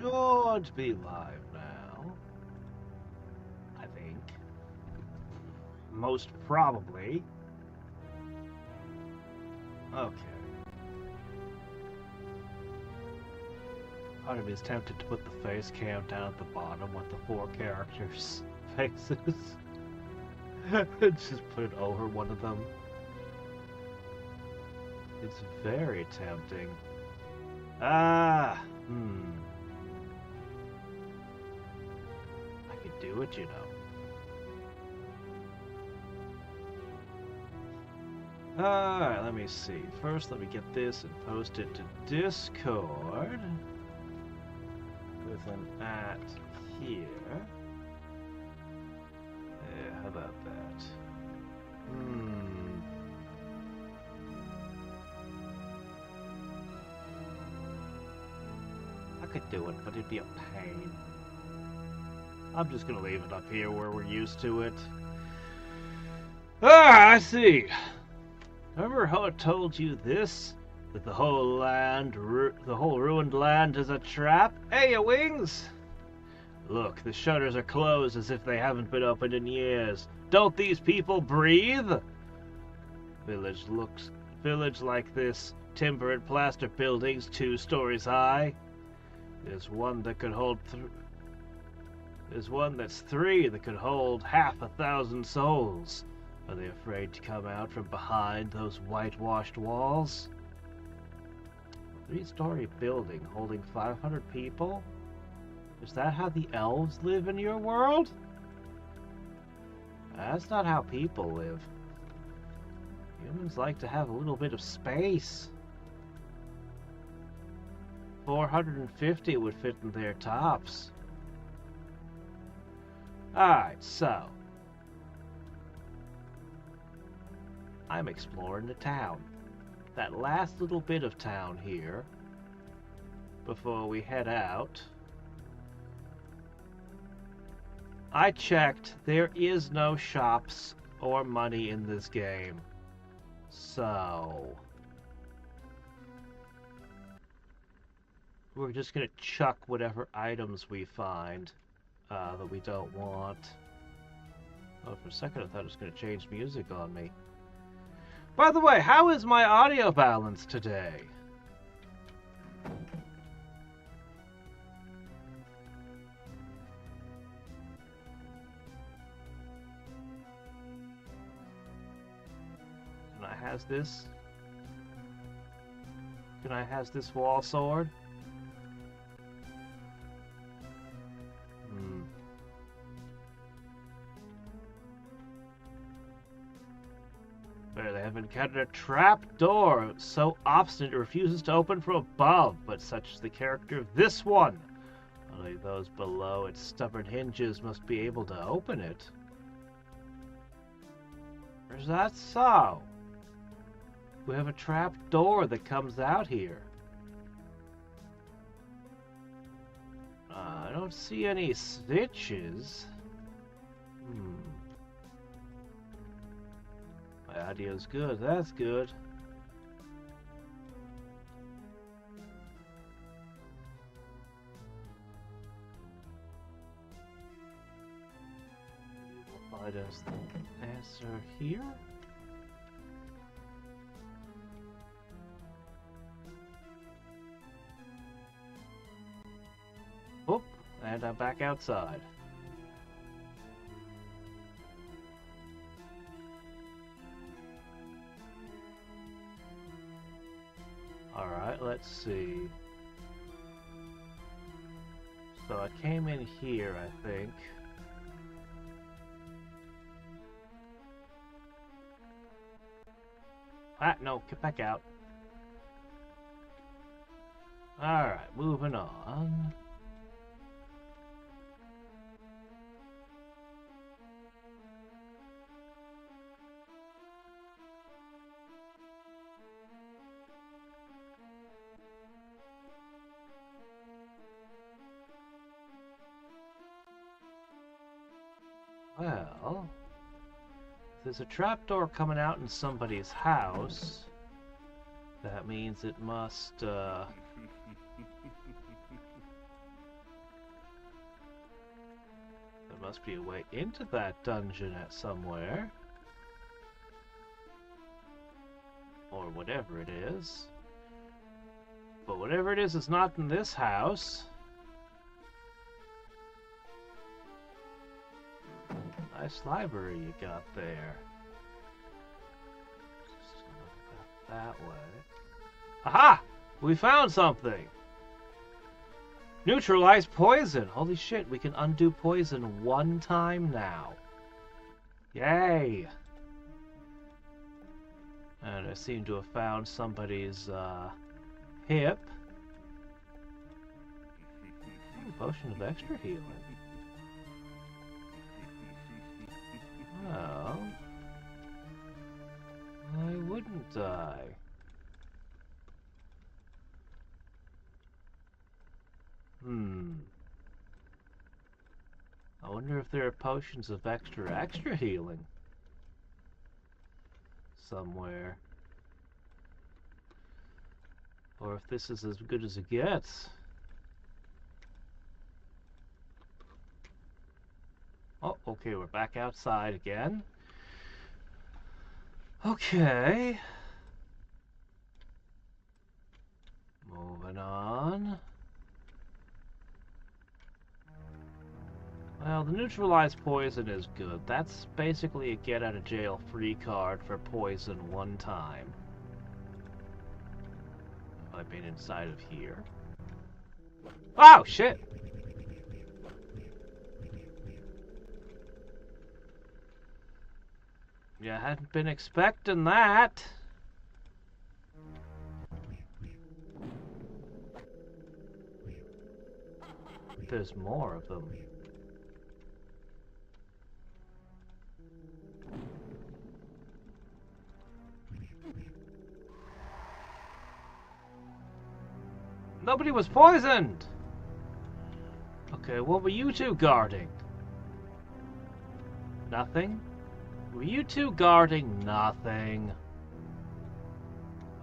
should be live now. I think. Most probably. Okay. Part of me is tempted to put the face cam down at the bottom with the 4 characters' faces. Just put it over one of them. It's very tempting. I could do it, you know. Alright, let me see. First, let me get this and post it to Discord. With an @ here. Yeah, how about that? I could do it, but it'd be a pain. I'm just gonna leave it up here where we're used to it. I see. Remember how I told you this? That the whole ruined land is a trap? Hey, your wings! Look, the shutters are closed as if they haven't been opened in years. Don't these people breathe? Village like this, timber and plaster buildings 2 stories high. There's one that could hold There's one that's 3 that could hold 500,000 souls. Are they afraid to come out from behind those whitewashed walls? A 3-story building holding 500 people? Is that how the elves live in your world? That's not how people live. Humans like to have a little bit of space. 450 would fit in their tops. Alright, so I'm exploring the town. That last little bit of town here before we head out. I checked, there is no shops or money in this game. So we're just gonna chuck whatever items we find that we don't want. Oh, for a second I thought it was gonna change music on me. By the way, how is my audio balance today? Can I has this? Can I has this wall sword? They have encountered a trap door so obstinate it refuses to open from above, but such is the character of this one. Only those below its stubborn hinges must be able to open it. Or is that so? We have a trap door that comes out here. I don't see any switches. My audio's good, that's good. Maybe we'll find us the answer here. Oop, and I'm back outside. Alright, let's see. So I came in here, I think. Ah, no, get back out. Alright, moving on. Well, if there's a trapdoor coming out in somebody's house, that means it must, Must be a way into that dungeon at somewhere. Or whatever it is. But whatever it is, it's not in this house. Nice library you got there. Just look that way. Aha! We found something! Neutralize poison! Holy shit, we can undo poison one time now. Yay! And I seem to have found somebody's hip. Potion of extra healing. Well, why wouldn't I? I wonder if there are potions of extra healing somewhere. Or if this is as good as it gets. Oh, okay, we're back outside again. Okay. Moving on. Well, the neutralized poison is good. That's basically a get-out-of-jail-free card for poison one time. I've been inside of here. Oh, shit! Yeah, hadn't been expecting that. There's more of them. Nobody was poisoned! Okay, what were you two guarding? Nothing? Were you two guarding nothing?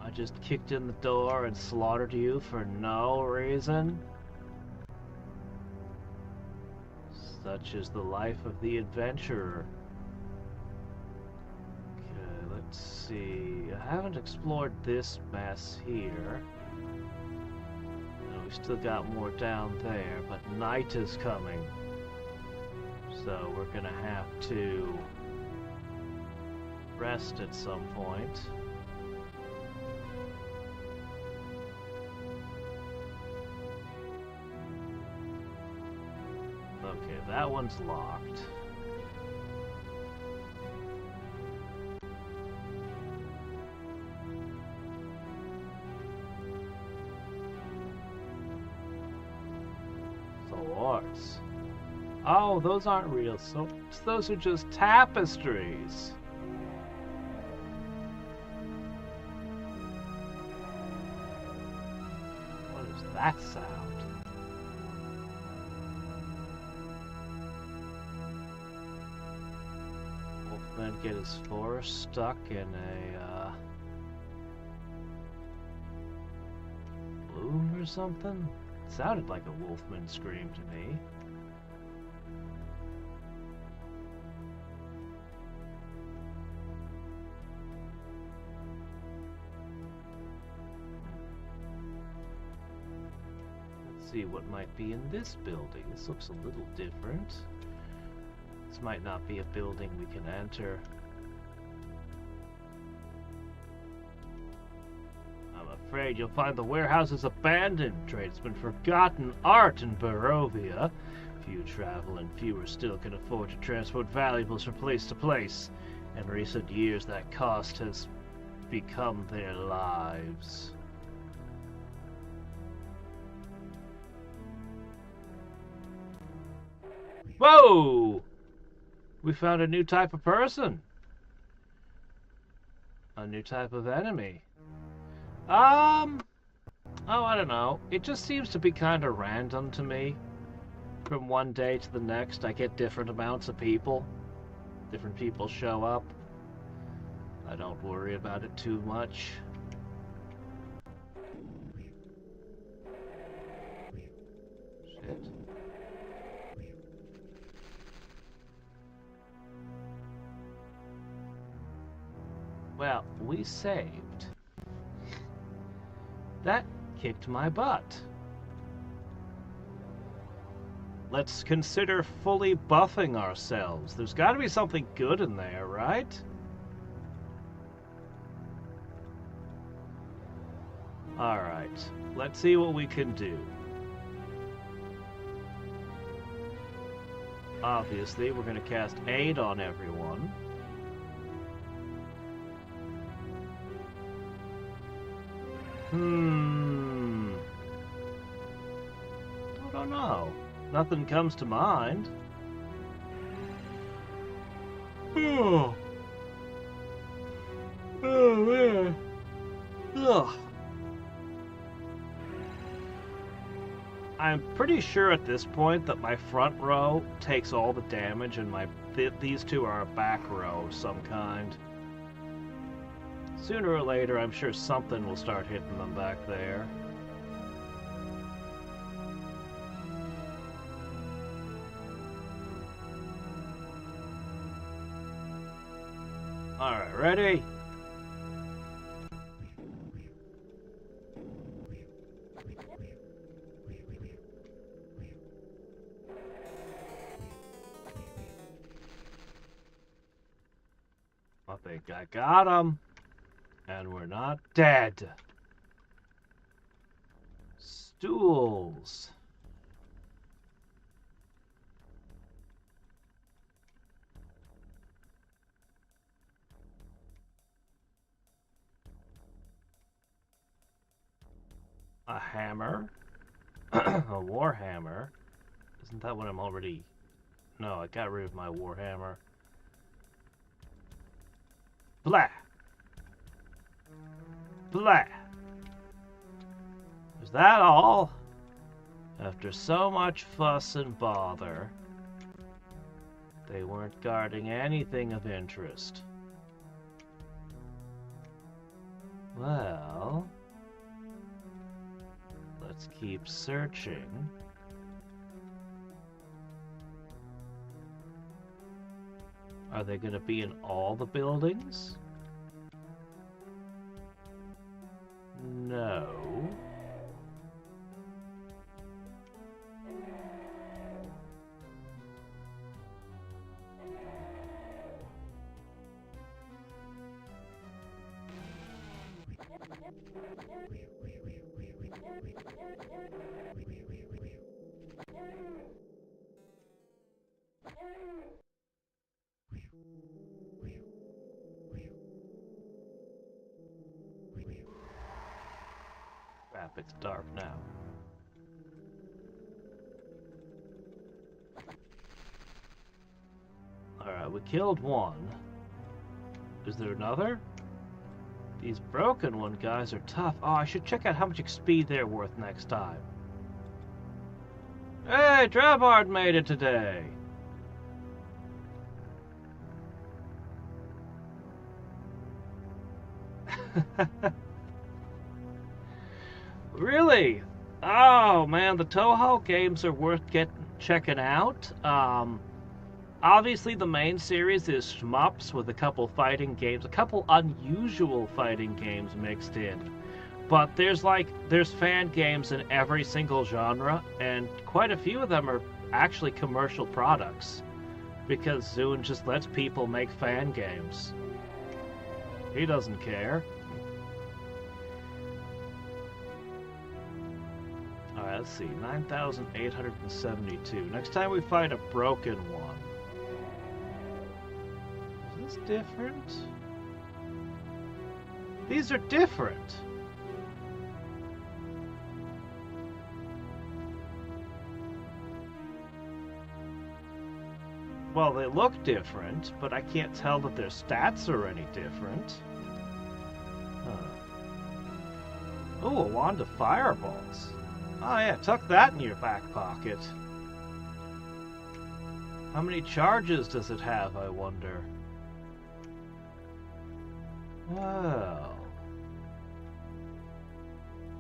I just kicked in the door and slaughtered you for no reason? Such is the life of the adventurer. Okay, let's see. I haven't explored this mess here. And we've still got more down there, but night is coming. So we're gonna have to rest at some point. Okay, that one's locked. Swords. Oh, those aren't real swords. Those are just tapestries. What is that sound? Wolfman get his forest stuck in a bloom or something? It sounded like a wolfman scream to me. Let's see what might be in this building. This looks a little different. This might not be a building we can enter. I'm afraid you'll find the warehouse is abandoned. Tradesmen forgotten art in Barovia. Few travel and fewer still can afford to transport valuables from place to place. In recent years, that cost has become their lives. Whoa! We found a new type of person. A new type of enemy. Oh, I don't know. It just seems to be kind of random to me. From one day to the next, I get different amounts of people. Different people show up. I don't worry about it too much. Shit. Well, we saved. That kicked my butt. Let's consider fully buffing ourselves. There's got to be something good in there, right? Alright, let's see what we can do. Obviously, we're going to cast Aid on everyone. I don't know. Nothing comes to mind. Oh. Oh, man. Ugh. I'm pretty sure at this point that my front row takes all the damage and these two are a back row of some kind. Sooner or later, I'm sure something will start hitting them back there. Alright, ready? I think I got him. And we're not dead. Stools. A hammer. A war hammer. Isn't that what I'm already... No, I got rid of my war hammer. Blah! Blah! Is that all? After so much fuss and bother, they weren't guarding anything of interest. Well, let's keep searching. Are they going to be in all the buildings? No. Crap, it's dark now. Alright, we killed one. Is there another? These broken one guys are tough. Oh, I should check out how much XP they're worth next time. Hey, Dravard made it today! Really? Oh man, the Toho games are worth checking out. Obviously the main series is shmups with a couple fighting games, a couple unusual fighting games mixed in. But there's fan games in every single genre, and quite a few of them are actually commercial products. Because Zune just lets people make fan games. He doesn't care. Alright, let's see. 9,872. Next time we find a broken one. Is this different? These are different. Well, they look different, but I can't tell that their stats are any different. Oh, a wand of fireballs. Oh yeah, tuck that in your back pocket. How many charges does it have, I wonder? Well...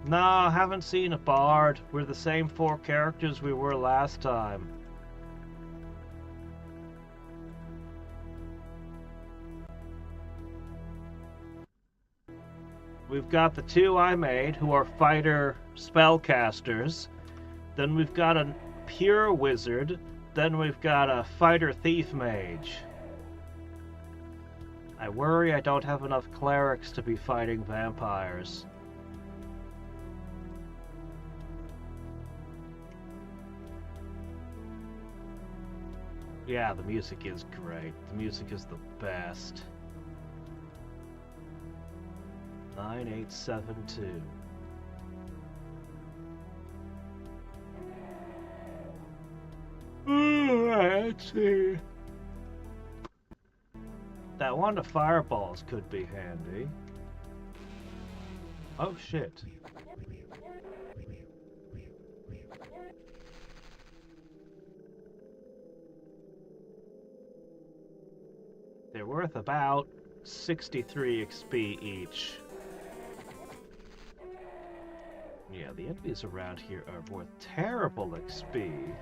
No, haven't seen a bard. We're the same 4 characters we were last time. We've got the two I made, who are fighter spellcasters. Then we've got a pure wizard. Then we've got a fighter thief mage. I worry I don't have enough clerics to be fighting vampires. Yeah, the music is great. The music is the best. 9872. Let's see. That one of fireballs could be handy. Oh shit. They're worth about 63 XP each. Yeah, the enemies around here are worth terrible XP.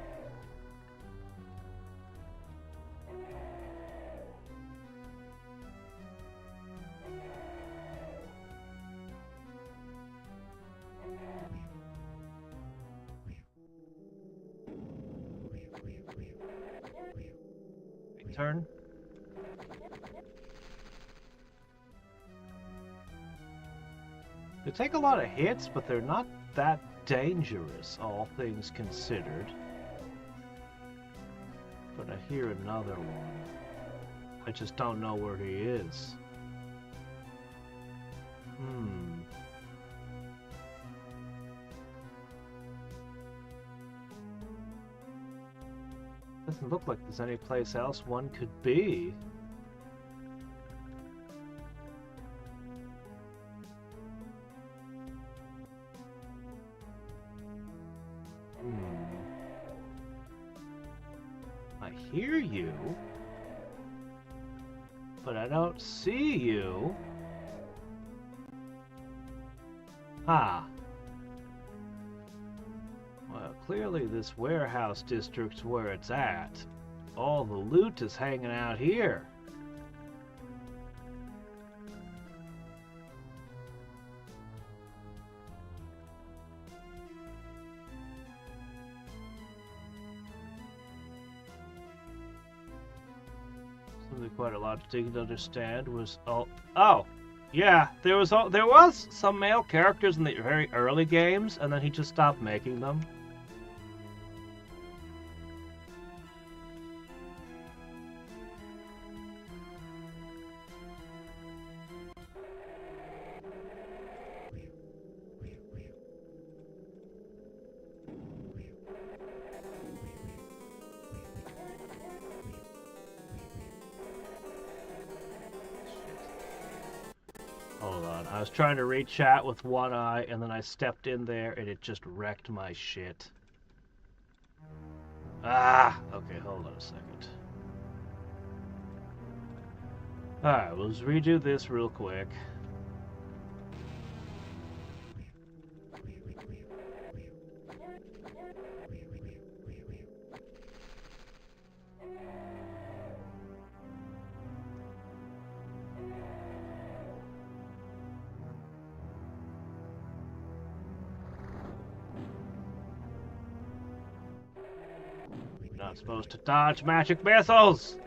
Turn. They take a lot of hits, but they're not that dangerous, all things considered. But I hear another one. I just don't know where he is. Doesn't look like there's any place else one could be. I hear you, but I don't see you. Ah. Well, clearly this warehouse district's where it's at. All the loot is hanging out here. Something quite a lot of digging to understand was oh, yeah, there was some male characters in the very early games, and then he just stopped making them. Hold on, I was trying to read chat with one eye, and then I stepped in there, and it just wrecked my shit. Ah! Okay, hold on a second. Alright, let's redo this real quick. Not supposed to dodge magic missiles!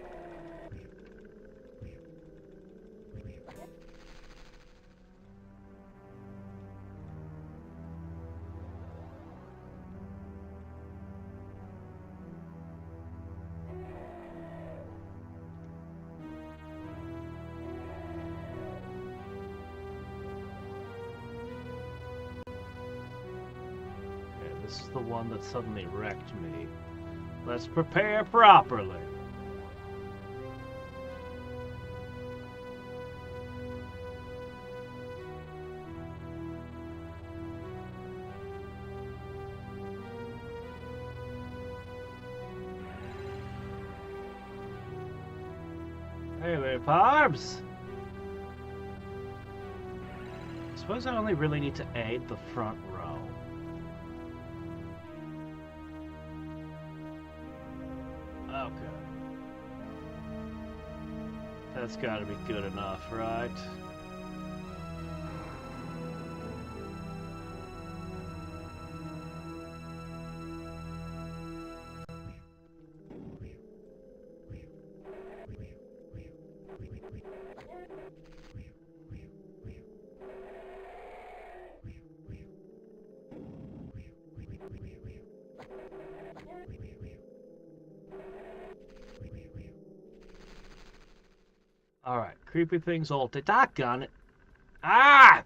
Okay, this is the one that suddenly wrecked me. Let's prepare properly. Hey there, Parbs! I suppose I only really need to aid the front row. Okay. That's gotta be good enough, right? Alright, creepy things all day. Doggone it. Ah!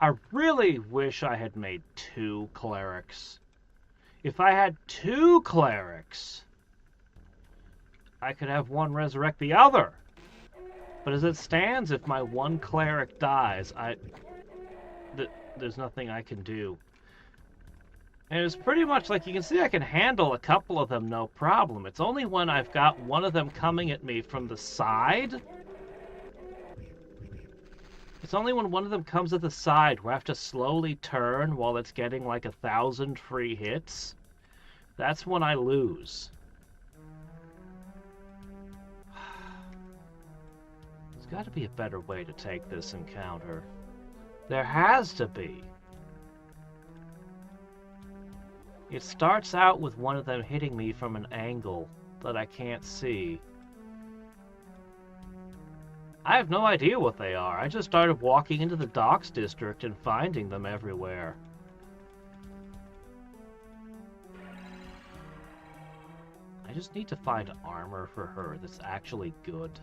I really wish I had made 2 clerics. If I had 2 clerics, I could have one resurrect the other. But as it stands, if my 1 cleric dies, there's nothing I can do. And it's pretty much like, you can see I can handle a couple of them no problem. It's only when I've got one of them coming at me from the side. It's only when one of them comes at the side where I have to slowly turn while it's getting like 1,000 free hits. That's when I lose. There's got to be a better way to take this encounter. There has to be. It starts out with one of them hitting me from an angle that I can't see. I have no idea what they are. I just started walking into the docks district and finding them everywhere. I just need to find armor for her that's actually good.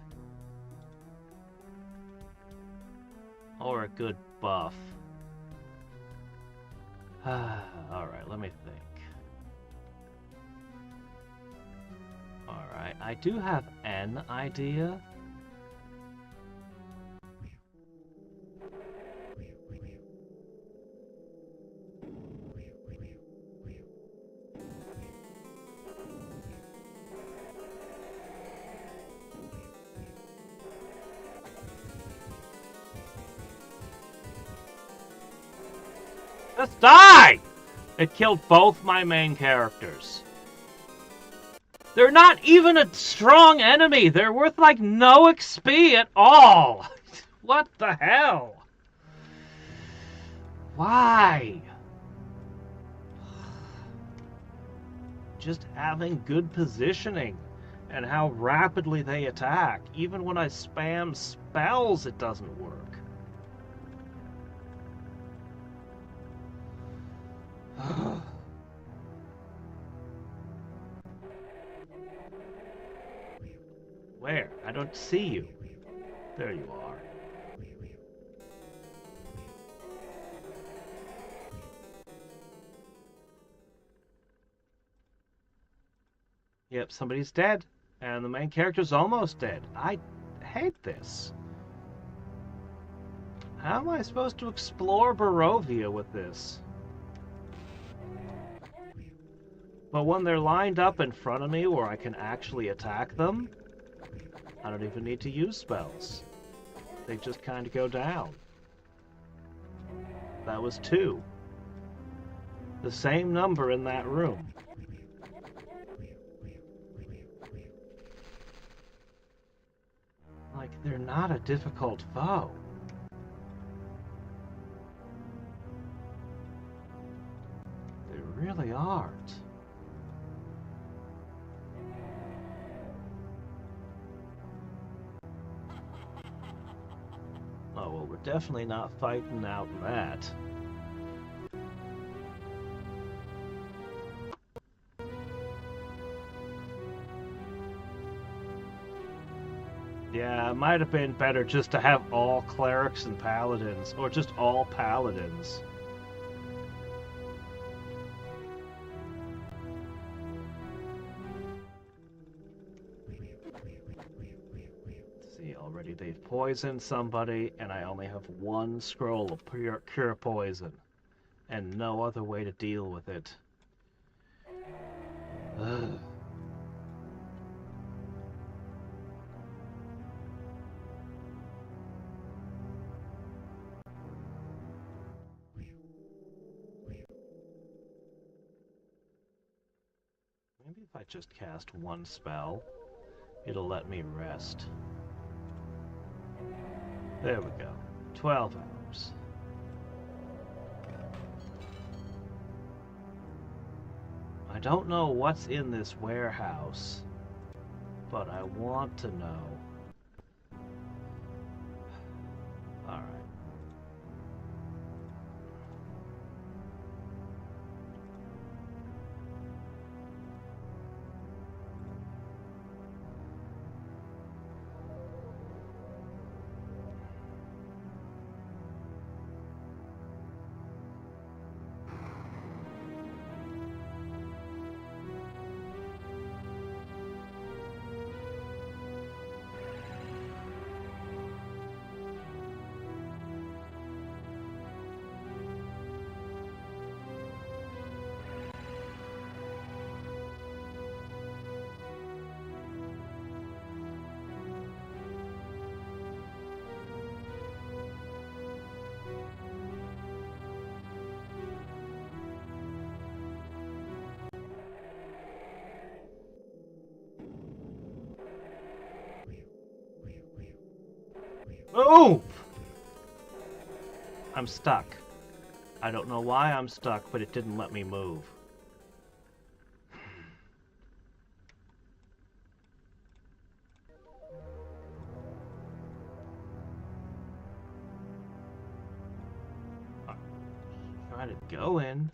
Or a good buff. Alright, let me think. Alright, I do have an idea. Just die! It killed both my main characters. They're not even a strong enemy. They're worth like no XP at all. What the hell? Why? Just having good positioning and how rapidly they attack. Even when I spam spells, it doesn't work. Where? I don't see you. There you are. Yep, somebody's dead. And the main character's almost dead. I hate this. How am I supposed to explore Barovia with this? But when they're lined up in front of me where I can actually attack them, I don't even need to use spells. They just kind of go down. That was 2. The same number in that room. Like, they're not a difficult foe. They really aren't. Oh, well, we're definitely not fighting out that. Yeah, it might have been better just to have all clerics and paladins, or just all paladins. See, already they've poisoned somebody, and I only have 1 scroll of cure poison, and no other way to deal with it. Ugh. Maybe if I just cast 1 spell, it'll let me rest. There we go. 12 hours. I don't know what's in this warehouse, but I want to know. Oh! I'm stuck. I don't know why I'm stuck, but it didn't let me move. Try to go in.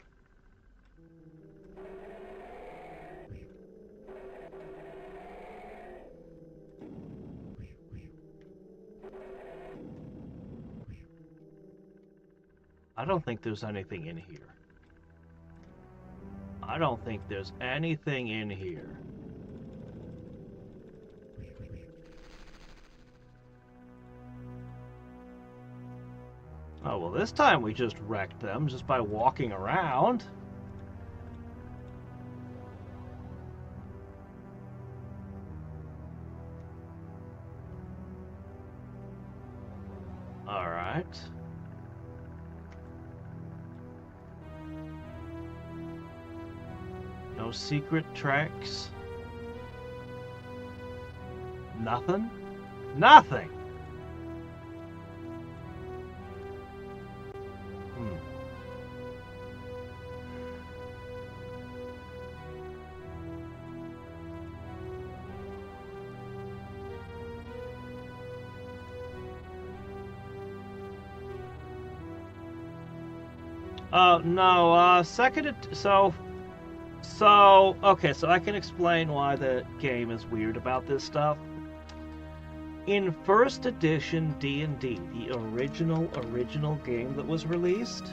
I don't think there's anything in here. I don't think there's anything in here. Oh, well, this time we just wrecked them just by walking around. All right. No secret tracks. Nothing? Nothing! No, okay, so I can explain why the game is weird about this stuff. In first edition D&D, the original game that was released,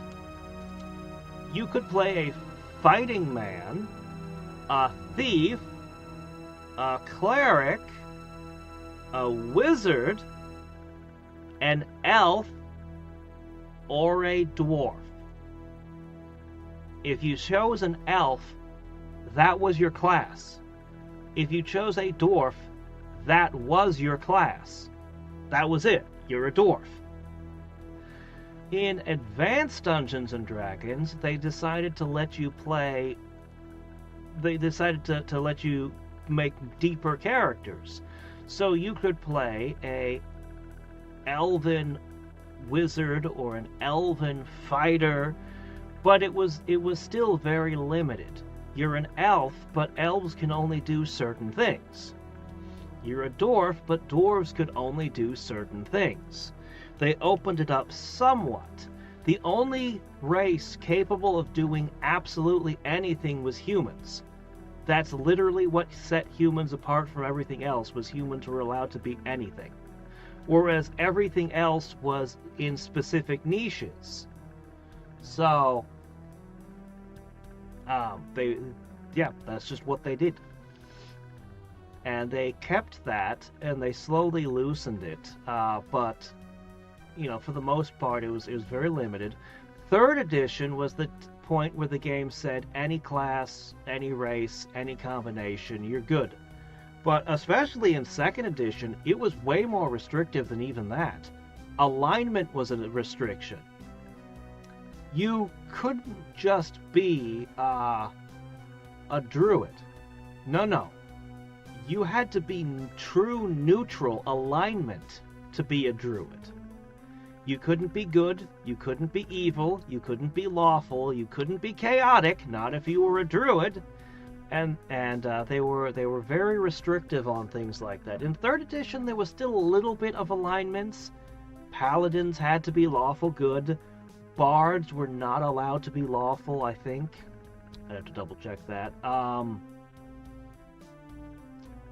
you could play a fighting man, a thief, a cleric, a wizard, an elf, or a dwarf. If you chose an elf, that was your class. If you chose a dwarf, that was your class. That was it. You're a dwarf. In Advanced Dungeons and Dragons, they decided to let you play... They decided to let you make deeper characters. So you could play a elven wizard or an elven fighter, but it was still very limited. You're an elf, but elves can only do certain things. You're a dwarf, but dwarves could only do certain things. They opened it up somewhat. The only race capable of doing absolutely anything was humans. That's literally what set humans apart from everything else, was humans were allowed to be anything. Whereas everything else was in specific niches. So, that's just what they did. And they kept that, and they slowly loosened it. But, for the most part, it was very limited. Third edition was the point where the game said any class, any race, any combination, you're good. But especially in second edition, it was way more restrictive than even that. Alignment was a restriction. You couldn't just be a druid. No. You had to be true neutral alignment to be a druid. You couldn't be good, you couldn't be evil, you couldn't be lawful, you couldn't be chaotic, not if you were a druid. And they were very restrictive on things like that. In third edition, there was still a little bit of alignments. Paladins had to be lawful good. Bards were not allowed to be lawful, I think. I have to double check that.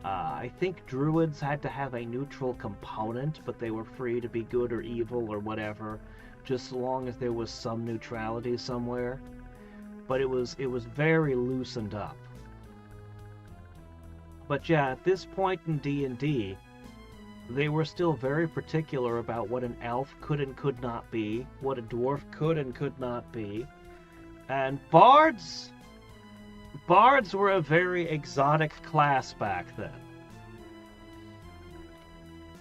I think druids had to have a neutral component, but they were free to be good or evil or whatever, just so long as there was some neutrality somewhere. But it was very loosened up. But yeah, at this point in D&D, they were still very particular about what an elf could and could not be, what a dwarf could and could not be. And bards were a very exotic class back then.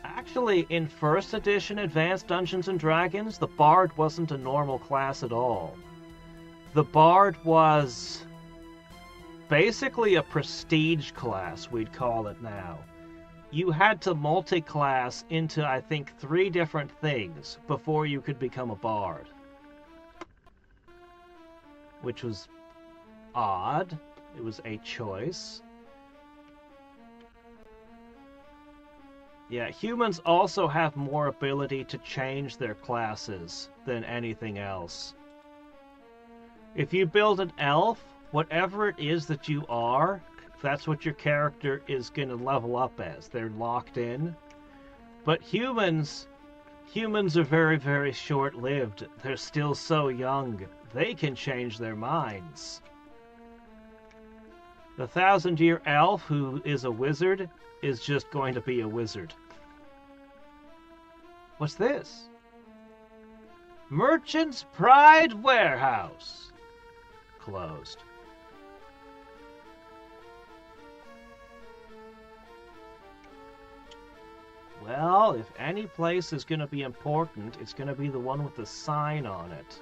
Actually, in first edition Advanced Dungeons and Dragons, the bard wasn't a normal class at all. The bard was basically a prestige class, we'd call it now. you had to multi-class into, I think, 3 different things before you could become a bard. Which was odd. It was a choice. Yeah, humans also have more ability to change their classes than anything else. If you build an elf, whatever it is that you are, that's what your character is going to level up as. They're locked in. But humans are very, very short-lived. They're still so young. They can change their minds. The 1,000-year elf who is a wizard is just going to be a wizard. What's this? Merchant's Pride Warehouse. Closed. Well, if any place is going to be important, it's going to be the one with the sign on it.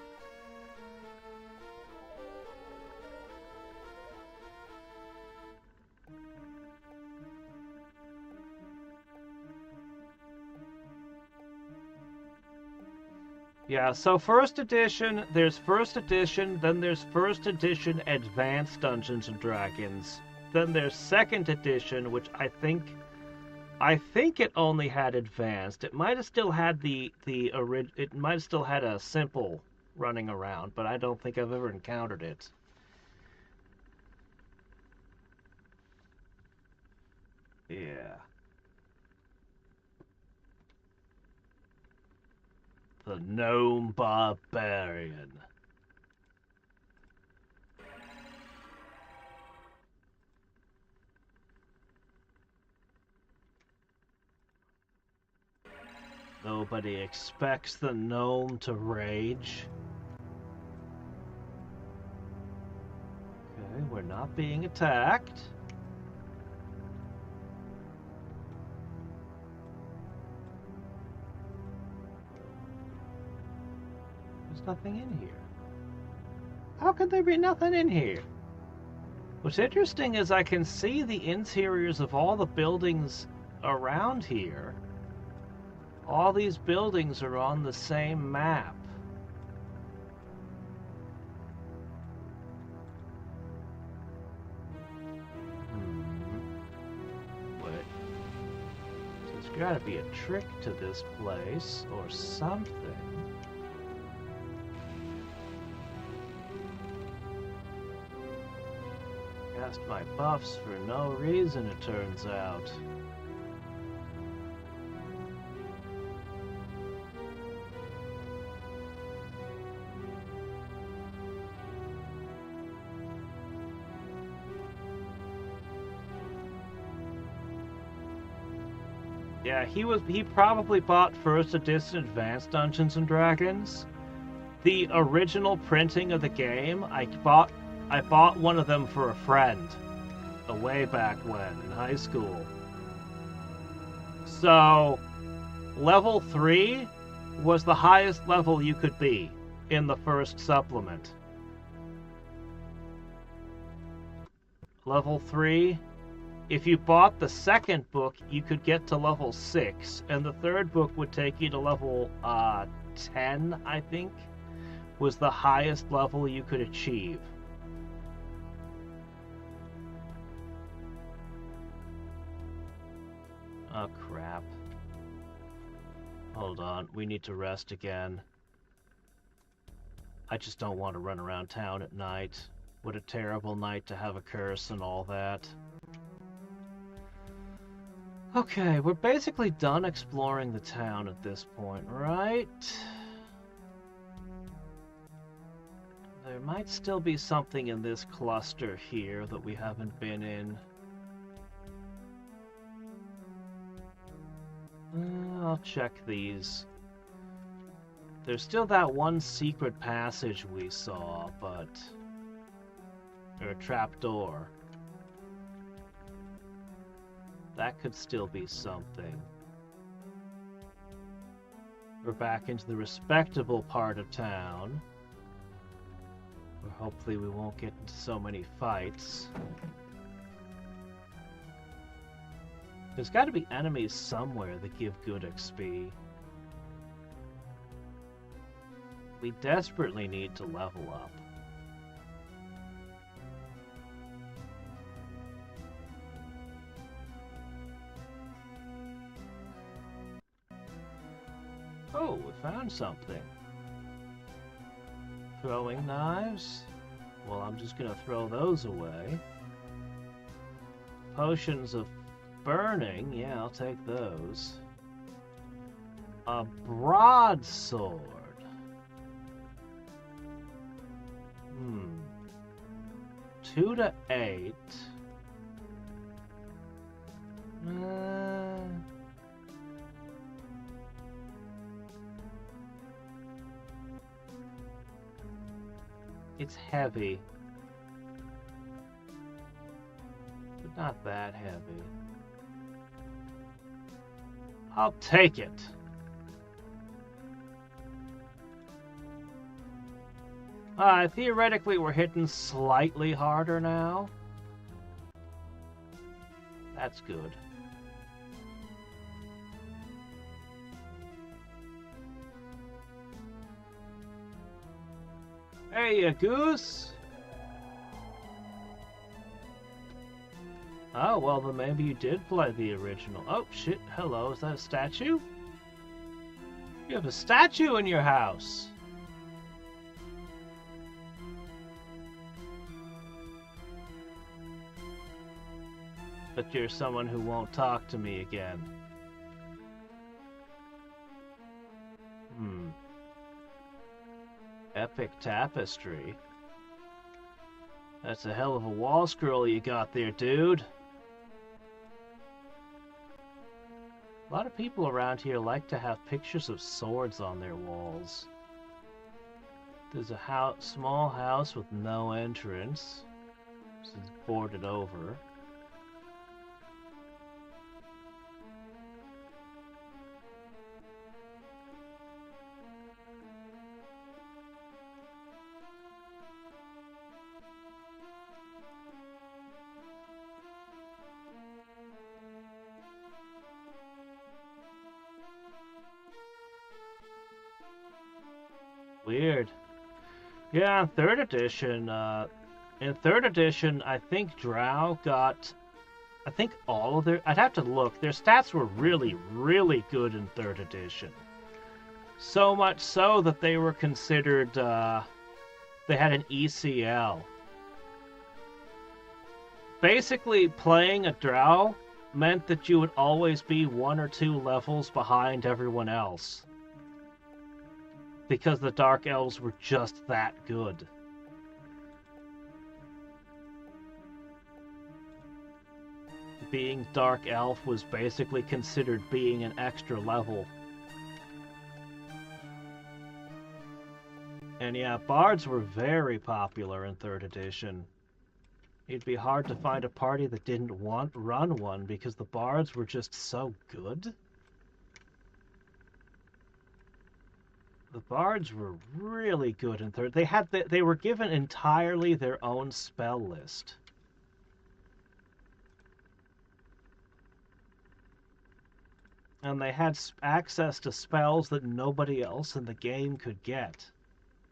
Yeah, so first edition, there's first edition, then there's first edition Advanced Dungeons and Dragons. Then there's second edition, which I think it only had advanced. It might have still had it might have still had a simple running around, but I don't think I've ever encountered it. Yeah. The Gnome Barbarian. Nobody expects the gnome to rage. Okay, we're not being attacked. There's nothing in here. How could there be nothing in here? What's interesting is I can see the interiors of all the buildings around here. All these buildings are on the same map. Wait. So there's gotta be a trick to this place, or something. Cast my buffs for no reason, it turns out. Yeah, he probably bought first edition Advanced Dungeons and Dragons. The original printing of the game, I bought one of them for a friend, way back when in high school. So, level 3 was the highest level you could be in the first supplement. Level 3. If you bought the second book, you could get to level 6, and the third book would take you to level 10, I think, was the highest level you could achieve. Oh, crap. Hold on, we need to rest again. I just don't want to run around town at night. What a terrible night to have a curse and all that. Okay, we're basically done exploring the town at this point, right? There might still be something in this cluster here that we haven't been in. I'll check these. There's still that one secret passage we saw, but... or a trapdoor. That could still be something. We're back into the respectable part of town, where hopefully we won't get into so many fights. There's got to be enemies somewhere that give good XP. We desperately need to level up. Oh, we found something. Throwing knives? Well, I'm just gonna throw those away. Potions of burning? Yeah, I'll take those. A broadsword. 2 to 8. It's heavy, but not that heavy. I'll take it. Theoretically, we're hitting slightly harder now. That's good. Hey, goose! Oh, well, then maybe you did play the original. Oh, shit. Hello, is that a statue? You have a statue in your house! But you're someone who won't talk to me again. Epic tapestry. That's a hell of a wall scroll you got there, dude. A lot of people around here like to have pictures of swords on their walls. There's a small house with no entrance. It's boarded over. Weird. Yeah, in 3rd edition, I think Drow got, I think all of their, I'd have to look, their stats were really, really good in 3rd edition. So much so that they were considered, they had an ECL. Basically, playing a Drow meant that you would always be 1 or 2 levels behind everyone else. Because the Dark Elves were just that good. Being Dark Elf was basically considered being an extra level. And yeah, Bards were very popular in 3rd edition. It'd be hard to find a party that didn't run one because the Bards were just so good. The Bards were really good in 3rd. They were given entirely their own spell list. And they had access to spells that nobody else in the game could get.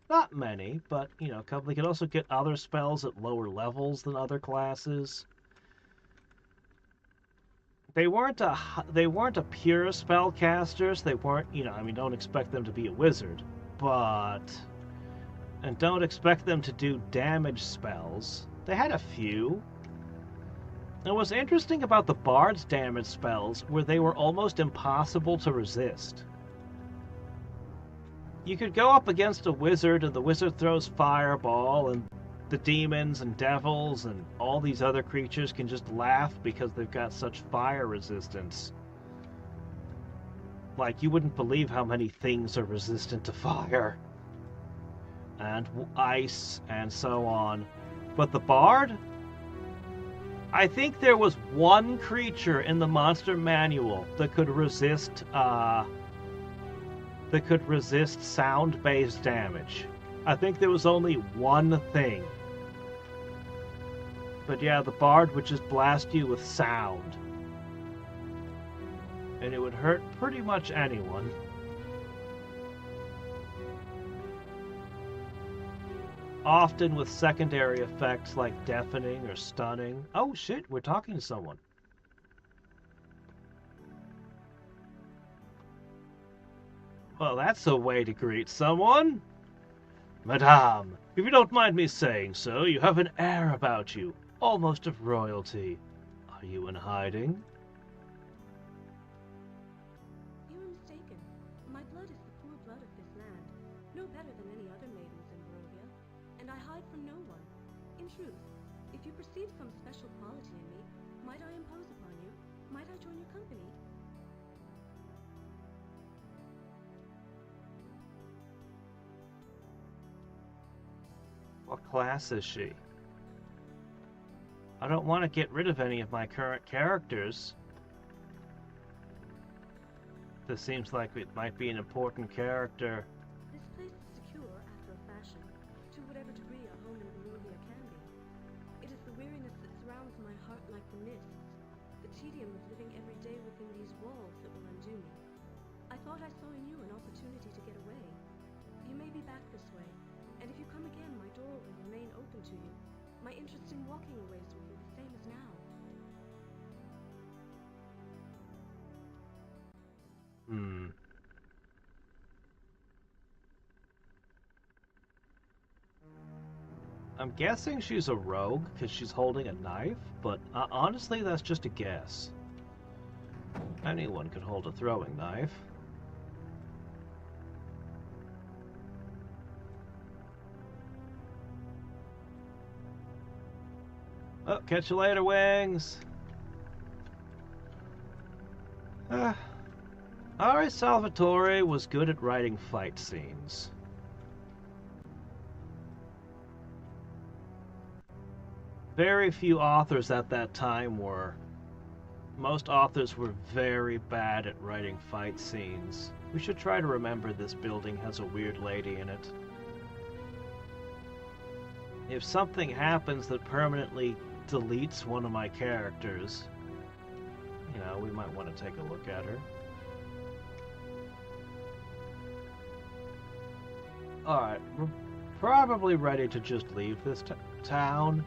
Not many, but, you know, they could also get other spells at lower levels than other classes. They weren't a pure spellcasters. They weren't, you know, I mean, don't expect them to be a wizard, and don't expect them to do damage spells. They had a few. And what's interesting about the Bard's damage spells were they were almost impossible to resist. You could go up against a wizard and the wizard throws fireball and the demons and devils and all these other creatures can just laugh because they've got such fire resistance. Like, you wouldn't believe how many things are resistant to fire. And ice and so on. But the Bard? I think there was one creature in the monster manual that could resist sound-based damage. I think there was only one thing. But yeah, the Bard would just blast you with sound. and it would hurt pretty much anyone. Often with secondary effects like deafening or stunning. Oh shit, we're talking to someone. Well, that's a way to greet someone. Madame, if you don't mind me saying so, you have an air about you, almost of royalty. Are you in hiding? You are mistaken. My blood is the poor blood of this land, no better than any other maidens in Barovia, and I hide from no one. In truth, if you perceive some special quality in me, might I impose upon you? Might I join your company? What class is she? I don't want to get rid of any of my current characters. This seems like it might be an important character. This place is secure after a fashion, to whatever degree a home in Barovia can be. It is the weariness that surrounds my heart like the mists, the tedium of living every day within these walls that will undo me. I thought I saw in you an opportunity to get away. You may be back this way, and if you come again, my door will remain open to you. My interest in walking aways will be the same as now. I'm guessing she's a rogue because she's holding a knife, but honestly, that's just a guess. Anyone could hold a throwing knife. Oh, catch you later, Wings! Ari Salvatore was good at writing fight scenes. Very few authors at that time were. Most authors were very bad at writing fight scenes. We should try to remember this building has a weird lady in it. If something happens that permanently deletes one of my characters, you know, we might want to take a look at her. Alright, we're probably ready to just leave this town.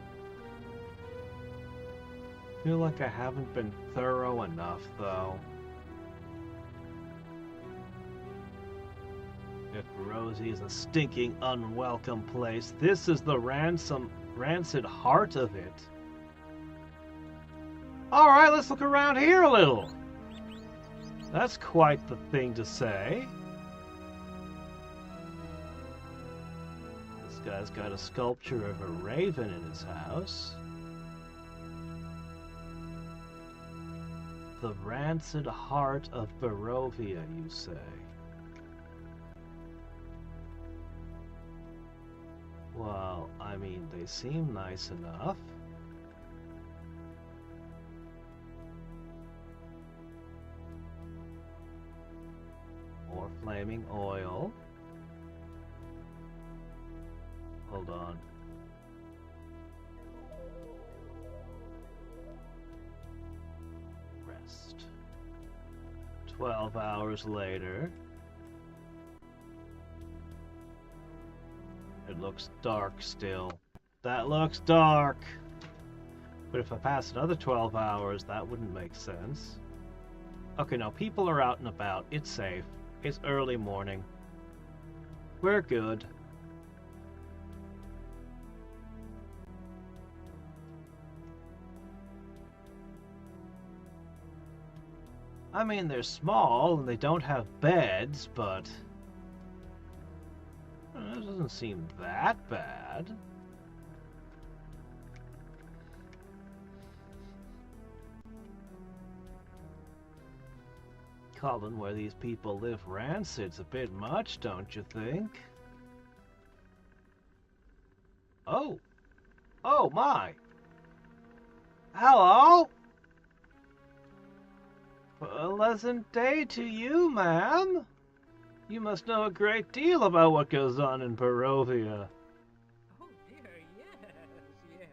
I feel like I haven't been thorough enough, though. If Rosie is a stinking, unwelcome place, this is the rancid heart of it. Alright, let's look around here a little. That's quite the thing to say. This guy's got a sculpture of a raven in his house. The rancid heart of Barovia, you say? Well, I mean, they seem nice enough. More flaming oil. Hold on. Rest. 12 hours later. It looks dark still. That looks dark! But if I pass another 12 hours, that wouldn't make sense. Okay, now people are out and about. It's safe. It's early morning. We're good. I mean, they're small and they don't have beds, but it doesn't seem that bad. Calling where these people live rancid's a bit much, don't you think? Oh! Oh my! Hello! Pleasant day to you, ma'am. You must know a great deal about what goes on in Barovia. Oh dear, yes.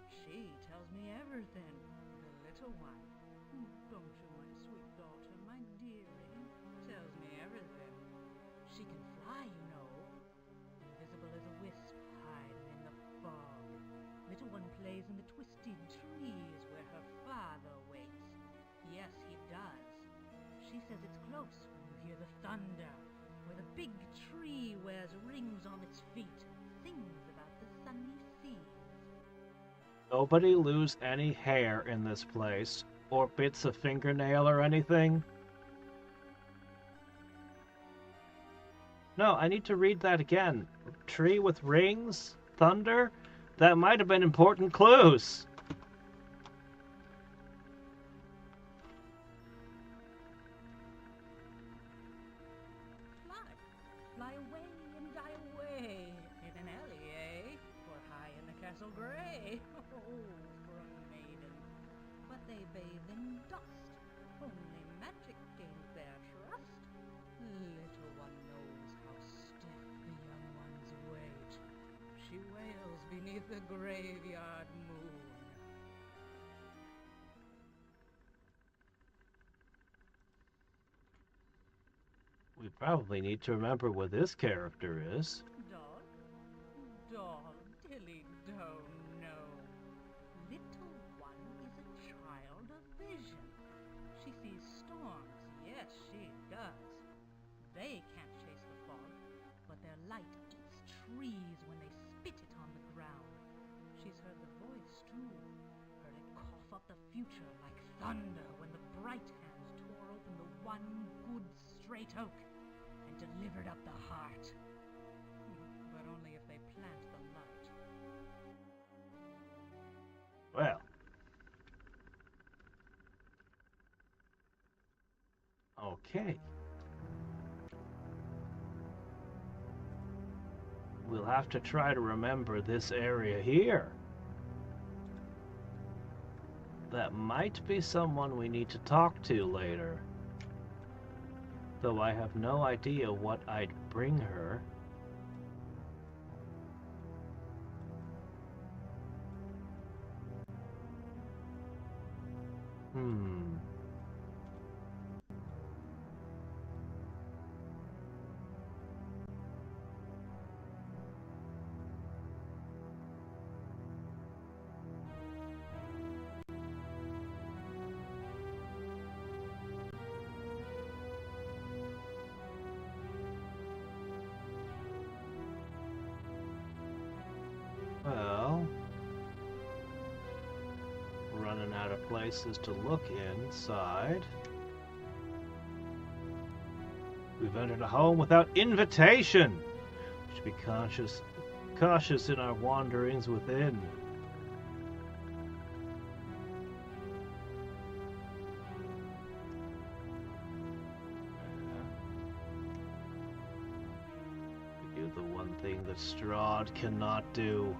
She tells me everything, the little one. Don't you, my She can fly, you know. Invisible as a wisp, hiding in the fog. Little one plays in the twisted trees where her father waits. Yes, he does. She says it's close when you hear the thunder, where the big tree wears rings on its feet, sings about the sunny seas. Nobody lose any hair in this place, or bits of fingernail or anything. No, I need to read that again. Tree with rings? Thunder? That might have been important clues. Fly away and die away in an alley, eh? Or high in the castle gray. Oh, for a maiden. But they bathe in dust. Only magic gains their trust. Little one knows how stiff the young ones wait. She wails beneath the graveyard moon. We probably need to remember what this character is. Doll, dilly don't know. Little one is a child of vision. She sees storms, yes she does. They can't chase the fog, but their light eats trees when they spit it on the ground. She's heard the voice too, heard it cough up the future like thunder when the bright hands tore open the one good straight oak and delivered up the heart. But only if they plant the light. Well. Okay. We'll have to try to remember this area here. That might be someone we need to talk to later. Though I have no idea what I'd bring her. Well, running out of places to look inside. We've entered a home without invitation. We should be cautious in our wanderings within. We do the one thing that Strahd cannot do.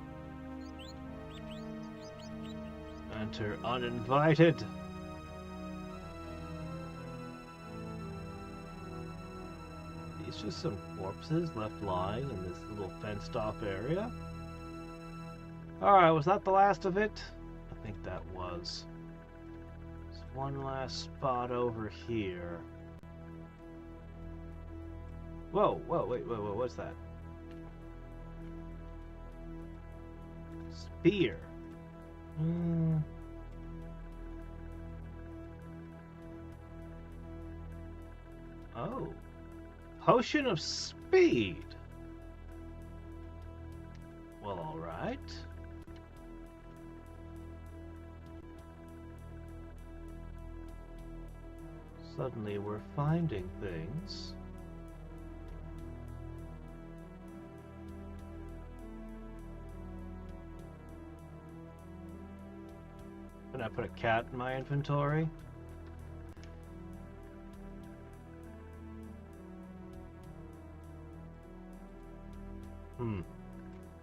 Enter uninvited. These just some corpses left lying in this little fenced-off area. Alright, was that the last of it? I think that was. There's one last spot over here. Whoa, wait, what's that? Spear. Oh. Potion of speed. Well, alright. Suddenly we're finding things. Can I put a cat in my inventory?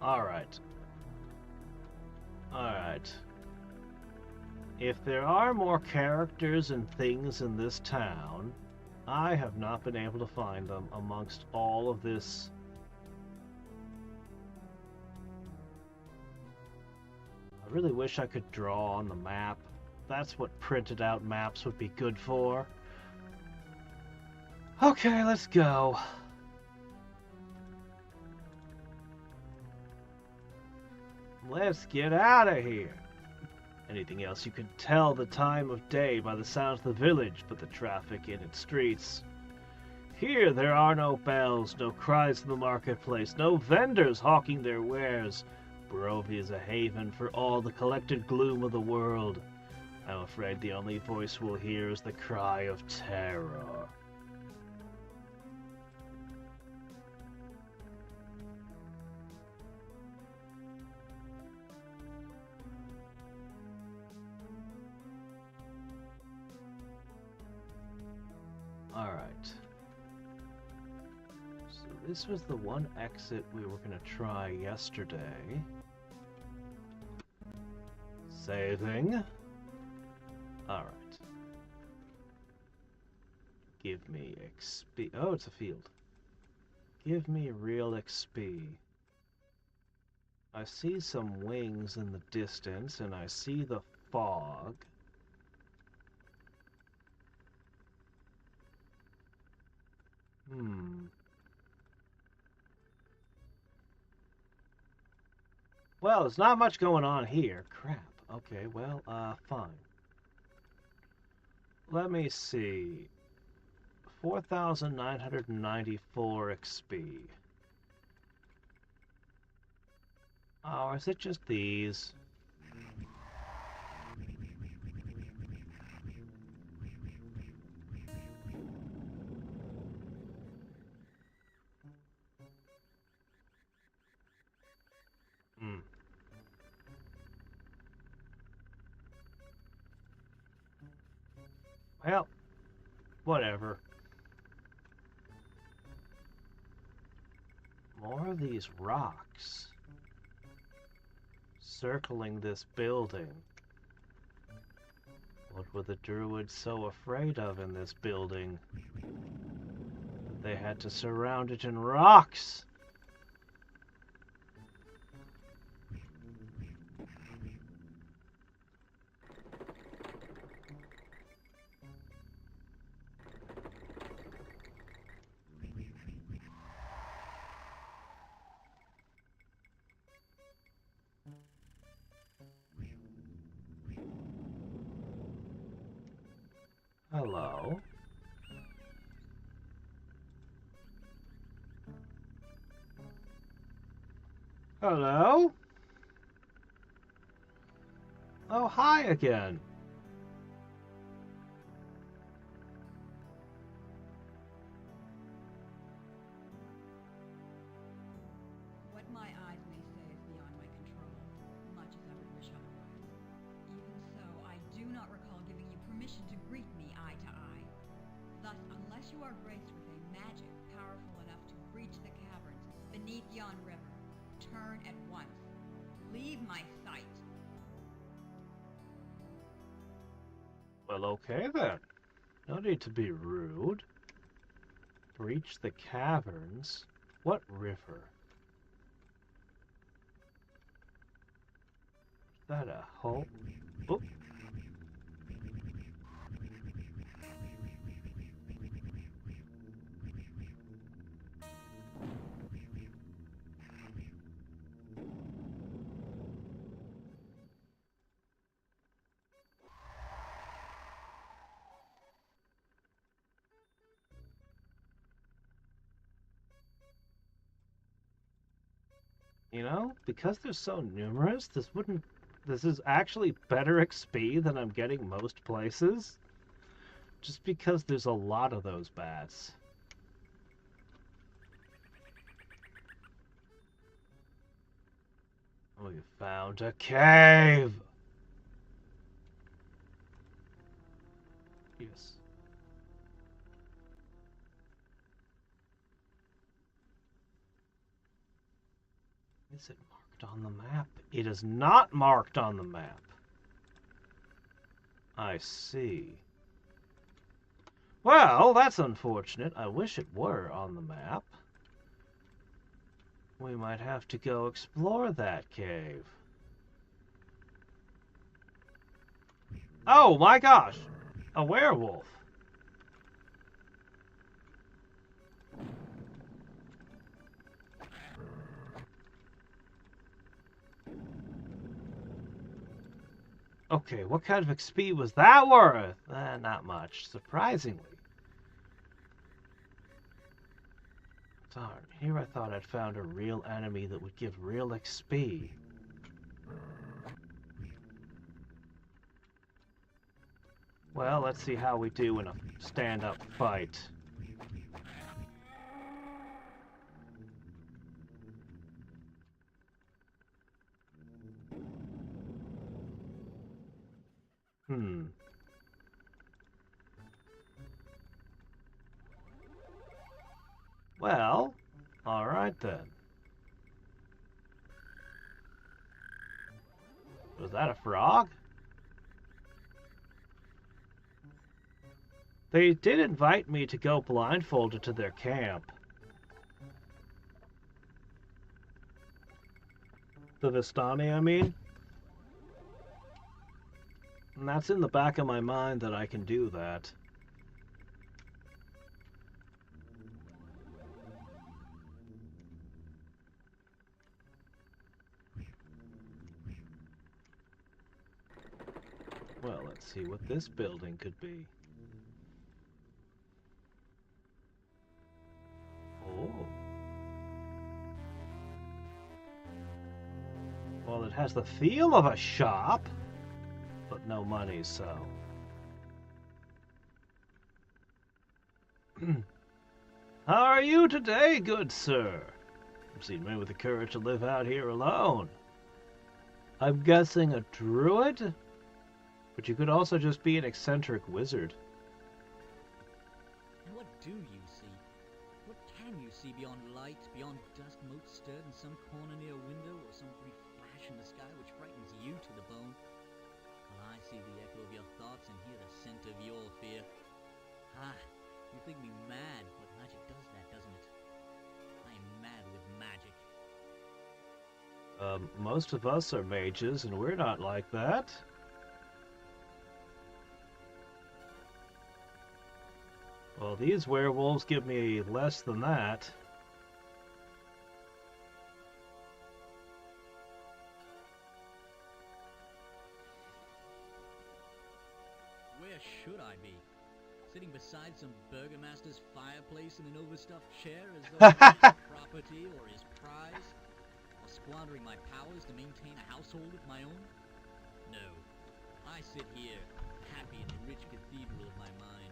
Alright. Alright. If there are more characters and things in this town, I have not been able to find them amongst all of this. I really wish I could draw on the map. That's what printed out maps would be good for. Okay, let's go. Let's get out of here. Anything else, you can tell the time of day by the sounds of the village, but the traffic in its streets. Here there are no bells, no cries in the marketplace, no vendors hawking their wares. Barovia is a haven for all the collected gloom of the world. I'm afraid the only voice we'll hear is the cry of terror. Alright. So this was the one exit we were going to try yesterday. Saving. Alright. Give me XP. Oh, it's a field. Give me real XP. I see some wings in the distance, and I see the fog. Well, there's not much going on here. Crap. Okay, well, fine. Let me see. 4,994 XP. Oh, is it just these? Well, whatever. More of these rocks circling this building. What were the druids so afraid of in this building that they had to surround it in rocks? Hello? Hello? Oh, hi again. What my eyes may say is beyond my control, much as I would wish otherwise. Even so, I do not recall giving you permission to greet me eye to eye. Thus, unless you are graced with a magic powerful enough to reach the caverns beneath yon river, turn at once. Leave my sight. Well, okay then. No need to be rude. Breach the caverns? What river? Is that a hole? Oop. You know, because they're so numerous, this is actually better XP than I'm getting most places. Just because there's a lot of those bats. We found a cave! Yes. Is it marked on the map? It is not marked on the map. I see. Well, that's unfortunate. I wish it were on the map. We might have to go explore that cave. Oh my gosh! A werewolf! Okay, what kind of XP was that worth? Not much, surprisingly. Darn, here I thought I'd found a real enemy that would give real XP. Well, let's see how we do in a stand-up fight. Well, alright then. Was that a frog? They did invite me to go blindfolded to their camp. The Vistani, I mean. And that's in the back of my mind that I can do that. Well, let's see what this building could be. Oh. Well, it has the feel of a shop, but no money, so. How are you today, good sir? You seem men with the courage to live out here alone. I'm guessing a druid? But you could also just be an eccentric wizard. And what do you see? What can you see beyond light, beyond dust motes stirred in some corner near a window, or some brief flash in the sky which frightens you to the bone? Well, I see the echo of your thoughts and hear the scent of your fear. Ah, you think me mad, but magic does that, doesn't it? I am mad with magic. Most of us are mages, and we're not like that. Well, these werewolves give me less than that. Where should I be? Sitting beside some burgomaster's fireplace in an overstuffed chair as though it's his property or his prize? Or squandering my powers to maintain a household of my own? No. I sit here, happy in the rich cathedral of my mind.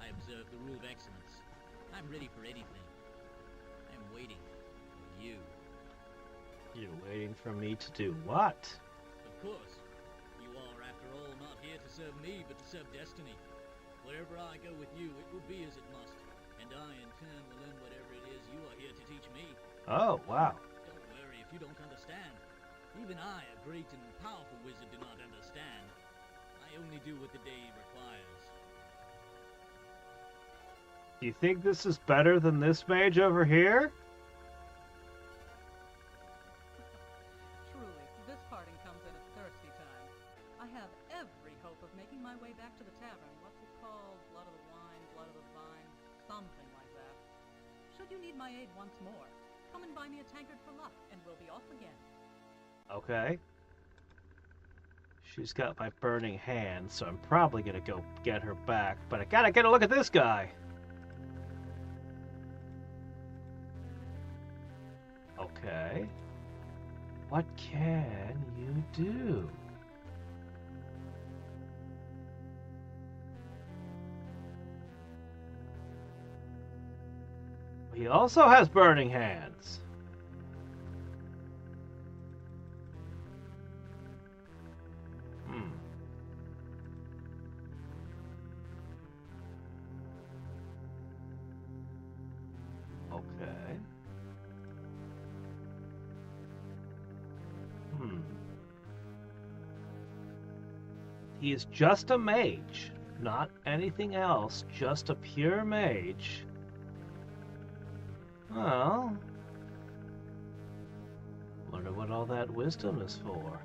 I observe the rule of excellence. I'm ready for anything. I'm waiting for you. You're waiting for me to do what? Of course. You are, after all, not here to serve me, but to serve destiny. Wherever I go with you, it will be as it must. And I, in turn, will learn whatever it is you are here to teach me. Oh, wow. Don't worry if you don't understand. Even I, a great and powerful wizard, do not understand. I only do what the day requires. Do you think this is better than this mage over here? Truly, this parting comes at a thirsty time. I have every hope of making my way back to the tavern. What's it called? Blood of the wine, blood of the vine, something like that. Should you need my aid once more, come and buy me a tankard for luck, and we'll be off again. Okay. She's got my burning hand, so I'm probably gonna go get her back, but I gotta get a look at this guy. Okay. What can you do? He also has burning hands. Okay. He is just a mage, not anything else, just a pure mage. Well, wonder what all that wisdom is for.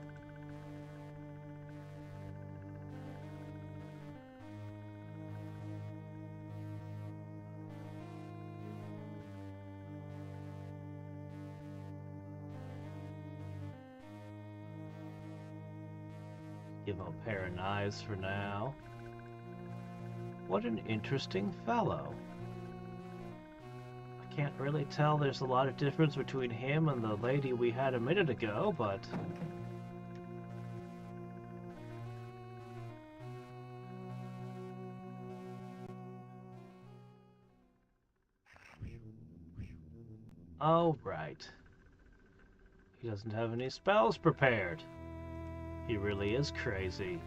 Give him a pair of knives for now. What an interesting fellow. I can't really tell there's a lot of difference between him and the lady we had a minute ago, but... Oh, right. He doesn't have any spells prepared. He really is crazy.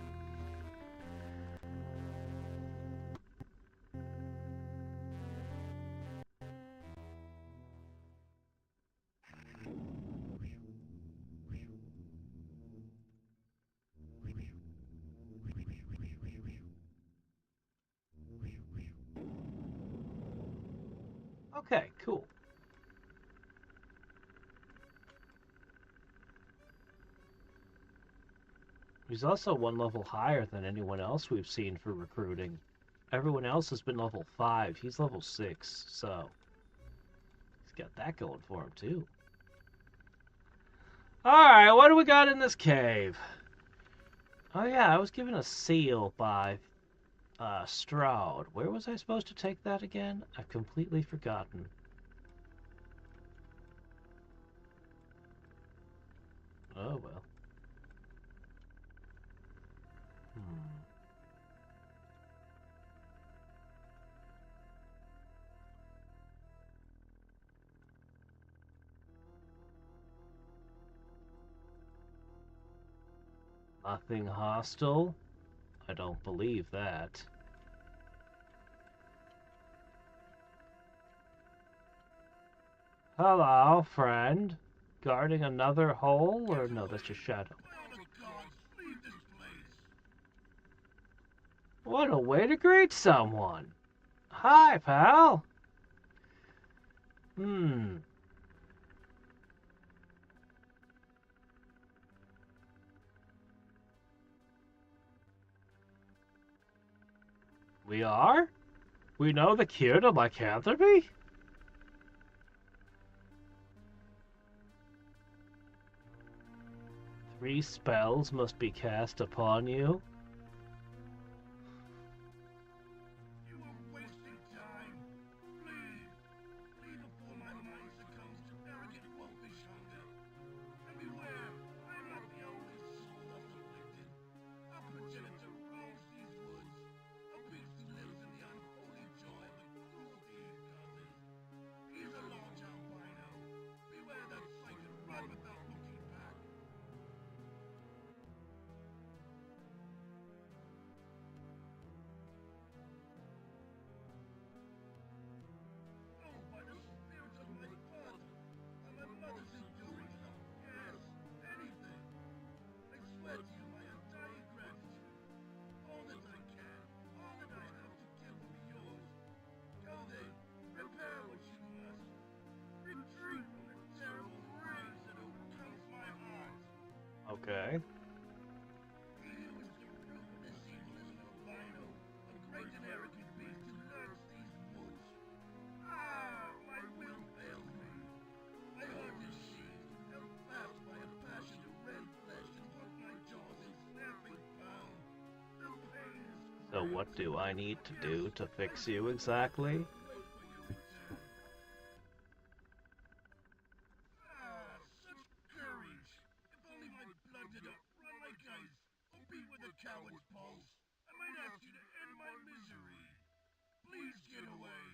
Okay, cool. He's also one level higher than anyone else we've seen for recruiting. Everyone else has been level 5. He's level 6, so he's got that going for him too. Alright, what do we got in this cave? Oh yeah, I was given a seal by Strahd. Where was I supposed to take that again? I've completely forgotten. Oh well. Nothing hostile? I don't believe that. Hello, friend. Guarding another hole? Or no, that's your shadow. What a way to greet someone. Hi, pal. We are? We know the cure to lycanthropy? Three spells must be cast upon you. You are wasting time. Please, leave before my mind succumbs to arrogant wolfish hunger. And beware, I am not the only soul that's afflicted. A progenitor roams these woods. A beast who lives in the unholy joy of the cruelty he causes. He is a large albino. Beware that sight and run without looking back. Oh, by the spirit of my father, and my mother's enduring love, yes, anything. I swear to you my undying gratitude. All that I can, all that I have to give will be yours. Go then, prepare what you must. Retreat from the terrible rage that overcomes my heart. Okay. He who is the root of this evil is an albino, a great and arrogant beast who lurks these woods. Ah, my will fails me. My heart is sheathed, held fast by a passion of red flesh and what my jaws in snapping pound. The pain is So what do I need to do to fix you exactly? wait for your return. Ah, such courage! If only my blood did not run like ice, or beat with a coward's pulse, I might ask you to end my misery. Please get away.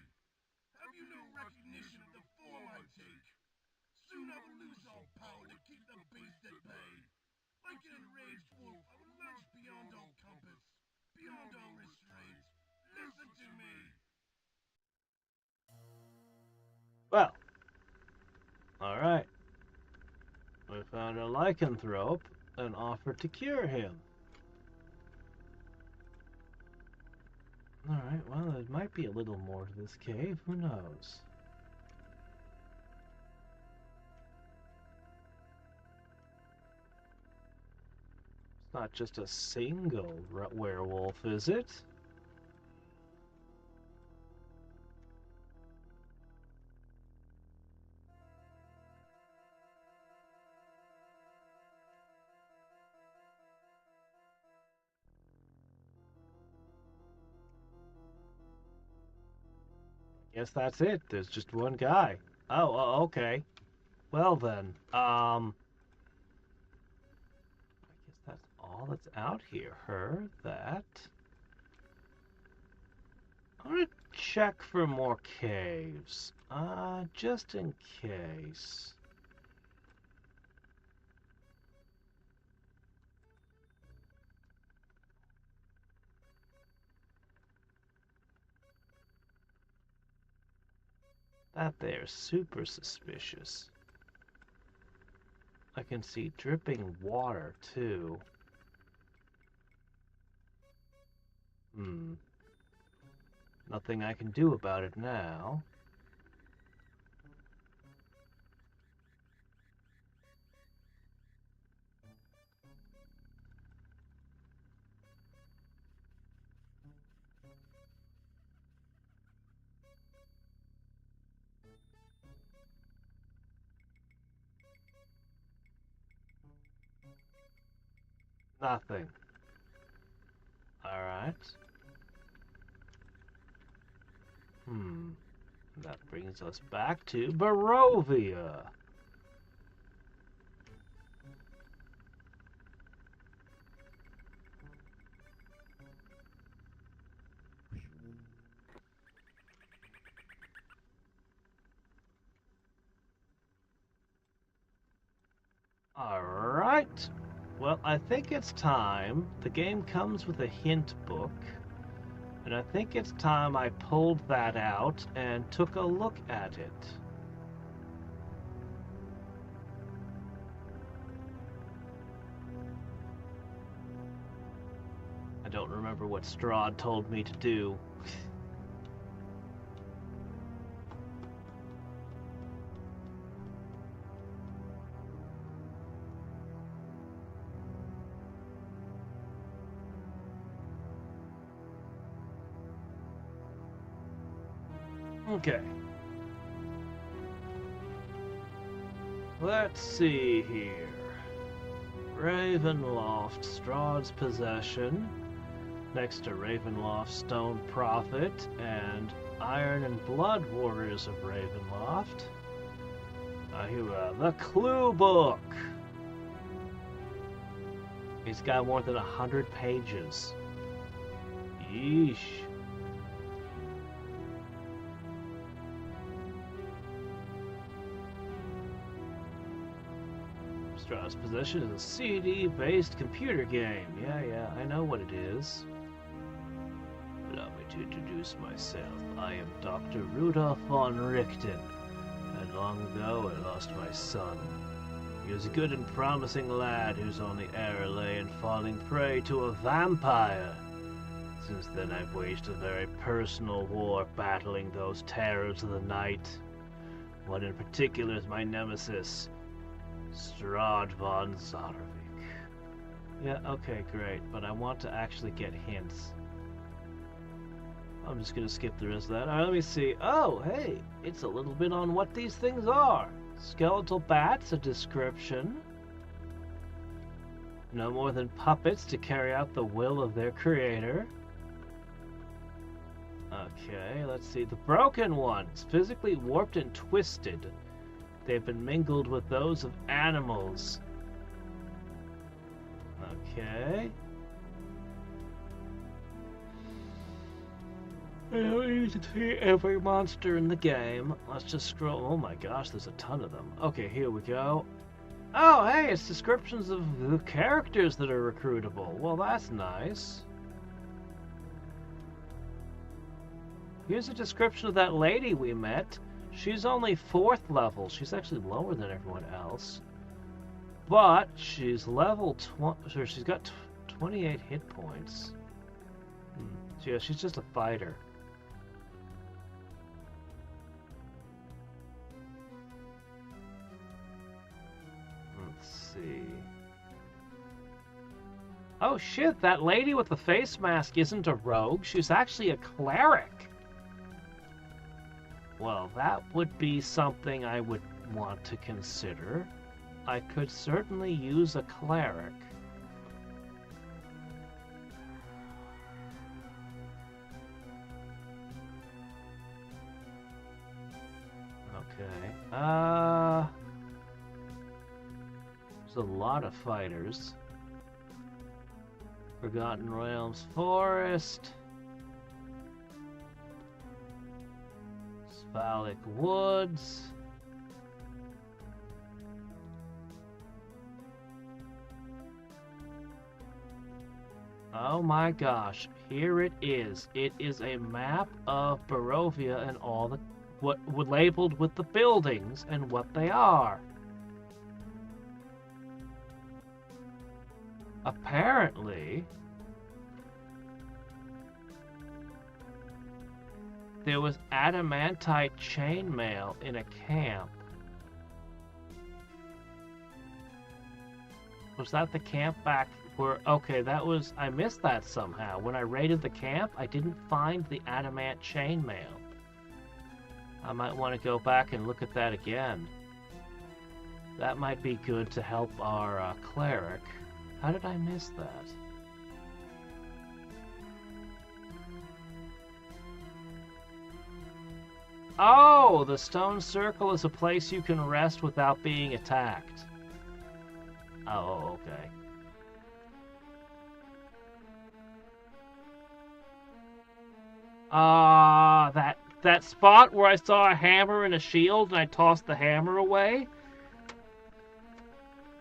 Have you no recognition of the form I take? Soon I will lose all power to keep the beast at bay. Like an enraged wolf, I will lurch beyond all compass, beyond all restraint. Listen to me. Well, alright. We found a lycanthrope and offered to cure him. Alright, well, there might be a little more to this cave. Who knows? It's not just a single werewolf, is it? Yes, that's it. There's just one guy. Oh, okay. Well then, I guess that's all that's out here. Her, that. I'm gonna check for more caves. Just in case. That there's super suspicious. I can see dripping water, too. Nothing I can do about it now. Nothing. Alright. That brings us back to Barovia. Alright. Well, I think it's time. The game comes with a hint book. And I think it's time I pulled that out and took a look at it. I don't remember what Strahd told me to do. Okay. Let's see here. Ravenloft, Strahd's possession. Next to Ravenloft, Stone Prophet, and Iron and Blood Warriors of Ravenloft. The Clue Book. It's got more than 100 pages. Yeesh. Strahd's Possession is a CD-based computer game. Yeah, I know what it is. Allow me to introduce myself. I am Dr. Rudolf von Richten, and long ago I lost my son. He was a good and promising lad whose only error lay in falling prey to a vampire. Since then I've waged a very personal war battling those terrors of the night. One in particular is my nemesis, Strahd von Zarvik. Yeah, okay, great, but I want to actually get hints. I'm just gonna skip the rest of that. Alright, let me see. Oh, hey, it's a little bit on what these things are. Skeletal bats, a description. No more than puppets to carry out the will of their creator. Okay, let's see. The broken ones, physically warped and twisted. They've been mingled with those of animals. Okay. I don't need to see every monster in the game. Let's just scroll. Oh my gosh, there's a ton of them. Okay, here we go. Oh, hey, it's descriptions of the characters that are recruitable. Well, that's nice. Here's a description of that lady we met. She's only 4th level. She's actually lower than everyone else. But she's level 20. Or she's got 28 hit points. So yeah, she's just a fighter. Let's see. Oh shit, that lady with the face mask isn't a rogue. She's actually a cleric. Well, that would be something I would want to consider. I could certainly use a cleric. There's a lot of fighters. Forgotten Realms Forest. Sphalic Woods. Oh my gosh, here it is. It is a map of Barovia and all the what labeled with the buildings and what they are. Apparently, there was adamantite chainmail in a camp. Was that the camp back where... Okay, that was... I missed that somehow. When I raided the camp, I didn't find the adamant chainmail. I might want to go back and look at that again. That might be good to help our cleric. How did I miss that? Oh, the stone circle is a place you can rest without being attacked. Oh, okay. That spot where I saw a hammer and a shield and I tossed the hammer away,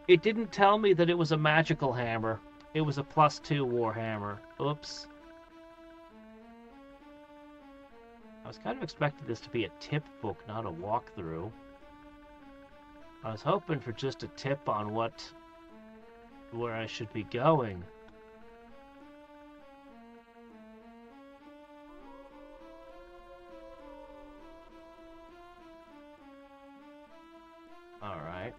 it didn't tell me that it was a magical hammer. It was a +2 warhammer. Oops. I was kind of expecting this to be a tip book, not a walkthrough. I was hoping for just a tip on where I should be going. Alright,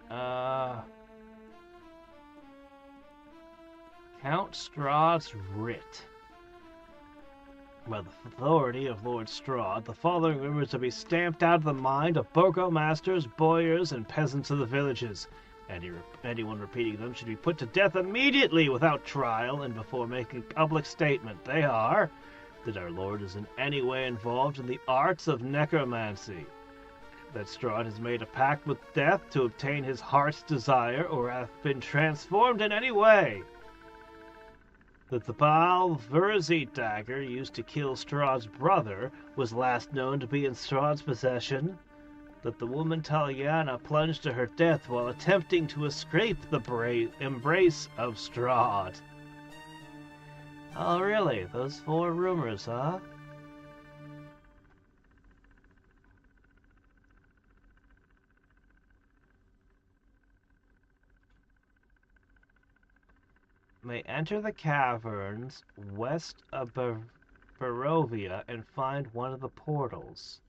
Count Strahd's Writ. By the authority of Lord Strahd, the following rumors to be stamped out of the mind of burgomasters, boyars, and peasants of the villages. Anyone repeating them should be put to death immediately without trial and before making public statement. They are that our Lord is in any way involved in the arts of necromancy, that Strahd has made a pact with death to obtain his heart's desire or hath been transformed in any way, that the Baal Verzi dagger used to kill Strahd's brother was last known to be in Strahd's possession, that the woman Taliana plunged to her death while attempting to escape the embrace of Strahd. Oh really? Those 4 rumors, huh? May enter the caverns west of Barovia and find one of the portals.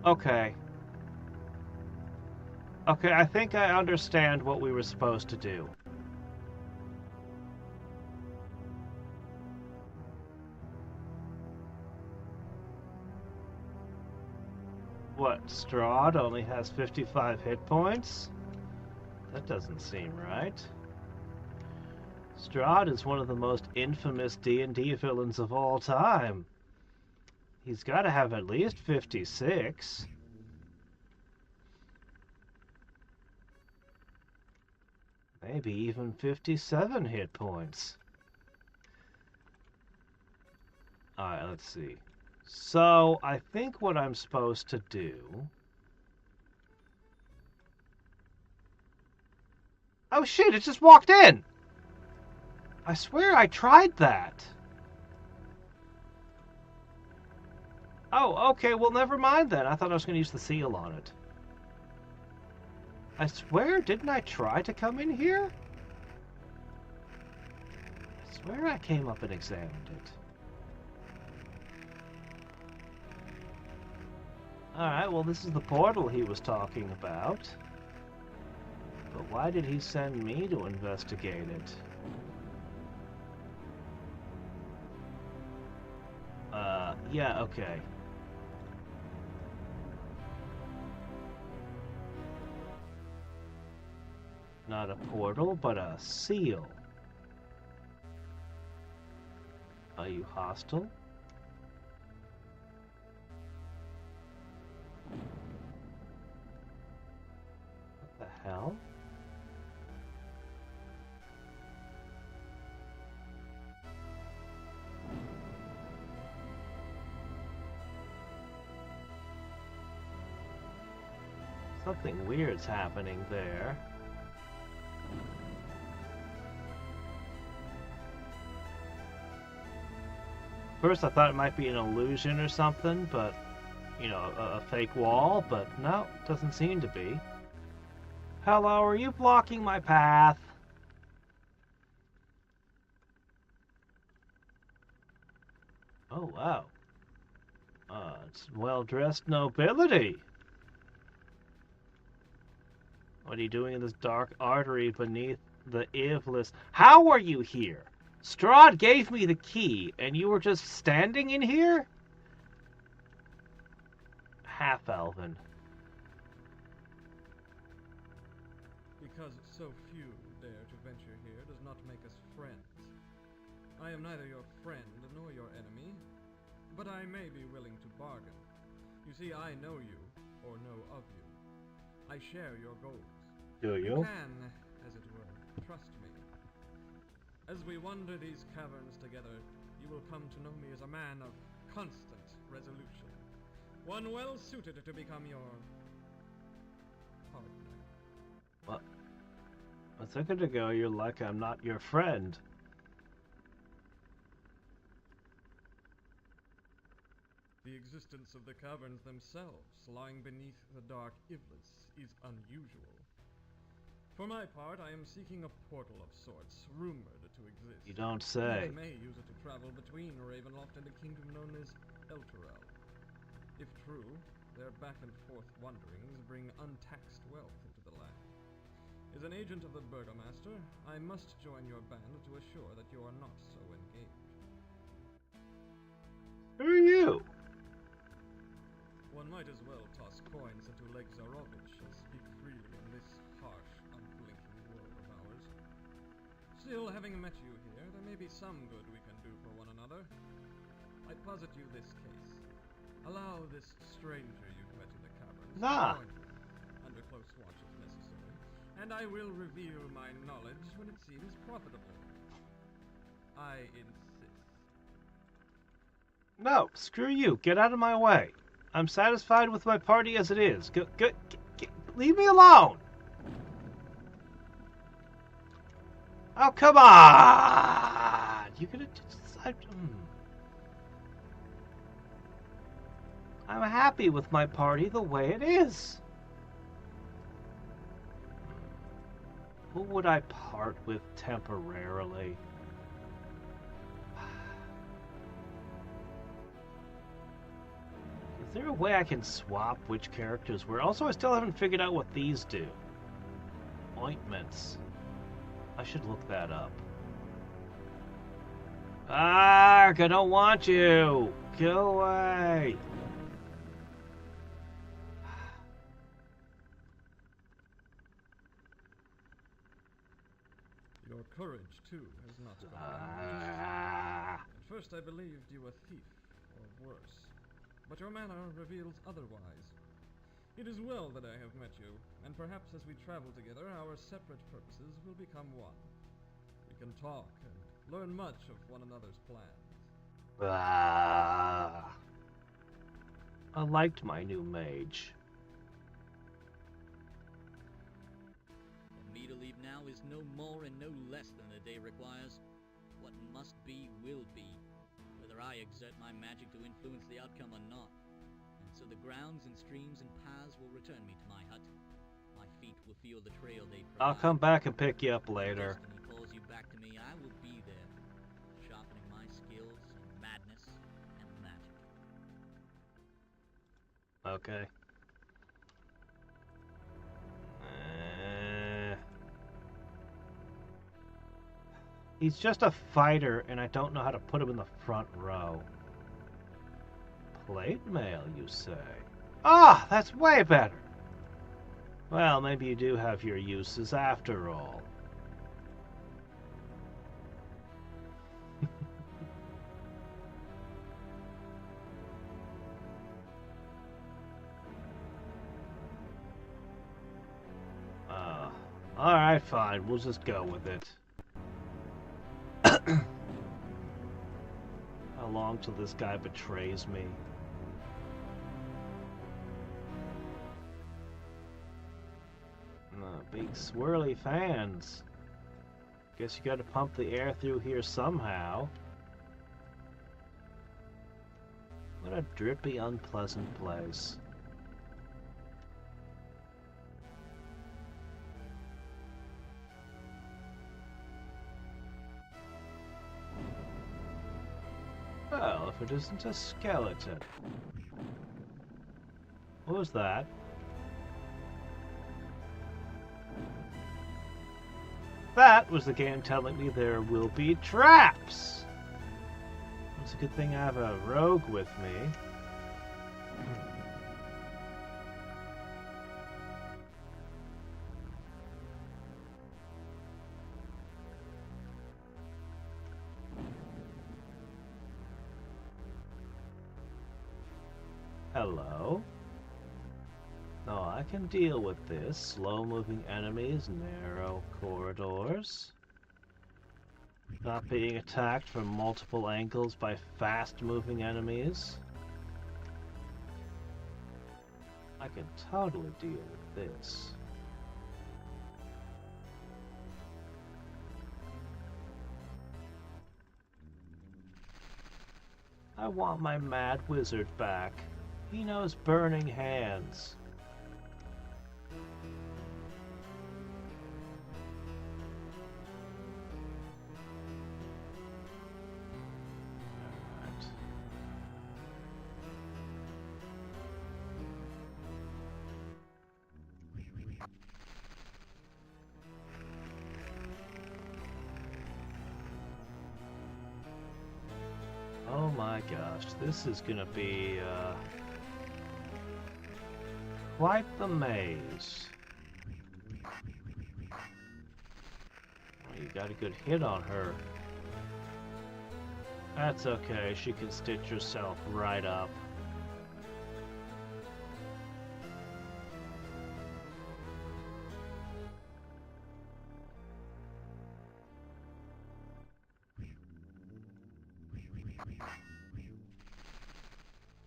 Okay. Okay, I think I understand what we were supposed to do. What, Strahd only has 55 hit points? That doesn't seem right. Strahd is one of the most infamous D&D villains of all time. He's got to have at least 56. Maybe even 57 hit points. Alright, let's see. So, I think what I'm supposed to do... Oh shit, it just walked in! I swear I tried that. Oh, okay, well never mind then. I thought I was going to use the seal on it. I swear, didn't I try to come in here? I swear I came up and examined it. Alright, well this is the portal he was talking about. But why did he send me to investigate it? Yeah, okay. Not a portal, but a seal. Are you hostile? What the hell? Something weird's happening there. First I thought it might be an illusion or something, but, you know, a fake wall, but no, doesn't seem to be. Hello, are you blocking my path? Oh, wow. It's well-dressed nobility. What are you doing in this dark artery beneath the Ivlis? How are you here? Strahd gave me the key, and you were just standing in here? Half-elven. Because so few dare to venture here does not make us friends. I am neither your friend nor your enemy, but I may be willing to bargain. You see, I know you, or know of you. I share your goals. Do you? You can, as it were, trust me. As we wander these caverns together, you will come to know me as a man of constant resolution. One well suited to become your partner. What? A second ago, you're like I'm not your friend. The existence of the caverns themselves, lying beneath the dark Ivlis, is unusual. For my part, I am seeking a portal of sorts, rumored to exist. You don't say. I may use it to travel between Ravenloft and a kingdom known as Elturel. If true, their back-and-forth wanderings bring untaxed wealth into the land. As an agent of the Burgomaster, I must join your band to assure that you are not so engaged. Who are you? One might as well toss coins into Lake Zarovich as speak freely in this harsh, unblinking world of ours. Still, having met you here, there may be some good we can do for one another. I posit you this case. Allow this stranger you've met in the caverns to join you, under close watch if necessary, and I will reveal my knowledge when it seems profitable. I insist. No, screw you. Get out of my way. I'm satisfied with my party as it is. Leave me alone! Oh, come on! You could have decided... I'm happy with my party the way it is. Who would I part with temporarily? Is there a way I can swap which characters were? Also, I still haven't figured out what these do. Ointments. I should look that up. Arrgh, I don't want you! Go away! Your courage, too, has not gone unnoticed. At first I believed you a thief, or worse. But your manner reveals otherwise. It is well that I have met you, and perhaps as we travel together, our separate purposes will become one. We can talk and learn much of one another's plans. I liked my new mage. For me to leave now is no more and no less than the day requires. What must be, will be, whether I exert my magic to influence the outcome or not. And so the grounds and streams and paths will return me to my hut. My feet will feel the trail they provide. I'll come back and pick you up later. If destiny calls you back to me, I will be there, sharpening my skills in madness and magic. Okay. He's just a fighter, and I don't know how to put him in the front row. Plate mail, you say? Ah, that's way better! Well, maybe you do have your uses after all. Alright, fine. We'll just go with it. How long till this guy betrays me? Big swirly fans. Guess you gotta pump the air through here somehow. What a drippy, unpleasant place. Well, if it isn't a skeleton. What was that? That was the game telling me there will be traps! It's a good thing I have a rogue with me. Hello? No, I can deal with this. Slow-moving enemies, narrow corridors. Not being attacked from multiple angles by fast-moving enemies. I can totally deal with this. I want my mad wizard back. He knows burning hands. Oh my gosh, this is gonna be quite the maze. Oh, you got a good hit on her. That's okay, she can stitch herself right up.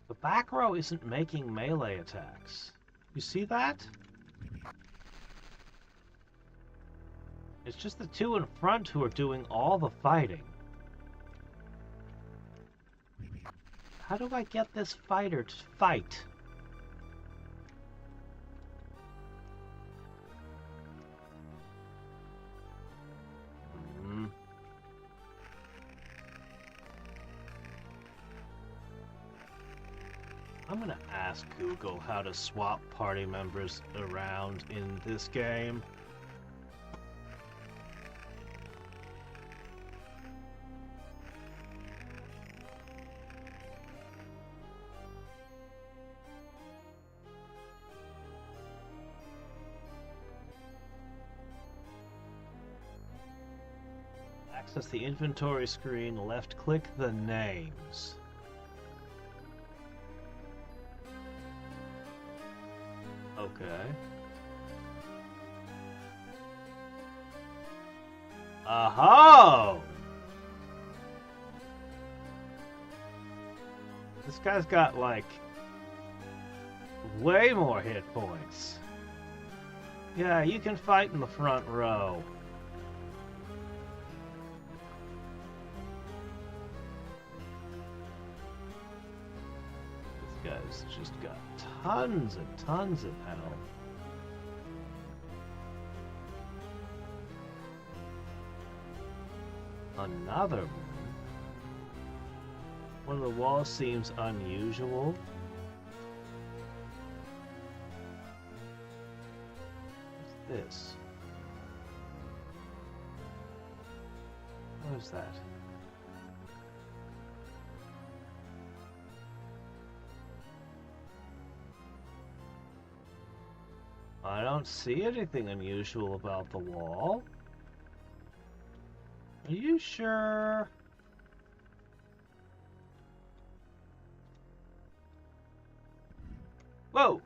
The back row isn't making melee attacks. You see that? It's just the two in front who are doing all the fighting. How do I get this fighter to fight? I'm gonna ask Google how to swap party members around in this game. Access the inventory screen, left click the names. Okay. Aho! This guy's got, like, way more hit points. Yeah, you can fight in the front row. This guy's just got tons and tons of health. Another one. One of the walls seems unusual. this? What is that? I don't see anything unusual about the wall. Are you sure? Whoa!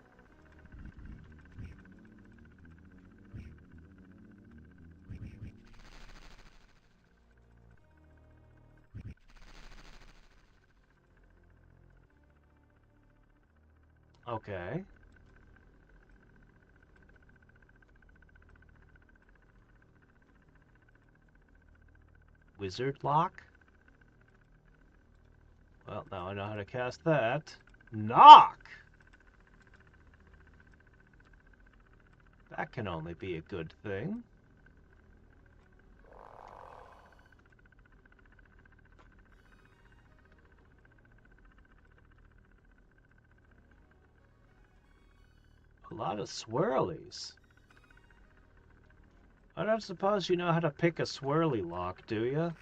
Okay. Wizard lock? Well, now I know how to cast that. Knock! That can only be a good thing. A lot of swirlies. I don't suppose you know how to pick a swirly lock, do you?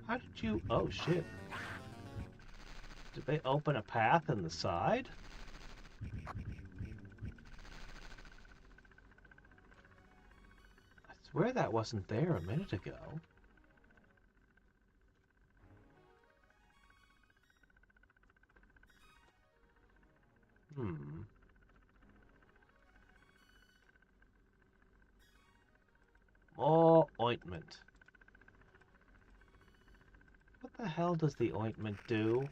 How did you... Oh, shit. Did they open a path in the side? I swear that wasn't there a minute ago. Hmm. More ointment. What the hell does the ointment do?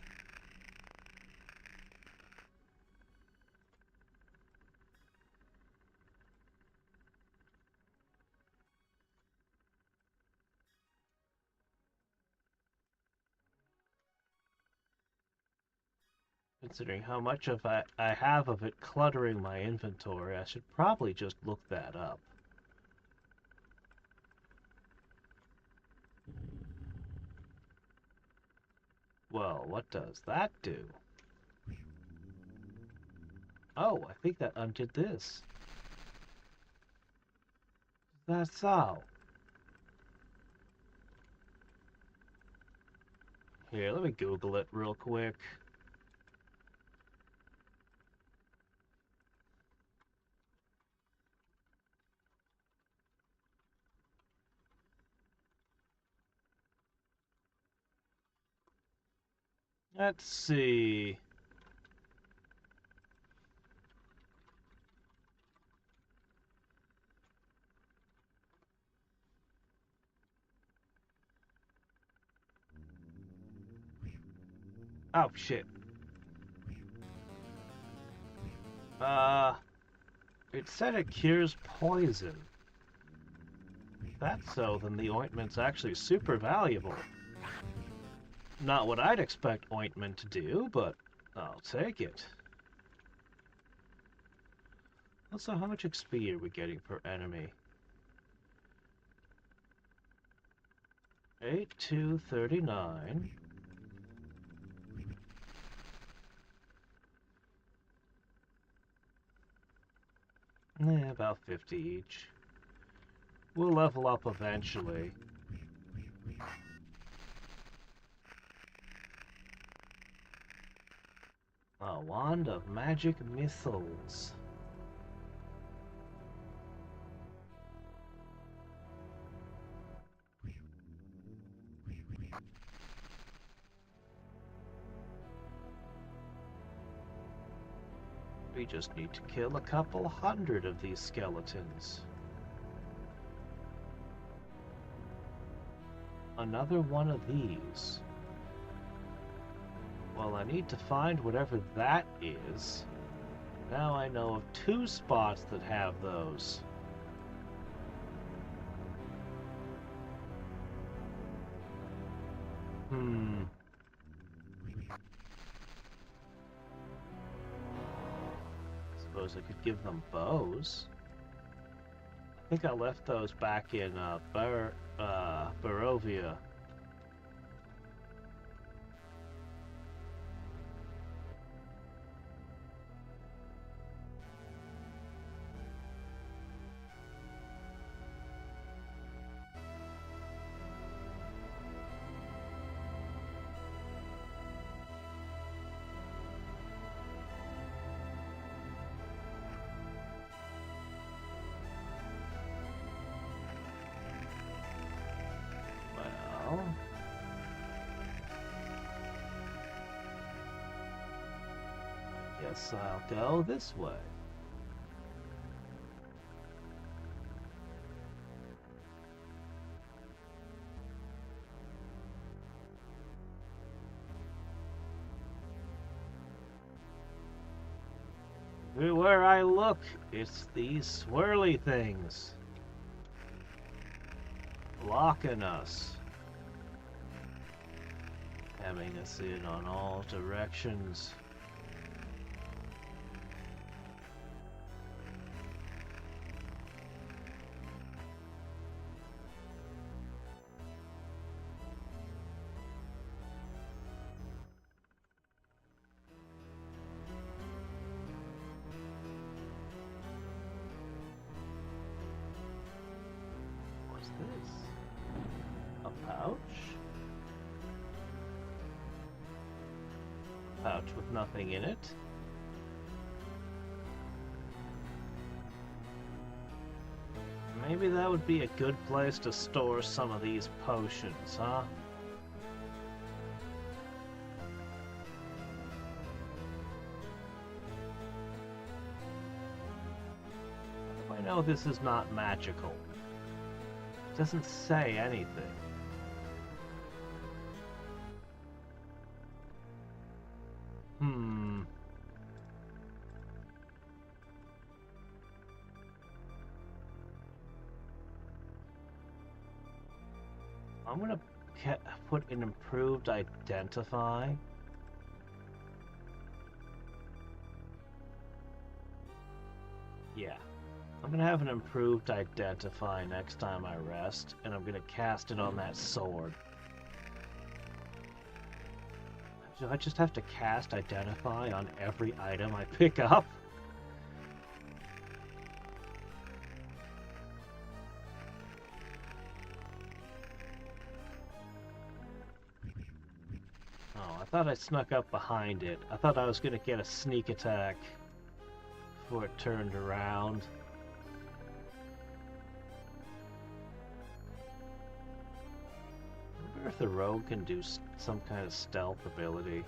Considering how much of I have of it cluttering my inventory, I should probably just look that up. Well, what does that do? Oh, I think that undid this. That's all. Here, let me Google it real quick. Let's see. Oh, shit. It said it cures poison. If that's so, then the ointment's actually super valuable. Not what I'd expect ointment to do, but I'll take it. Also, how much XP are we getting per enemy? 8239. About 50 each. We'll level up eventually. A wand of magic missiles. We just need to kill a couple hundred of these skeletons. Another one of these. Well, I need to find whatever that is. Now I know of 2 spots that have those. Suppose I could give them bows. I think I left those back in Barovia. guess I'll go this way. Everywhere I look, it's these swirly things blocking us, hemming us in on all directions. What's this? A pouch? Pouch with nothing in it? Maybe that would be a good place to store some of these potions, huh? I know this is not magical. It doesn't say anything. I'm gonna put an improved identify. Yeah. I'm gonna have an improved identify next time I rest, and I'm gonna cast it on that sword. Do I just have to cast identify on every item I pick up? Oh, I thought I snuck up behind it. I thought I was gonna get a sneak attack before it turned around. I wonder if the rogue can do some kind of stealth ability.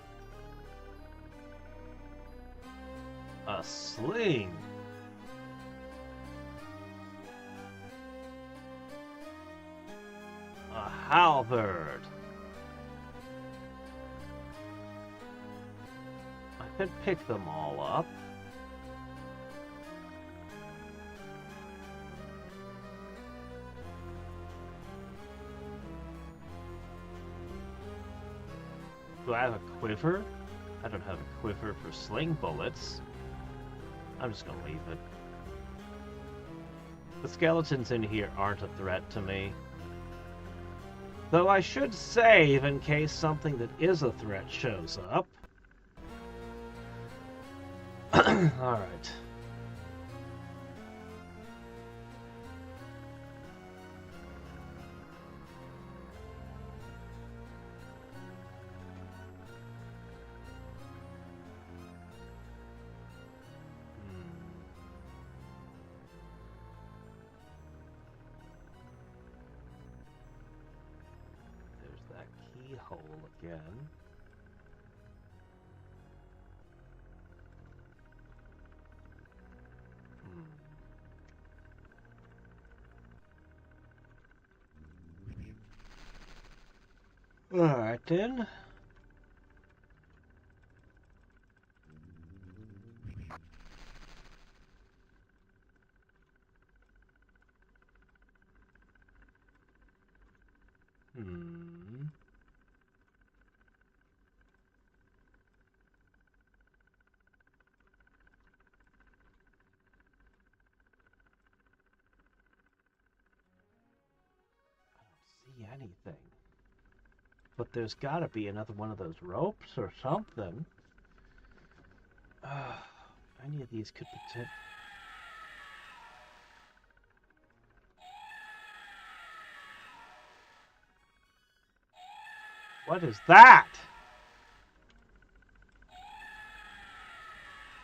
A sling! A halberd! I could pick them all up. Do I have a quiver? I don't have a quiver for sling bullets. I'm just gonna leave it. The skeletons in here aren't a threat to me. Though I should save in case something that is a threat shows up. Alright. There's that keyhole again. Alright then. I don't see anything. But there's gotta be another one of those ropes or something. Any of these could potentially... What is that?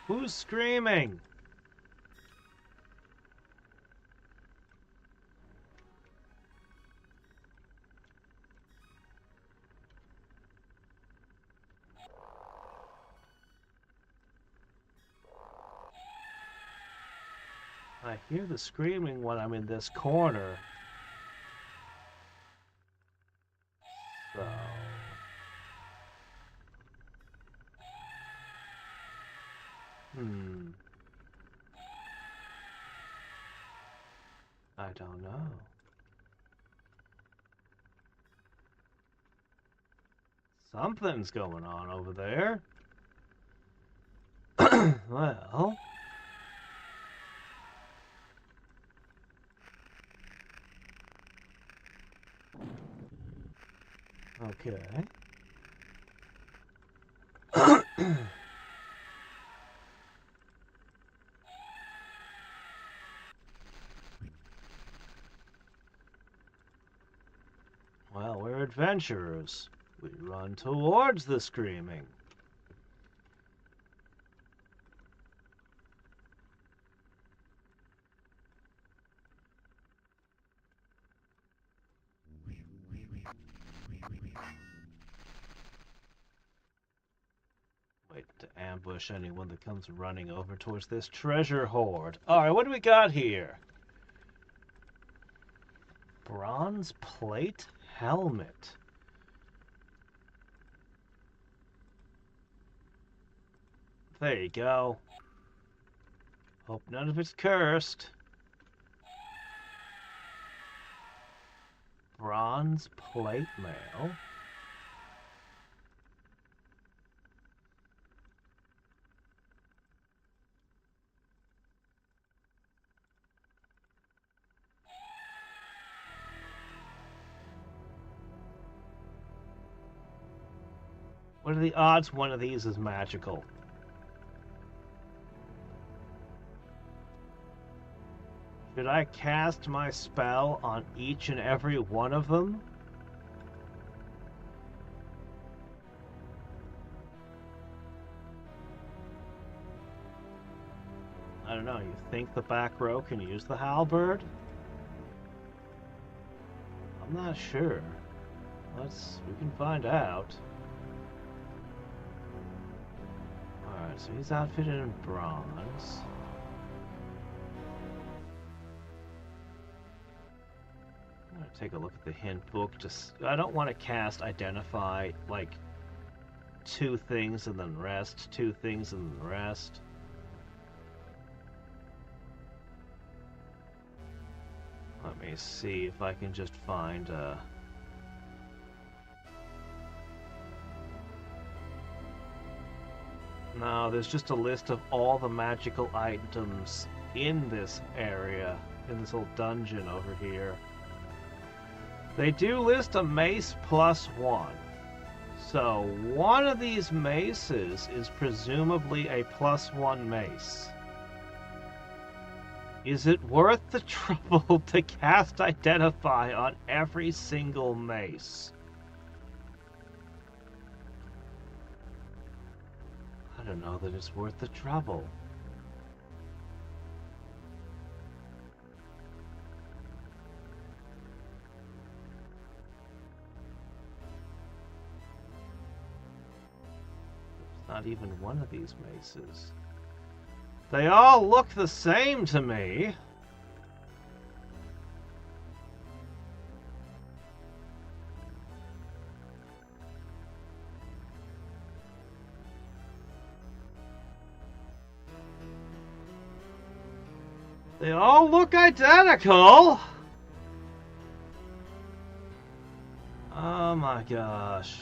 Who's screaming? I hear the screaming when I'm in this corner. So... I don't know. Something's going on over there. Well... Okay. Well, we're adventurers. We run towards the screaming. Wait to ambush anyone that comes running over towards this treasure hoard. Alright, what do we got here? Bronze plate helmet. There you go. Hope none of it's cursed. Bronze plate mail. What are the odds one of these is magical? Should I cast my spell on each and every one of them? I don't know, you think the back row can use the halberd? I'm not sure. We can find out. Alright, so he's outfitted in bronze. I'm gonna take a look at the hint book. I don't want to cast identify like 2 things and then rest, 2 things and then rest. Let me see if I can just find No, there's just a list of all the magical items in this area, in this little dungeon over here. They do list a mace +1. So one of these maces is presumably a +1 mace. Is it worth the trouble to cast Identify on every single mace? I don't know that it's worth the trouble. It's not even one of these maces. They all look the same to me. They all look identical. Oh my gosh.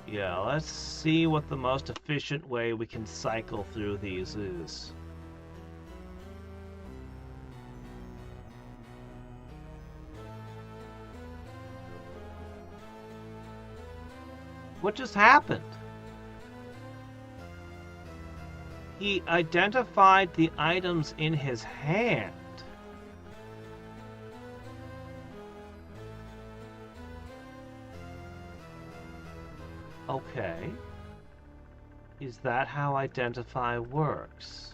Yeah, let's see what the most efficient way we can cycle through these is. What just happened? He identified the items in his hand. Okay. Is that how Identify works?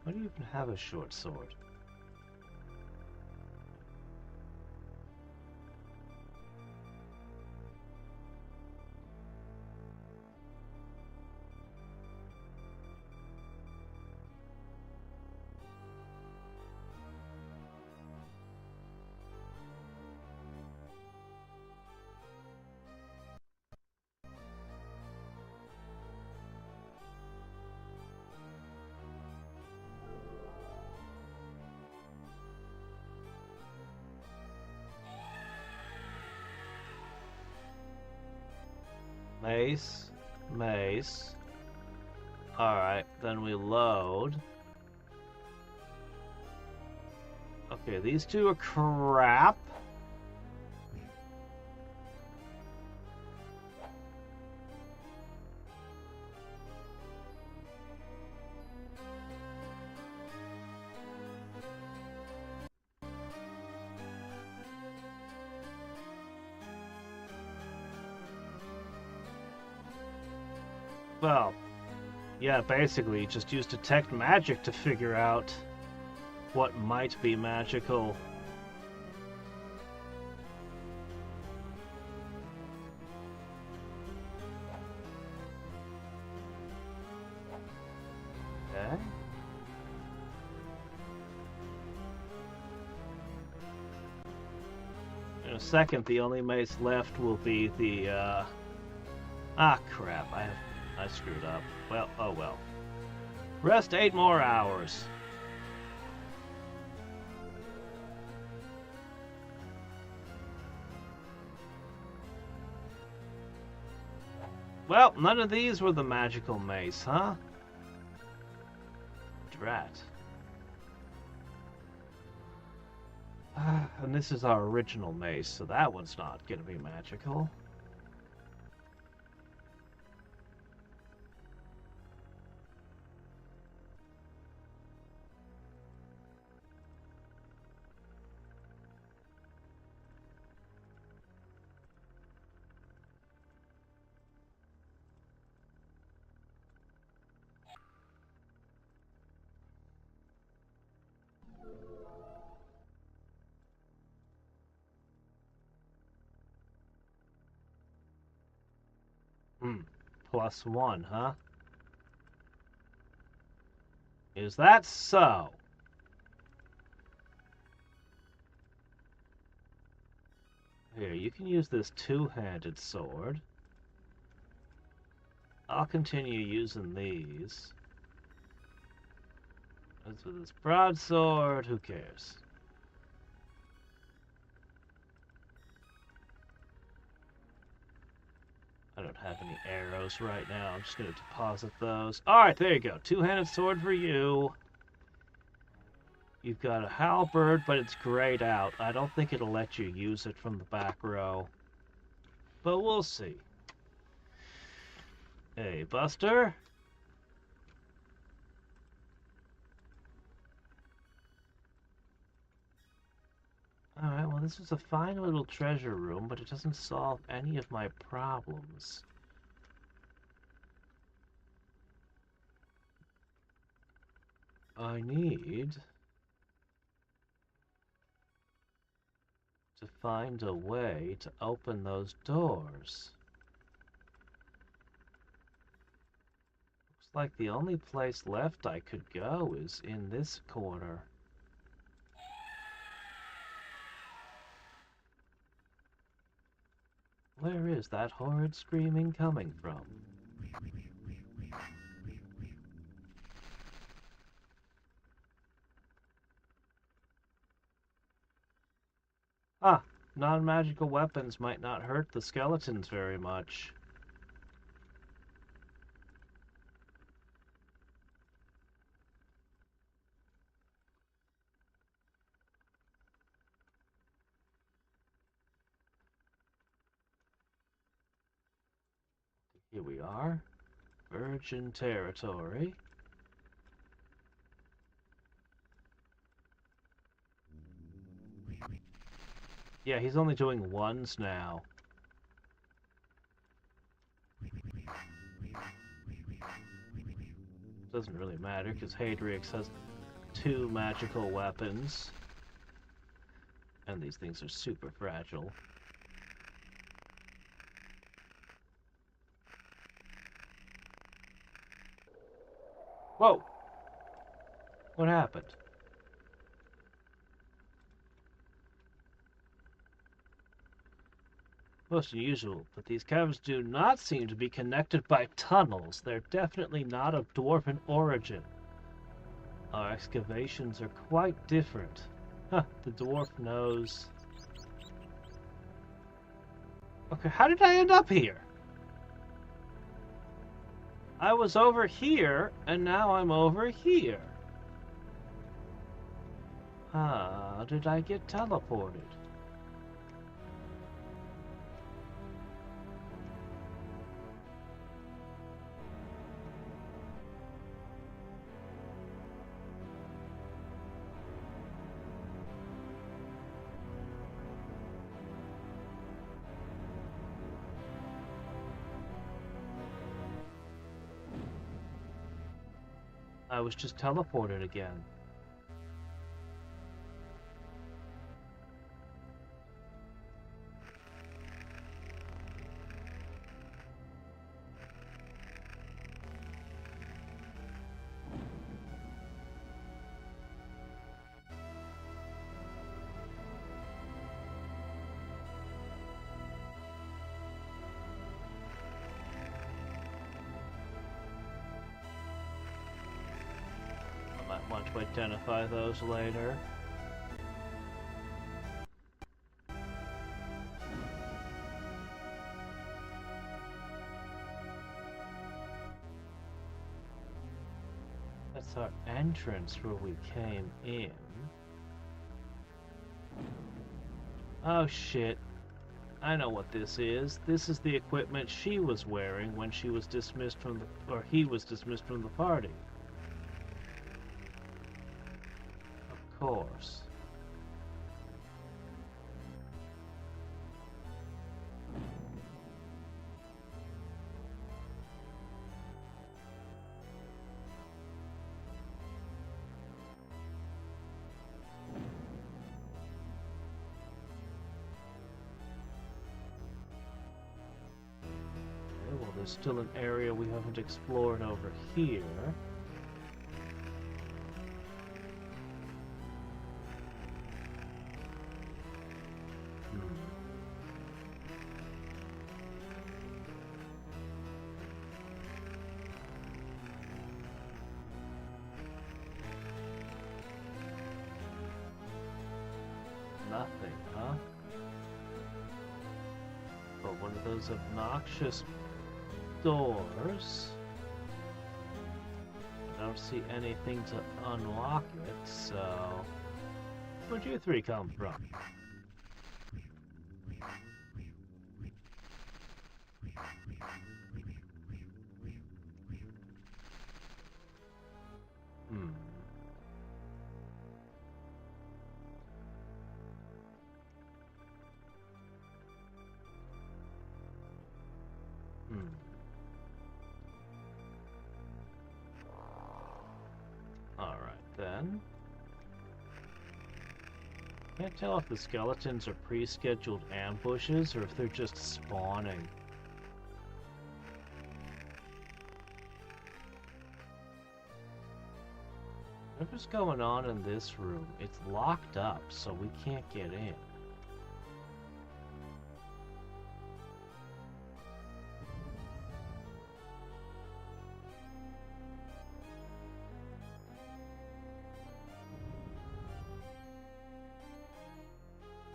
Why do you even have a short sword? Mace. Mace. Alright, then we load. Okay, these two are crap. Well, yeah, basically, just use detect magic to figure out what might be magical. Okay. In a second, the only mace left will be the, Ah, crap, I screwed up. Well, oh well. Rest 8 more hours. Well, none of these were the magical mace, huh? Drat. And this is our original mace, so that one's not gonna be magical. +1, huh? Is that so? Here, you can use this two-handed sword. I'll continue using these. As for this broadsword, who cares? I don't have any arrows right now. I'm just going to deposit those. Alright, there you go. Two-handed sword for you. You've got a halberd, but it's grayed out. I don't think it'll let you use it from the back row. But we'll see. Hey, Buster. Alright, well this is a fine little treasure room, but it doesn't solve any of my problems. I need to find a way to open those doors. Looks like the only place left I could go is in this corner. Where is that horrid screaming coming from? Ah, non-magical weapons might not hurt the skeletons very much. Here we are. Virgin territory. Yeah, he's only doing ones now. Doesn't really matter, because Hadriex has 2 magical weapons. And these things are super fragile. Whoa! What happened? Most unusual, but these caverns do not seem to be connected by tunnels. They're definitely not of dwarven origin. Our excavations are quite different. Huh, the dwarf knows. Okay, how did I end up here? I was over here, and now I'm over here. How did I get teleported? I was just teleported again. I might want to identify those later. That's our entrance where we came in. Oh shit. I know what this is. This is the equipment she was wearing when she was dismissed from the, or he was dismissed from the party. Of course. Well, there's still an area we haven't explored over here. Nothing, huh? But one of those obnoxious doors. I don't see anything to unlock it, so... Where'd you three come from? Hmm. Hmm. Alright then. Can't tell if the skeletons are pre-scheduled ambushes or if they're just spawning. Whatever's going on in this room, it's locked up, so we can't get in.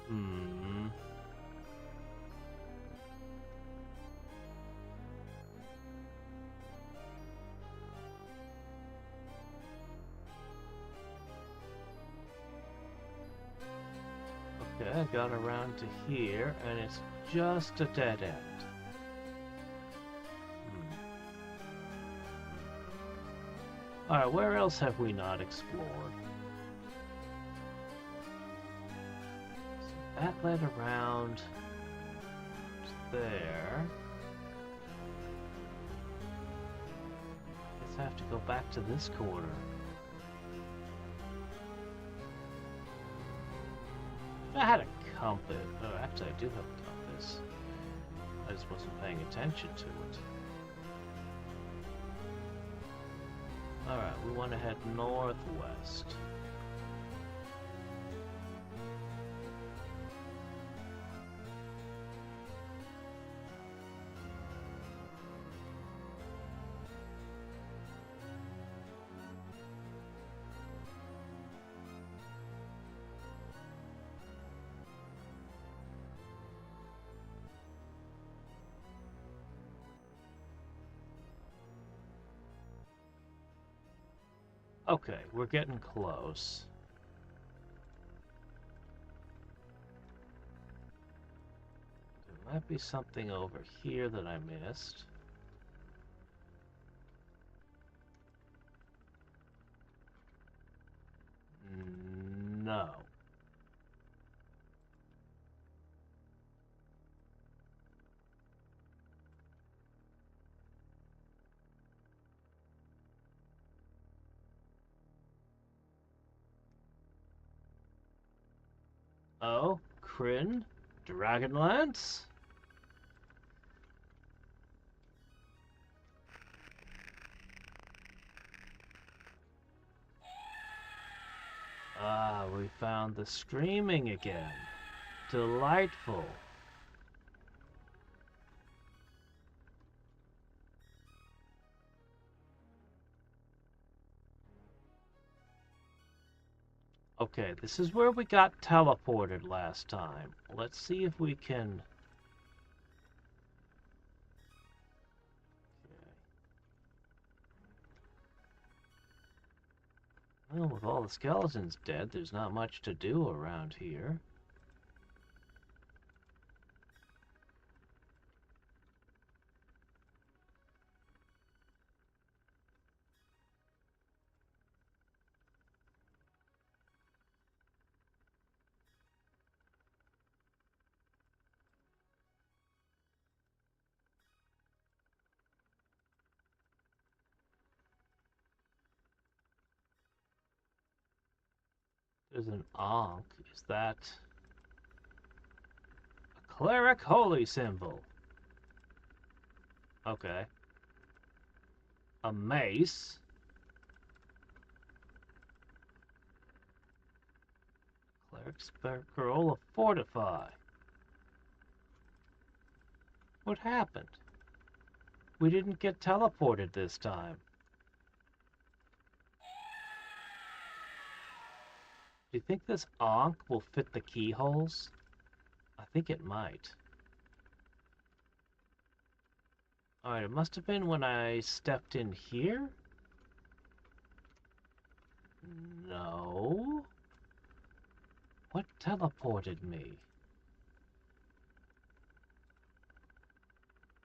Hmm. Okay, I got around to here, and it's just a dead end. Alright, where else have we not explored? So that led around to there. Guess I have to go back to this corner. I had a compass. Oh, actually, I do have a compass. I just wasn't paying attention to it. Alright, we want to head northwest. Okay, we're getting close. There might be something over here that I missed. No. Oh, Kryn? Dragonlance? Ah, we found the screaming again. Delightful. Okay, this is where we got teleported last time. Let's see if we can... Okay. Well, with all the skeletons dead, there's not much to do around here. There's an Ankh. Is that a cleric holy symbol? Okay. A mace. Cleric's scroll of fortify. What happened? We didn't get teleported this time. Do you think this Ankh will fit the keyholes? I think it might. Alright, it must have been when I stepped in here? No. What teleported me?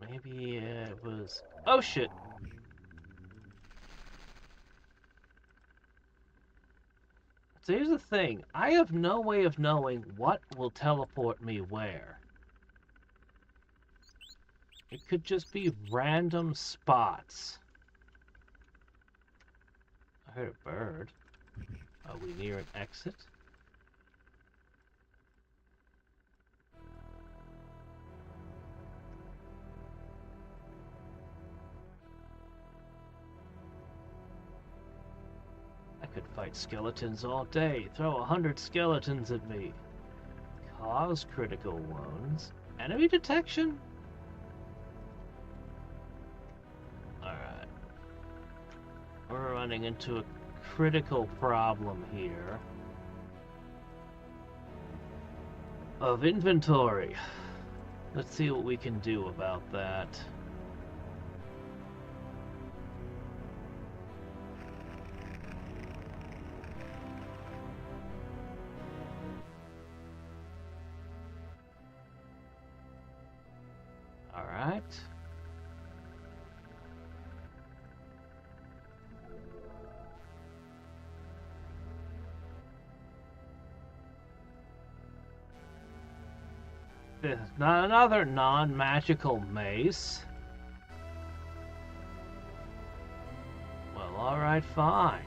Maybe it was... Oh shit! So here's the thing. I have no way of knowing what will teleport me where. It could just be random spots. I heard a bird. Are we near an exit? I could fight skeletons all day. Throw 100 skeletons at me. Cause critical wounds. Enemy detection? Alright. We're running into a critical problem here. Of inventory. Let's see what we can do about that. Alright. There's not another non-magical mace. Well, alright, fine.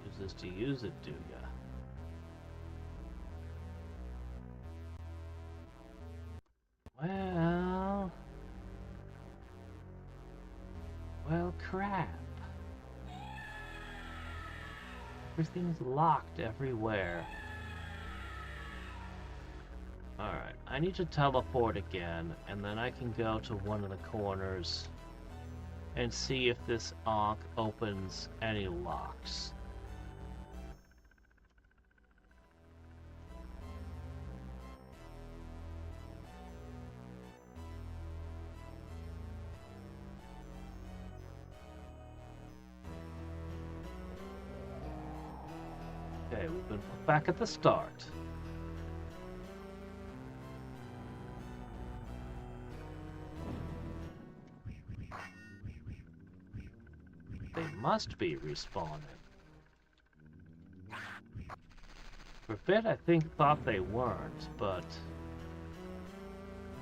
Use this to use it, do ya? Well, crap. Everything's locked everywhere. Alright, I need to teleport again, and then I can go to one of the corners and see if this Ankh opens any locks. Okay, we've been back at the start. They must be respawning. For a bit, I thought they weren't, but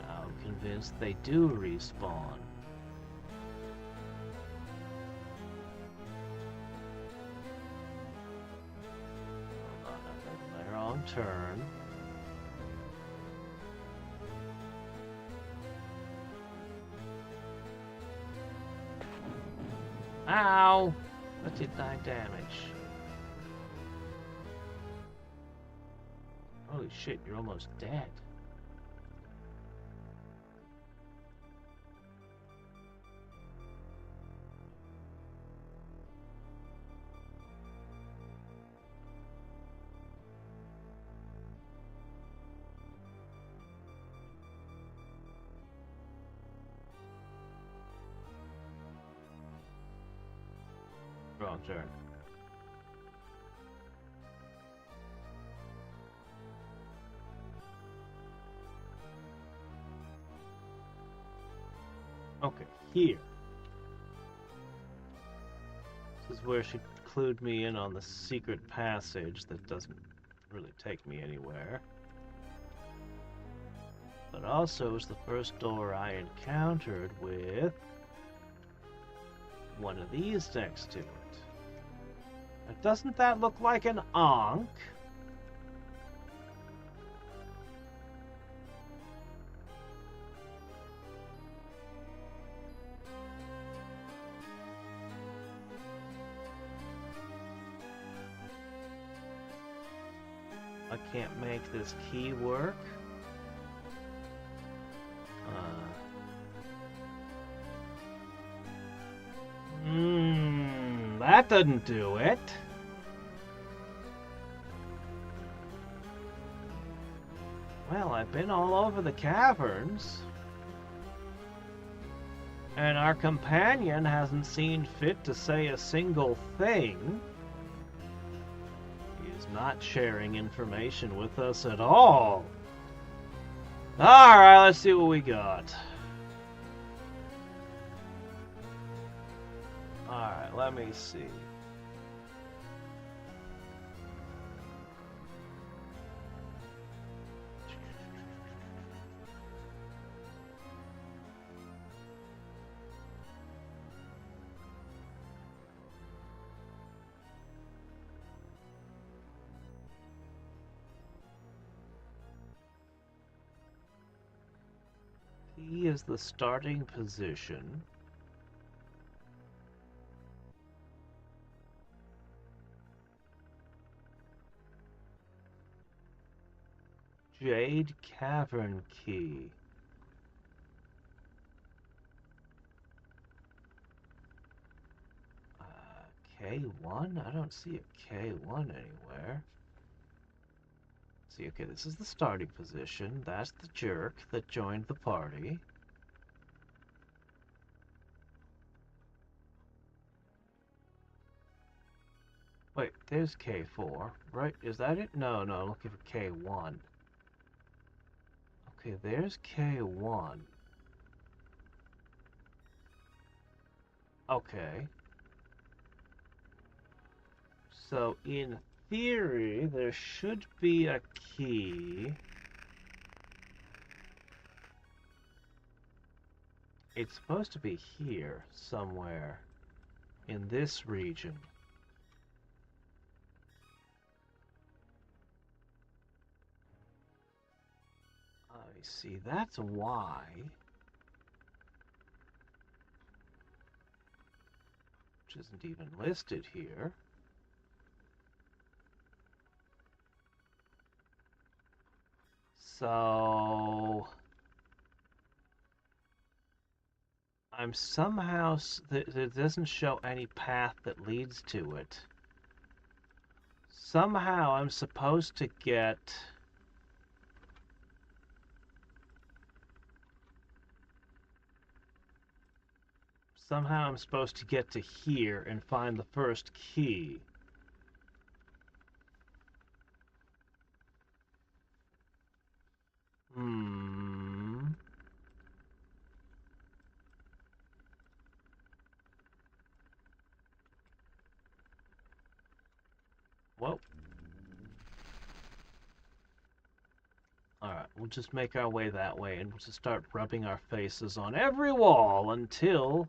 now I'm convinced they do respawn. Hold on, I'm making my wrong turn. Ow! That did 9 damage. Holy shit, you're almost dead. Wrong turn. Okay, here. This is where she clued me in on the secret passage that doesn't really take me anywhere. But also is the first door I encountered with one of these next to it. Now, doesn't that look like an Ankh? I can't make this key work. That doesn't do it. Well, I've been all over the caverns. And our companion hasn't seen fit to say a single thing. He is not sharing information with us at all. Alright, let's see what we got. Alright, let me see. P is the starting position. Jade Cavern Key. K1? I don't see a K1 anywhere. See, okay, this is the starting position. That's the jerk that joined the party. Wait, there's K4, right? Is that it? No, no, I'm looking for K1. Okay, there's K1. Okay. So, in theory, there should be a key. It's supposed to be here, somewhere. In this region. I see, that's why. Which isn't even listed here. So I'm somehow... It doesn't show any path that leads to it. Somehow I'm supposed to get... Somehow I'm supposed to get to here and find the first key. Whoa. Alright, we'll just make our way that way and we'll just start rubbing our faces on every wall until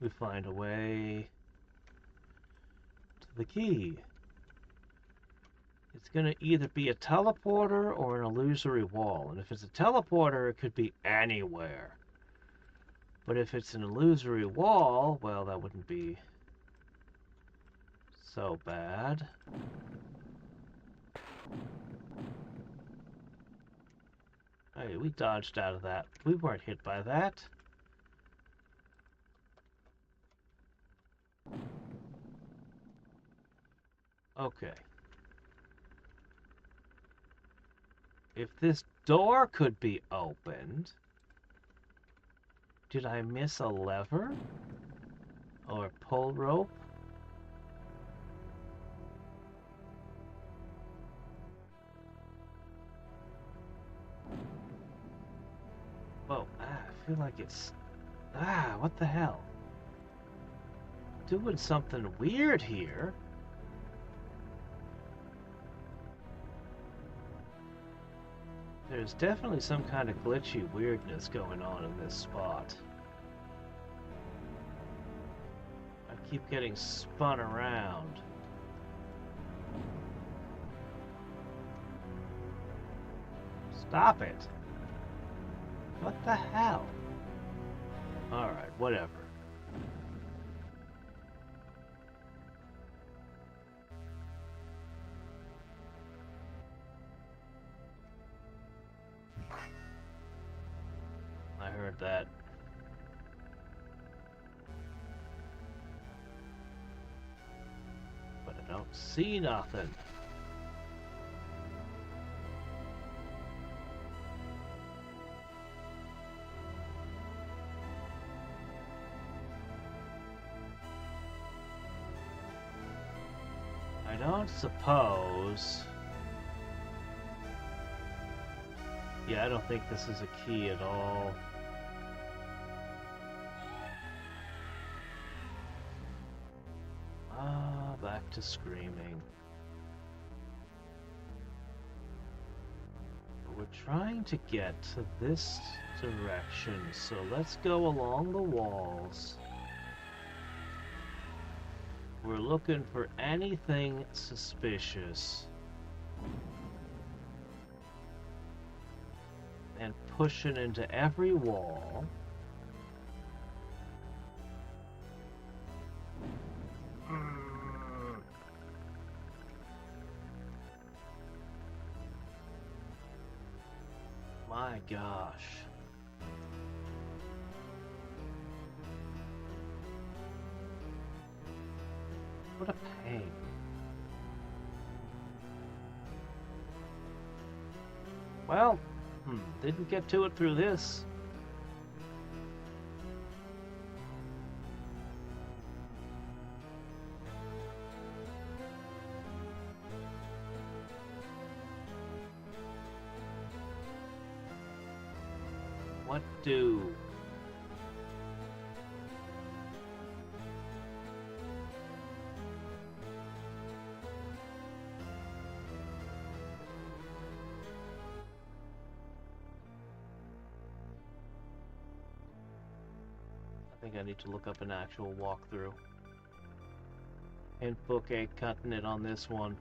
we find a way to the key. It's going to either be a teleporter or an illusory wall. And if it's a teleporter, it could be anywhere. But if it's an illusory wall, well, that wouldn't be so bad. Hey, we dodged out of that. We weren't hit by that. Okay. If this door could be opened... Did I miss a lever? Or pull rope? Whoa, I feel like it's... what the hell? Doing something weird here. There's definitely some kind of glitchy weirdness going on in this spot. I keep getting spun around. Stop it! What the hell? Alright, whatever. I heard that. But I don't see nothing. I don't suppose... Yeah, I don't think this is a key at all. Back to screaming. We're trying to get to this direction, so let's go along the walls. We're looking for anything suspicious. And pushing into every wall. My gosh. What a pain. Well, didn't get to it through this. What do? I think I need to look up an actual walkthrough. Hint book ain't cutting it on this one.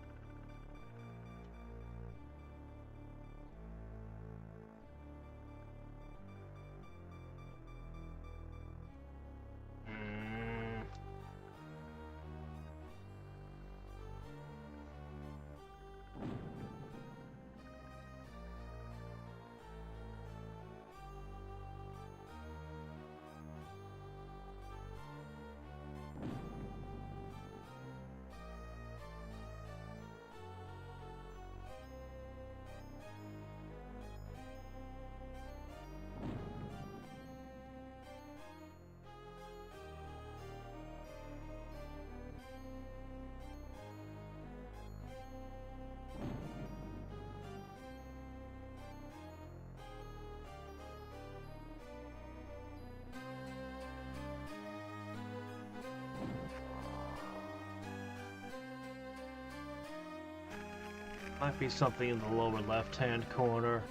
Might be something in the lower left-hand corner.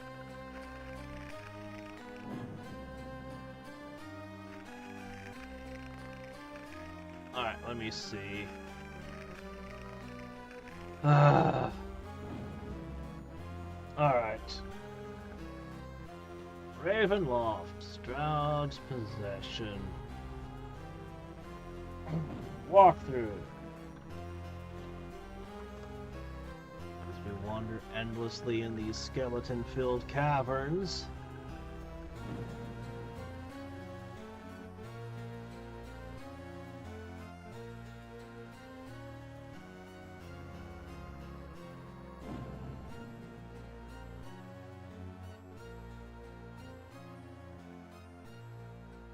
Alright, let me see. Alright. Ravenloft, Strahd's possession. Walkthrough. As we wander endlessly in these skeleton-filled caverns.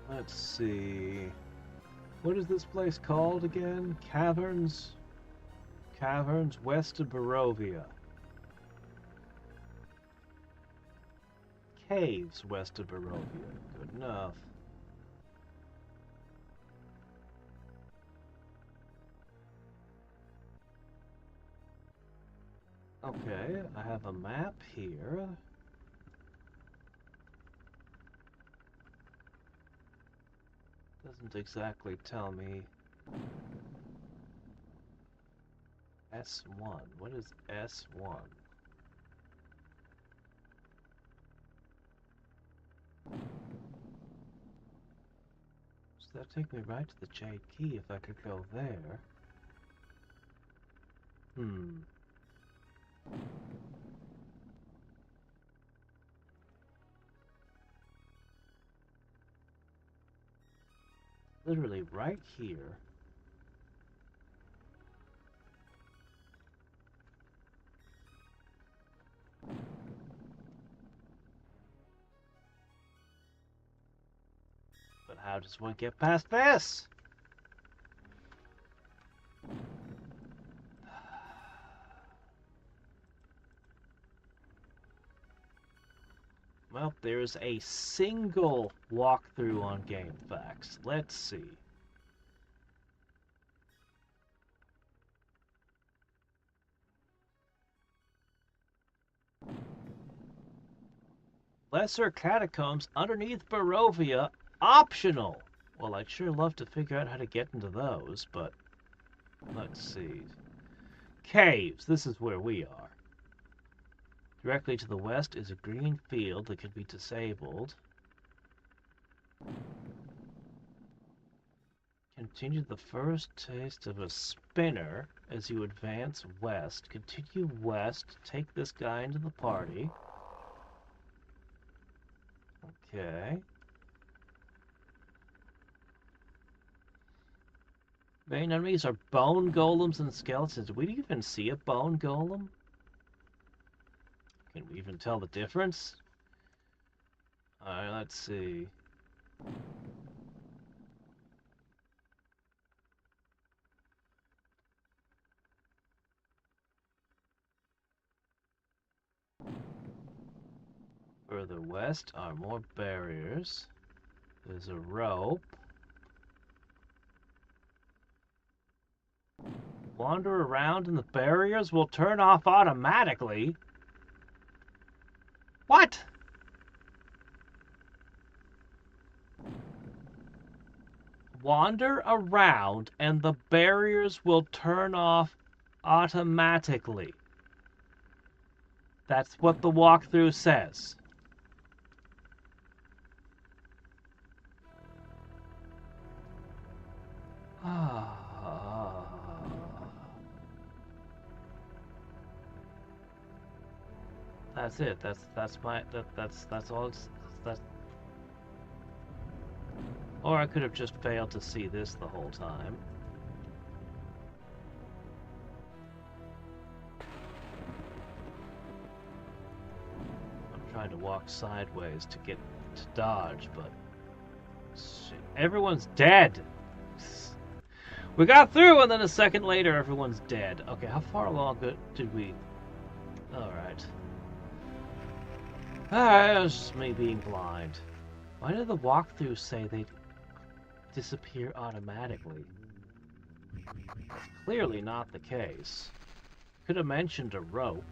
Let's see. What is this place called again? Caverns? Caverns west of Barovia. Caves west of Barovia. Good enough. Okay, I have a map here. Doesn't exactly tell me. S1. What is S1? Does that take me right to the Jade Key if I could go there? Literally right here. But how does one get past this? Well, there's a single walkthrough on GameFAQs. Let's see. Lesser catacombs underneath Barovia, optional. Well, I'd sure love to figure out how to get into those, but let's see. Caves, this is where we are. Directly to the west is a green field that can be disabled. Continue the first taste of a spinner as you advance west. Continue west, take this guy into the party. Okay. Main enemies are bone golems and skeletons. Did we even see a bone golem? Can we even tell the difference? Alright, let's see. Further west are more barriers. There's a rope. Wander around and the barriers will turn off automatically. What? Wander around and the barriers will turn off automatically. That's what the walkthrough says. That's it. That's all. That's. Or I could have just failed to see this the whole time. I'm trying to walk sideways to get to dodge, but shit, everyone's dead. We got through, and then a second later, everyone's dead. Okay, how far along did we? All right. Alright, it's just me being blind. Why did the walkthrough say they disappear automatically? Clearly not the case. Could have mentioned a rope.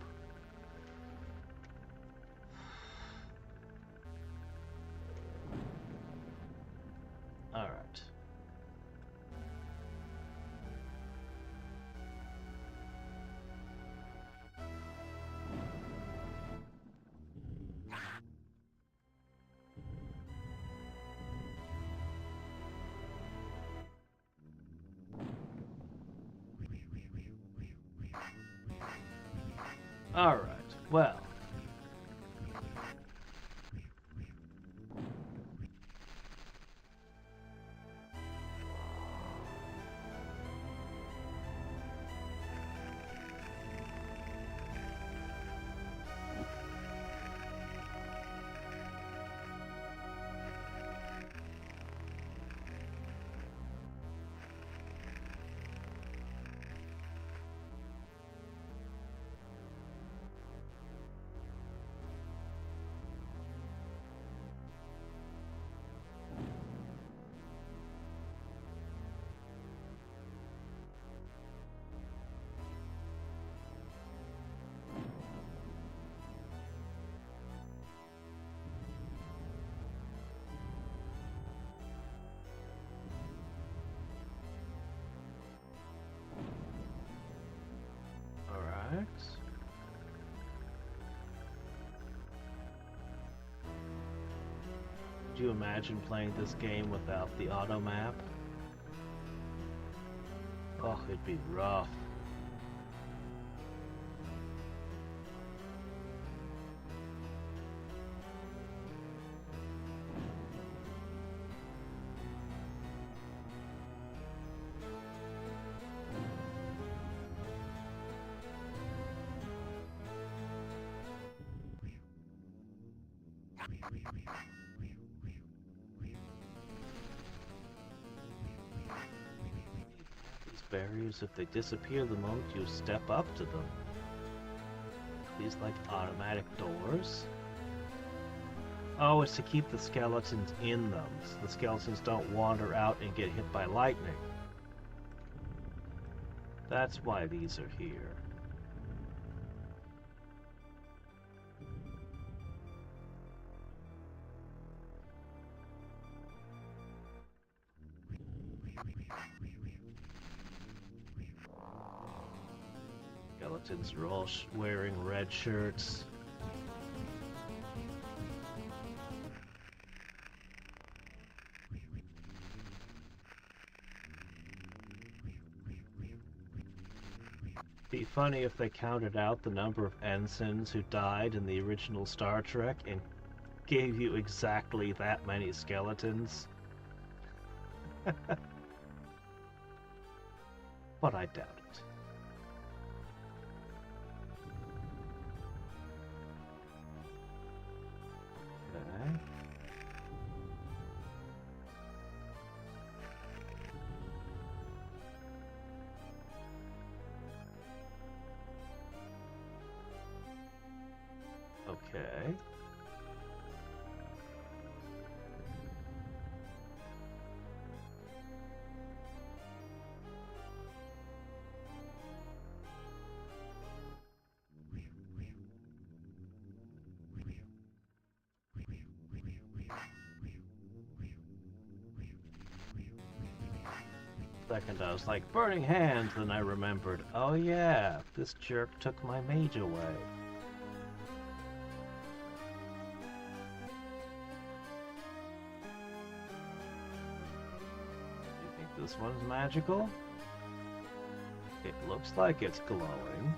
Alright, well. Alright. Could you imagine playing this game without the auto map? Oh, it'd be rough. These barriers, if they disappear the moment you step up to them. These like automatic doors. Oh, it's to keep the skeletons in them, so the skeletons don't wander out and get hit by lightning. That's why these are here. Skeletons are all wearing red shirts. Be funny if they counted out the number of ensigns who died in the original Star Trek and gave you exactly that many skeletons. But I doubt it. Okay. Okay. Second, I was like, burning hands, then I remembered, oh yeah, this jerk took my mage away. You think this one's magical? It looks like it's glowing.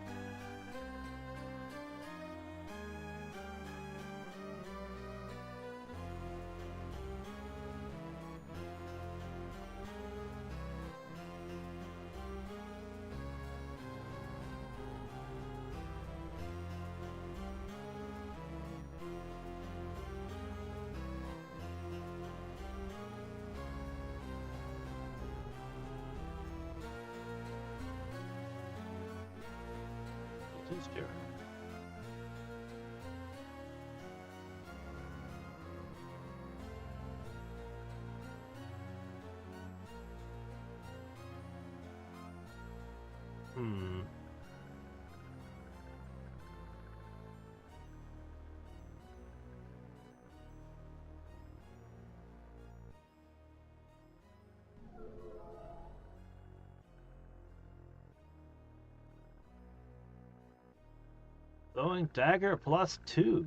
It's Jerry. Throwing dagger +2.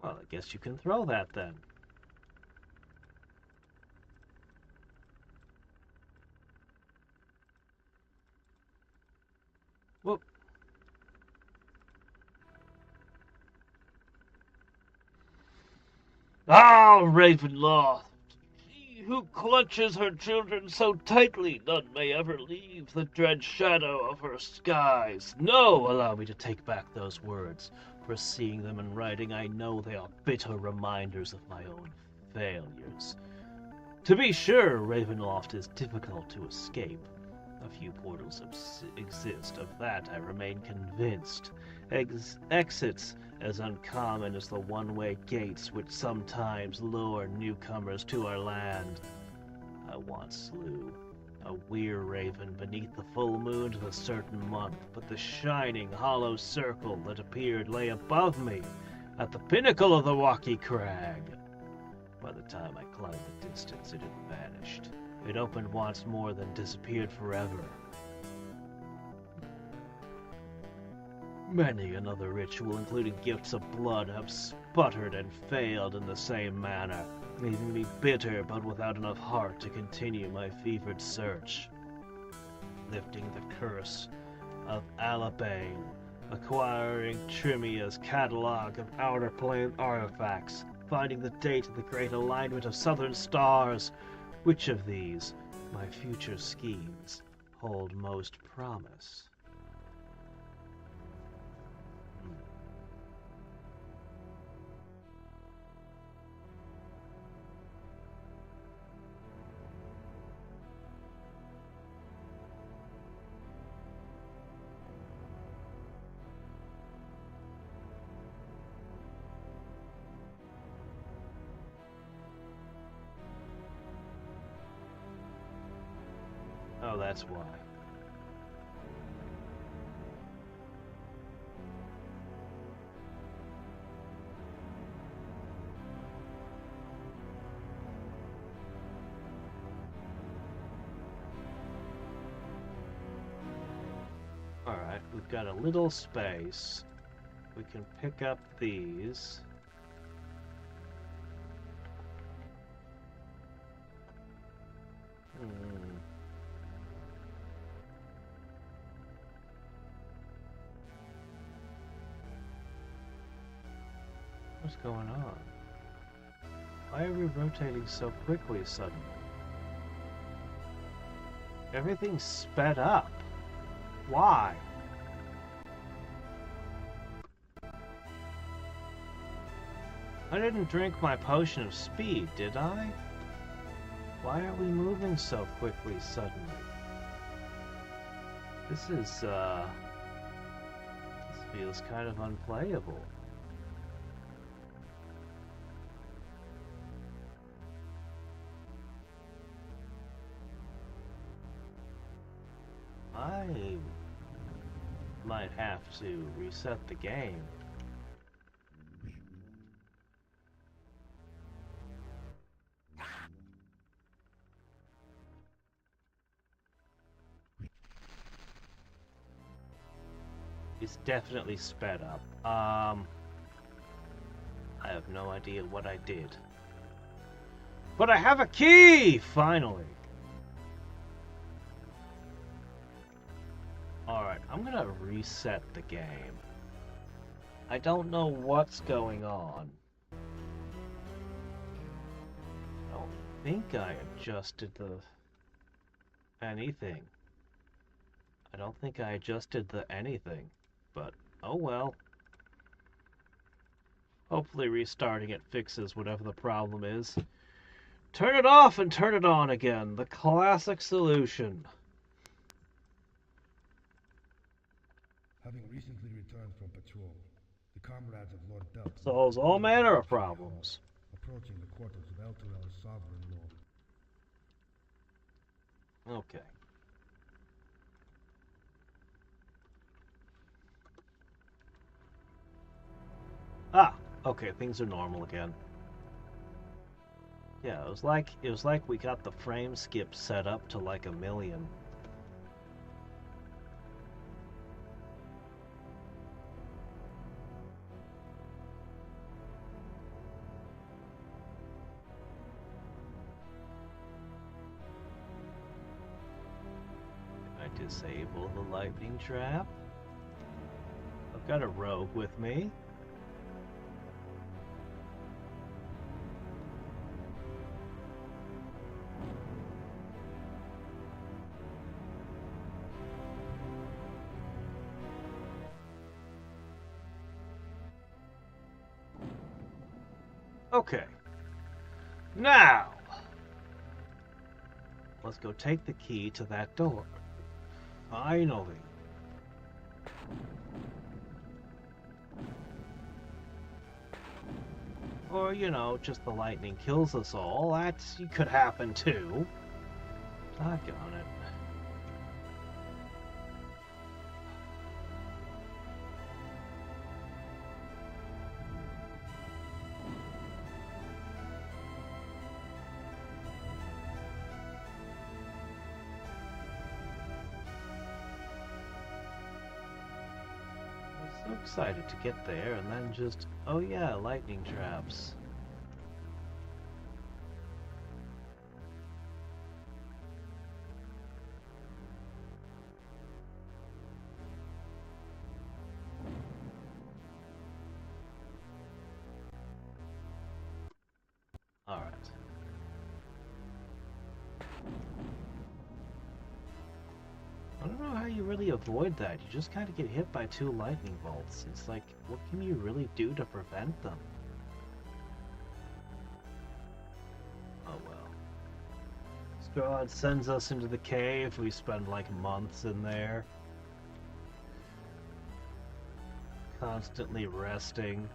Well, I guess you can throw that then. Ah, Ravenloft! She who clutches her children so tightly none may ever leave the dread shadow of her skies. No, allow me to take back those words, for seeing them in writing I know they are bitter reminders of my own failures. To be sure, Ravenloft is difficult to escape. A few portals exist, of that I remain convinced. Exits as uncommon as the one-way gates which sometimes lure newcomers to our land. I once slew a weir raven beneath the full moon of a certain month, but the shining hollow circle that appeared lay above me at the pinnacle of the rocky crag. By the time I climbed the distance, it had vanished. It opened once more, then disappeared forever. Many another ritual, including gifts of blood, have sputtered and failed in the same manner, leaving me bitter but without enough heart to continue my fevered search. Lifting the curse of Alabane, acquiring Trimia's catalog of outer plane artifacts, finding the date of the great alignment of southern stars. Which of these, my future schemes, hold most promise? Oh, that's why. Alright, we've got a little space. We can pick up these. What's going on? Why are we rotating so quickly suddenly? Everything's sped up. Why? I didn't drink my potion of speed, did I? Why are we moving so quickly suddenly? This feels kind of unplayable. I might have to reset the game. It's definitely sped up. I have no idea what I did. But I have a key! Finally! Alright, I'm gonna reset the game. I don't know what's going on. I don't think I adjusted anything. I don't think I adjusted the anything, but oh well. Hopefully restarting it fixes whatever the problem is. Turn it off and turn it on again. The classic solution. Having recently returned from patrol, the comrades of Lord Dub Solves all manner of problems. approaching the quarters of Elturel's sovereign lord. Okay. Ah, okay, things are normal again. Yeah, it was like we got the frame skip set up to like 1,000,000. I disable the lightning trap. I've got a rogue with me. Okay. Now, let's go take the key to that door. Finally. Or, you know, just the lightning kills us all. That could happen too. Doggone it. So excited to get there and then just, oh yeah, lightning traps. Alright. I don't know how you really avoid that. You just kind of get hit by 2 lightning bolts. It's like, what can you really do to prevent them? Oh well. Strahd sends us into the cave. We spend like months in there. Constantly resting.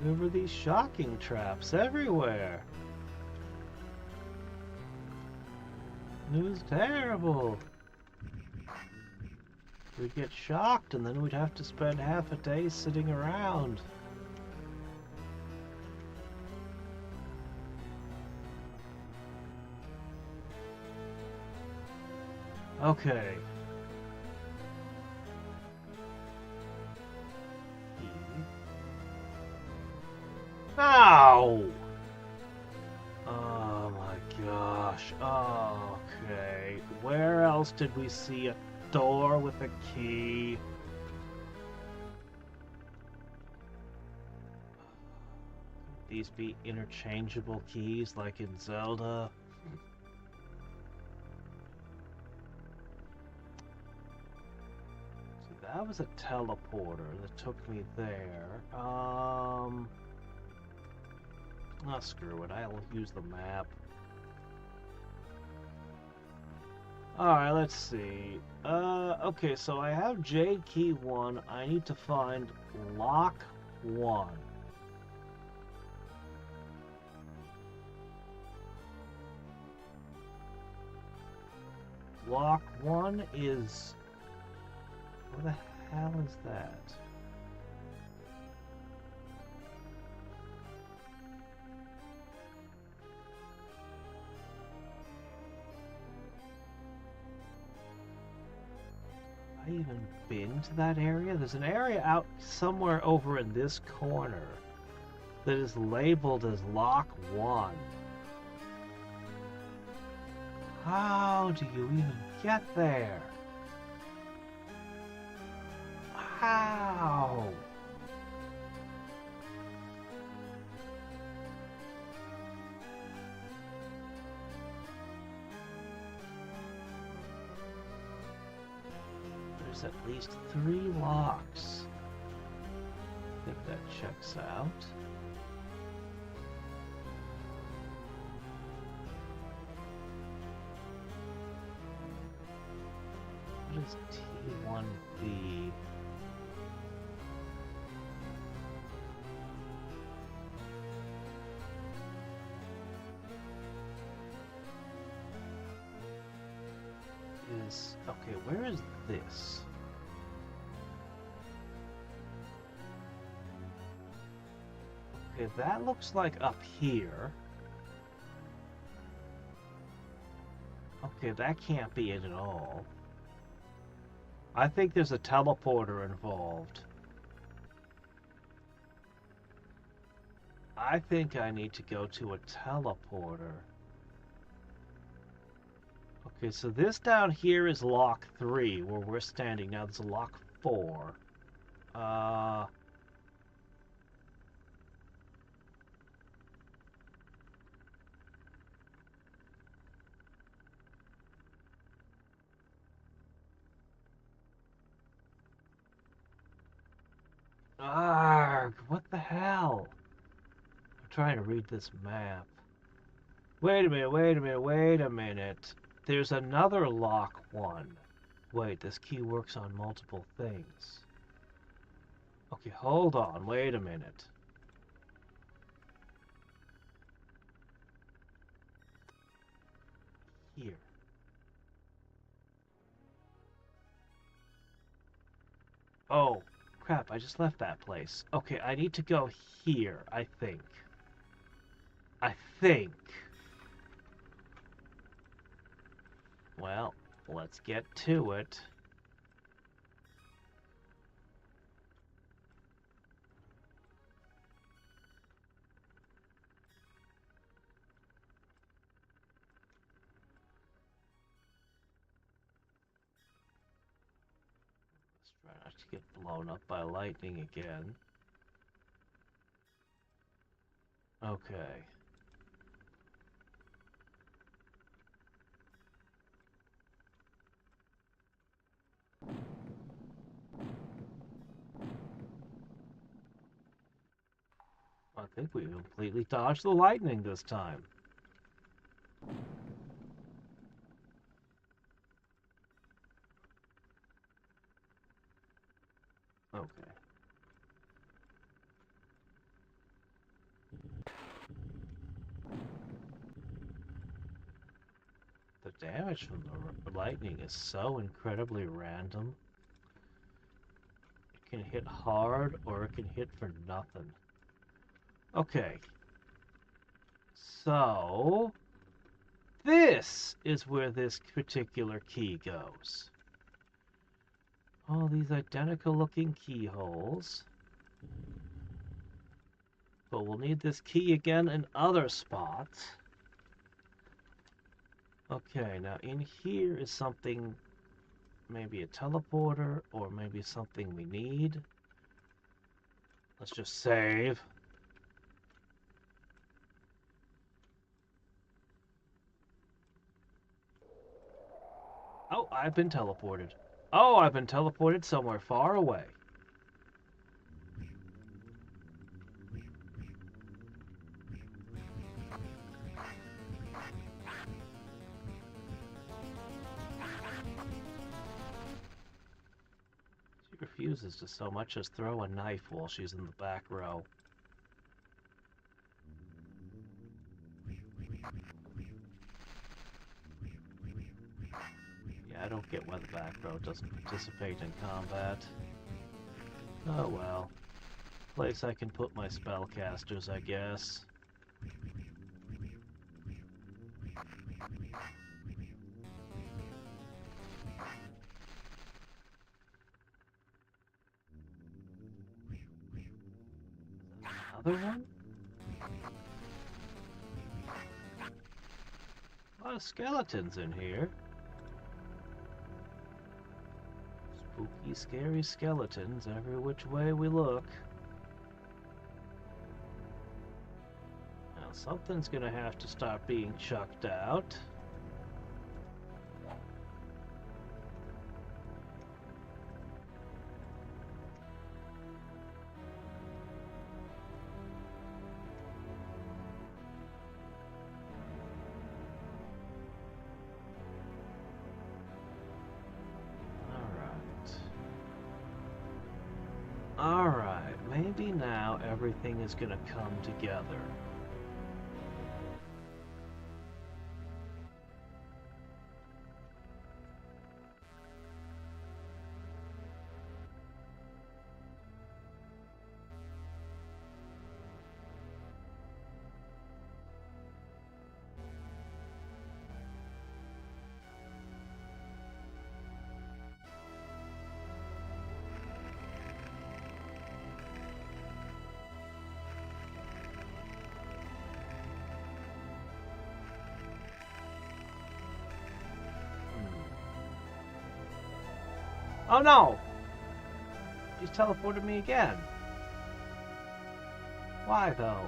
There were these shocking traps everywhere. It was terrible. We'd get shocked and then we'd have to spend half a day sitting around. Okay. Ow! Oh my gosh. Okay. Where else did we see a door with a key? These be interchangeable keys like in Zelda? So that was a teleporter that took me there. Oh, screw it. I'll use the map. Alright, let's see. Okay, so I have Jade Key 1. I need to find Lock 1. Lock 1 is... What the hell is that? Have I even been to that area? There's an area out somewhere over in this corner that is labeled as Lock 1. How do you even get there? How? There's at least 3 locks. I think that checks out. What is T1B? Okay, where is this? Okay, that looks like up here. Okay, that can't be it at all. I think there's a teleporter involved. I think I need to go to a teleporter. Okay, so this down here is lock 3, where we're standing now. There's a lock 4. Argh, what trying to read this map. Wait a minute, wait a minute, wait a minute. There's another lock one. Wait, this key works on multiple things. Okay, hold on, wait a minute. Here. Oh, crap, I just left that place. Okay, I need to go here, I think. I think. Well, let's get to it. Let's try not to get blown up by lightning again. Okay. I think we completely dodged the lightning this time. Okay. The damage from the lightning is so incredibly random. It can hit hard or it can hit for nothing. Okay. So, this is where this particular key goes. All these identical looking keyholes. But we'll need this key again in other spots. Okay, now in here is something, maybe a teleporter, or maybe something we need. Let's just save. Oh, I've been teleported. Oh, I've been teleported somewhere far away. She refuses to so much as throw a knife while she's in the back row. Yeah, I don't get why the back row doesn't participate in combat. Oh well. Place I can put my spellcasters, I guess. Another one? A lot of skeletons in here. Spooky, scary skeletons every which way we look. Now something's gonna have to start being chucked out. Alright, maybe now everything is gonna come together. Oh no! He's teleported me again. Why though?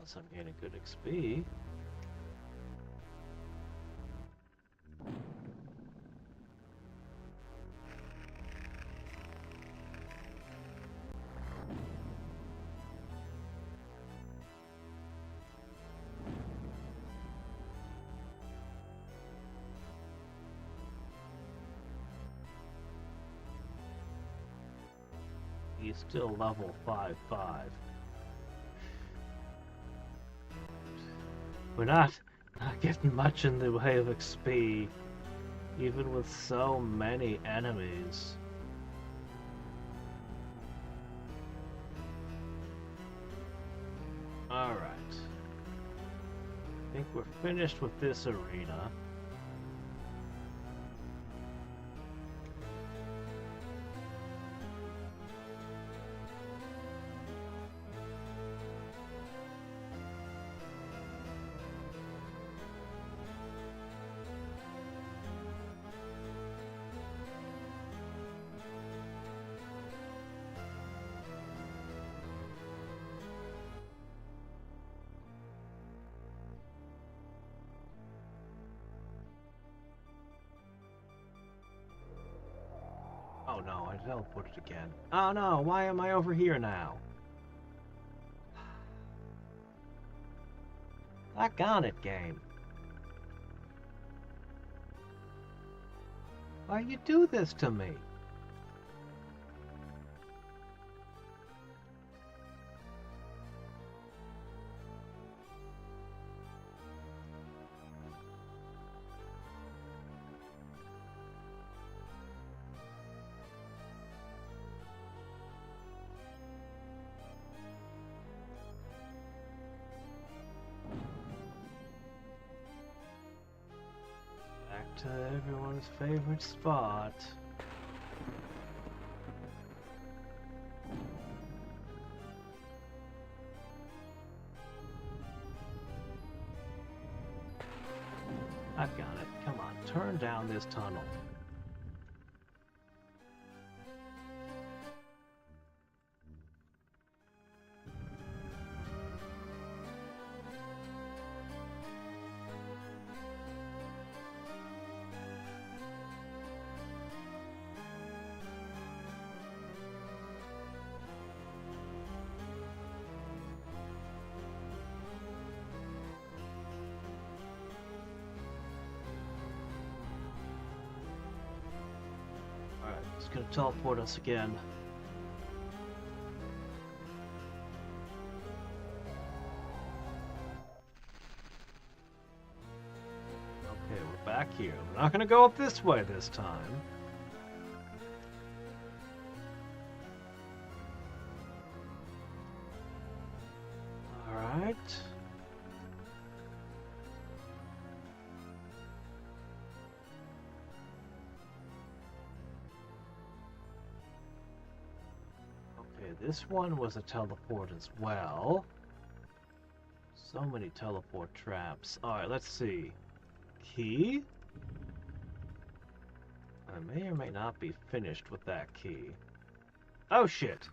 Unless I'm getting good XP. He's still level 5-5. We're not getting much in the way of XP, even with so many enemies. Alright. I think we're finished with this arena. Oh no, I teleported again. Oh no, why am I over here now? Doggone it, game. Why you do this to me? To everyone's favorite spot. I've got it. Come on, turn down this tunnel. It's gonna teleport us again. Okay, we're back here. We're not gonna go up this way this time. Alright. This one was a teleport as well. So many teleport traps. Alright, let's see. Key? I may or may not be finished with that key. Oh shit!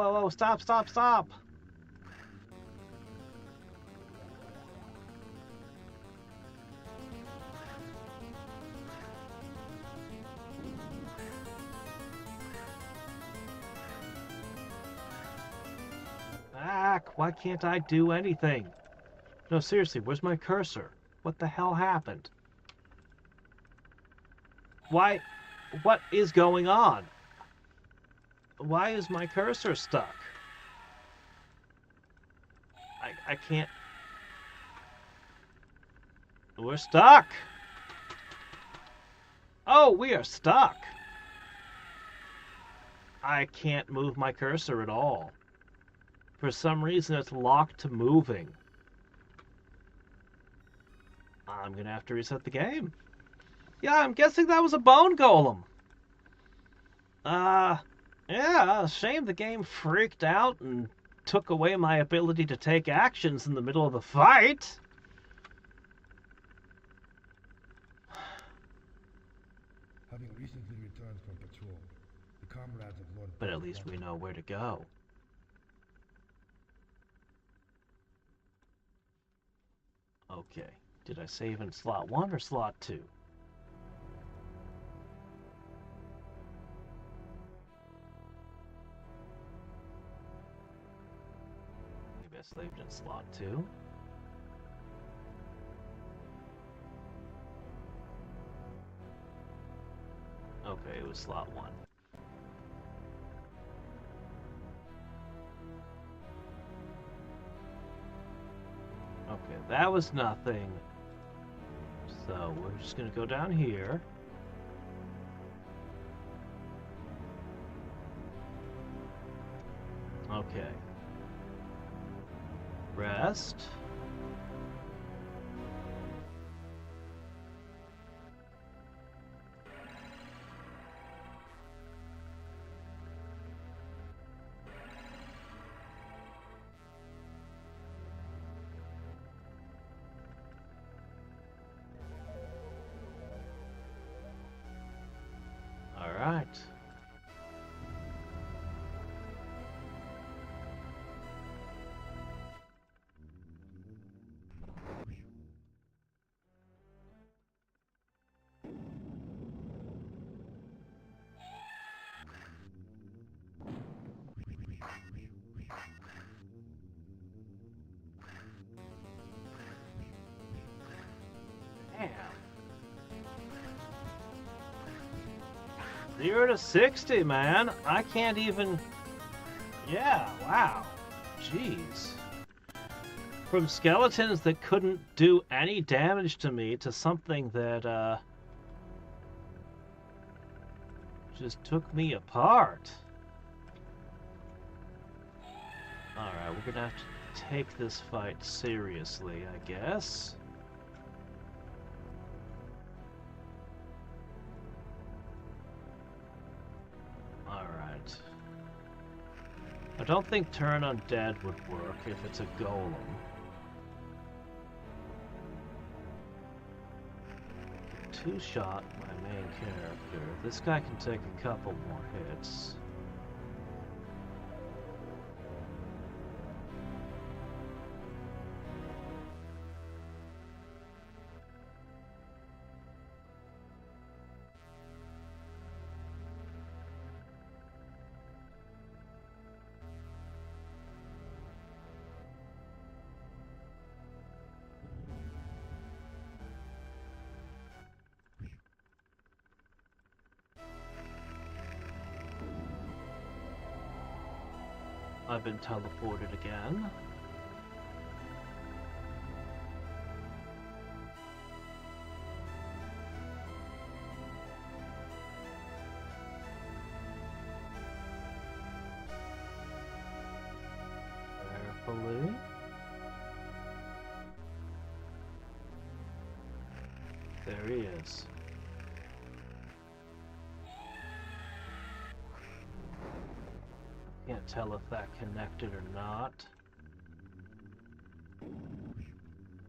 Whoa, stop! Why can't I do anything? No, seriously, where's my cursor? What the hell happened? Why? What is going on? Why is my cursor stuck? I can't... We're stuck! Oh, we are stuck! I can't move my cursor at all. For some reason, it's locked to moving. I'm gonna have to reset the game. Yeah, I'm guessing that was a bone golem. Yeah, shame the game freaked out and took away my ability to take actions in the middle of the fight. Having reason But at least we know where to go. Okay. Did I save in slot 1 or slot 2? Maybe I saved in slot 2. Okay, it was slot 1. Okay, that was nothing. So we're just gonna go down here. Okay. Rest. All right. Damn. 0 to 60, man. I can't even... Yeah, wow. Jeez. From skeletons that couldn't do any damage to me to something that, just took me apart. Alright, we're gonna have to take this fight seriously, I guess. Alright. I don't think Turn Undead would work if it's a golem. Two-shot my main character. This guy can take a couple more hits. I've been teleported again. Carefully. There he is. Can't tell if that connected or not.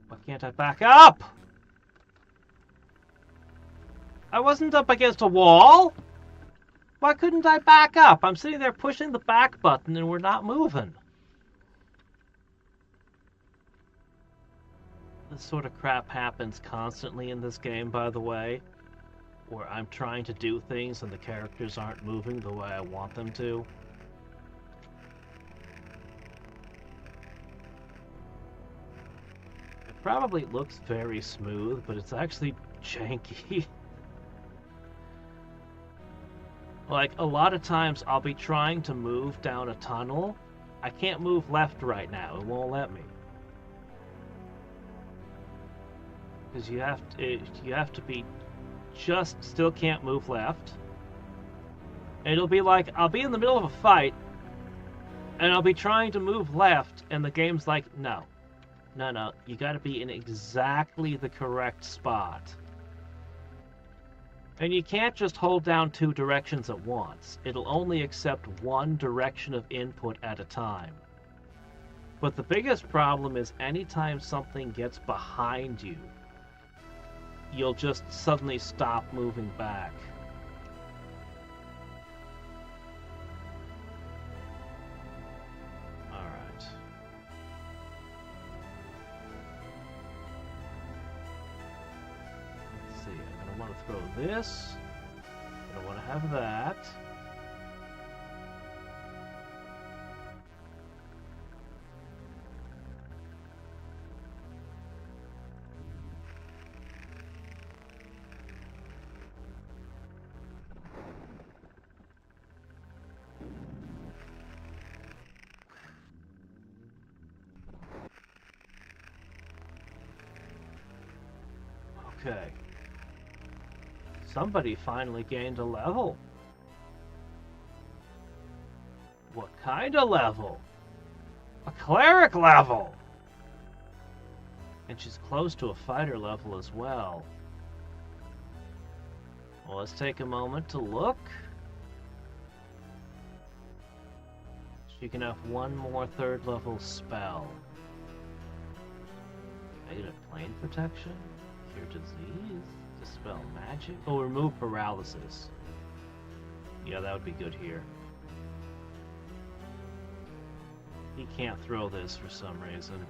Why can't I back up? I wasn't up against a wall. Why couldn't I back up? I'm sitting there pushing the back button and we're not moving. This sort of crap happens constantly in this game, by the way, where I'm trying to do things and the characters aren't moving the way I want them to. Probably looks very smooth, but it's actually janky. Like, a lot of times I'll be trying to move down a tunnel. I can't move left right now. It won't let me. Because you have to be just still can't move left. And it'll be like, I'll be in the middle of a fight, and I'll be trying to move left, and the game's like, no. No, you gotta be in exactly the correct spot. And you can't just hold down 2 directions at once. It'll only accept 1 direction of input at a time. But the biggest problem is anytime something gets behind you, you'll just suddenly stop moving back. throw this. I don't want to have that. Okay. Somebody finally gained a level. What kind of level? A cleric level! And she's close to a fighter level as well. Well, let's take a moment to look. She can have one more third level spell. Made of plane protection? Cure disease? Dispel magic? Oh, remove paralysis. Yeah, that would be good here. He can't throw this for some reason.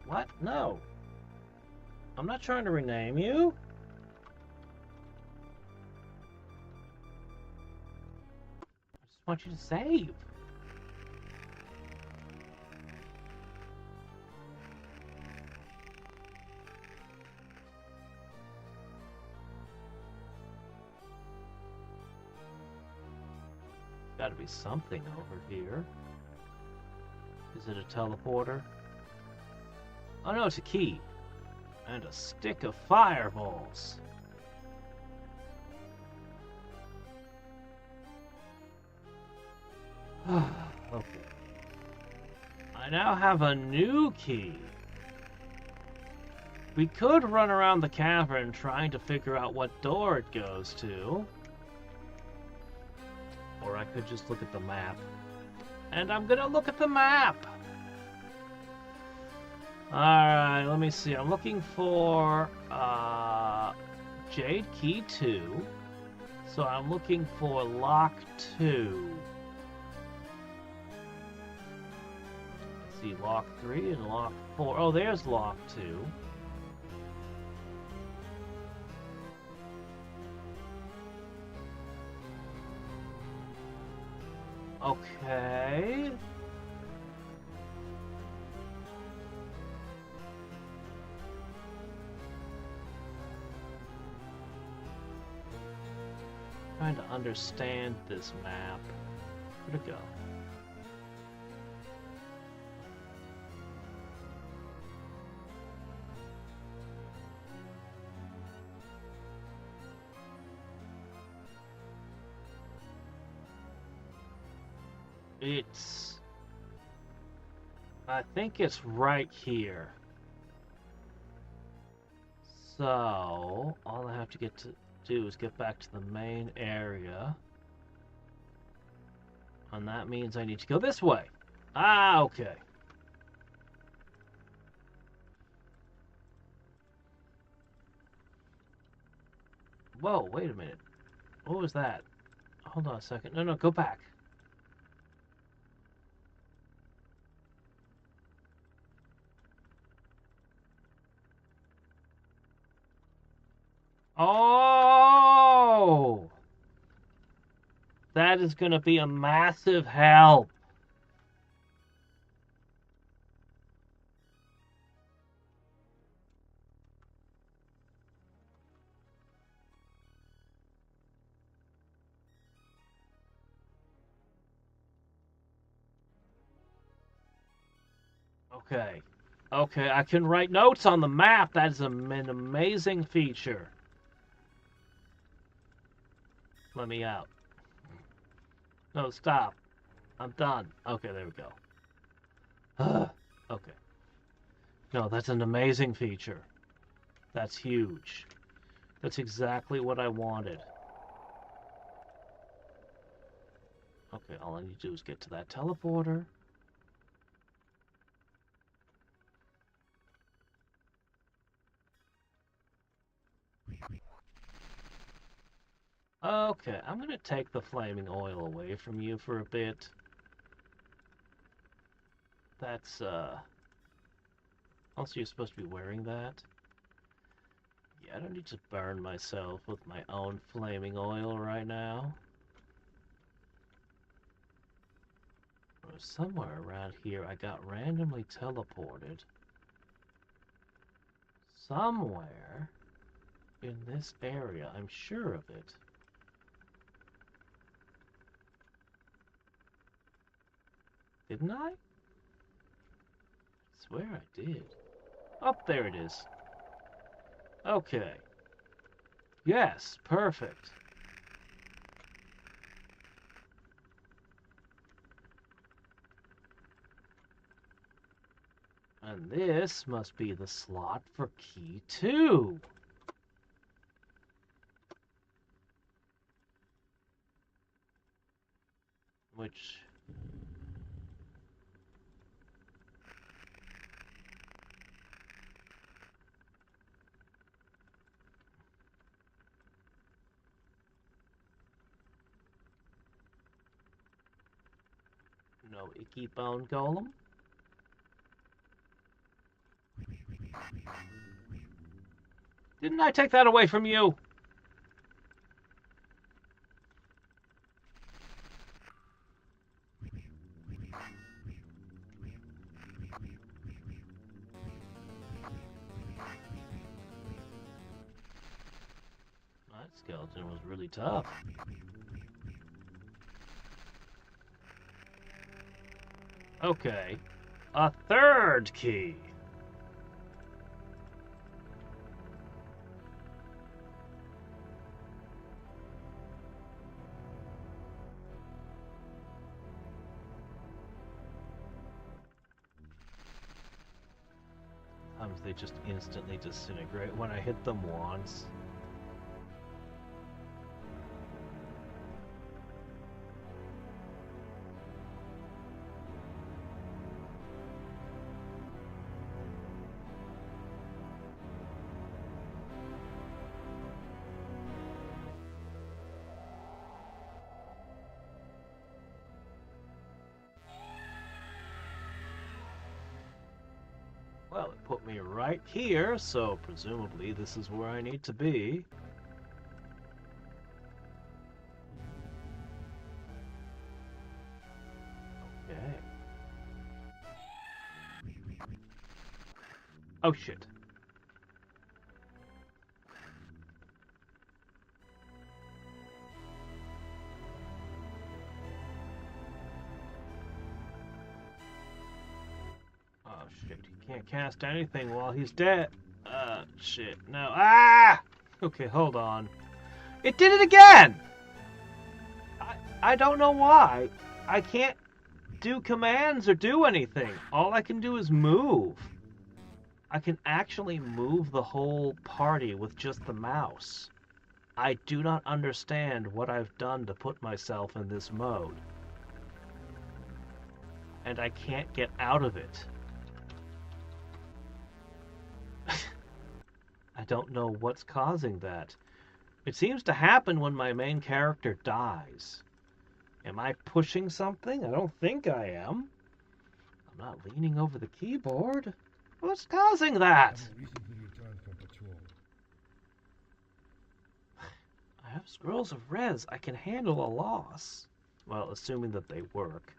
What? No. I'm not trying to rename you. I just want you to save. Gotta be something over here. Is it a teleporter? Oh no, it's a key. And a stick of fireballs. Okay. I now have a new key. We could run around the cavern trying to figure out what door it goes to. Or I could just look at the map. And I'm gonna look at the map! Alright, let me see. I'm looking for Jade Key 2. So I'm looking for Lock 2. Let's see, Lock 3 and Lock 4. Oh, there's Lock 2. Okay. Trying to understand this map. Where'd it go? I think it's right here. So, all I have to do is get back to the main area. And that means I need to go this way. Ah, okay. Whoa, wait a minute. What was that? Hold on a second. No, go back. Oh! That is going to be a massive help. Okay. Okay, I can write notes on the map. That is an amazing feature. Let me out. No, stop. I'm done. Okay, there we go. Okay. No, that's an amazing feature. That's huge. That's exactly what I wanted. Okay, all I need to do is get to that teleporter. Okay, I'm gonna take the flaming oil away from you for a bit. That's, also you're supposed to be wearing that. Yeah, I don't need to burn myself with my own flaming oil right now. Somewhere around here I got randomly teleported. Somewhere in this area, I'm sure of it. Didn't I? I swear I did. Oh, there it is. Okay. Yes, perfect. And this must be the slot for key 2. Which... No icky bone golem? Didn't I take that away from you? That skeleton was really tough. Okay. A third key. Sometimes they just instantly disintegrate when I hit them once. Well, it put me right here, so presumably this is where I need to be. Okay. Oh shit. Oh shit, he can't cast anything while he's dead. Shit, no. Ah! Okay, hold on. It did it again! I don't know why. I can't do commands or do anything. All I can do is move. I can actually move the whole party with just the mouse. I do not understand what I've done to put myself in this mode. And I can't get out of it. I don't know what's causing that. It seems to happen when my main character dies. Am I pushing something? I don't think I am. I'm not leaning over the keyboard. What's causing that? I have scrolls of res. I can handle a loss. Well, assuming that they work.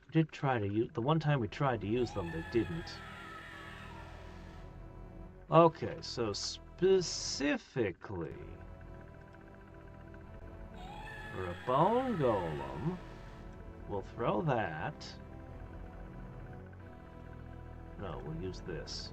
We did try to use... The one time we tried to use them, they didn't. Okay, so specifically... For a bone golem, we'll throw that. No, we'll use this.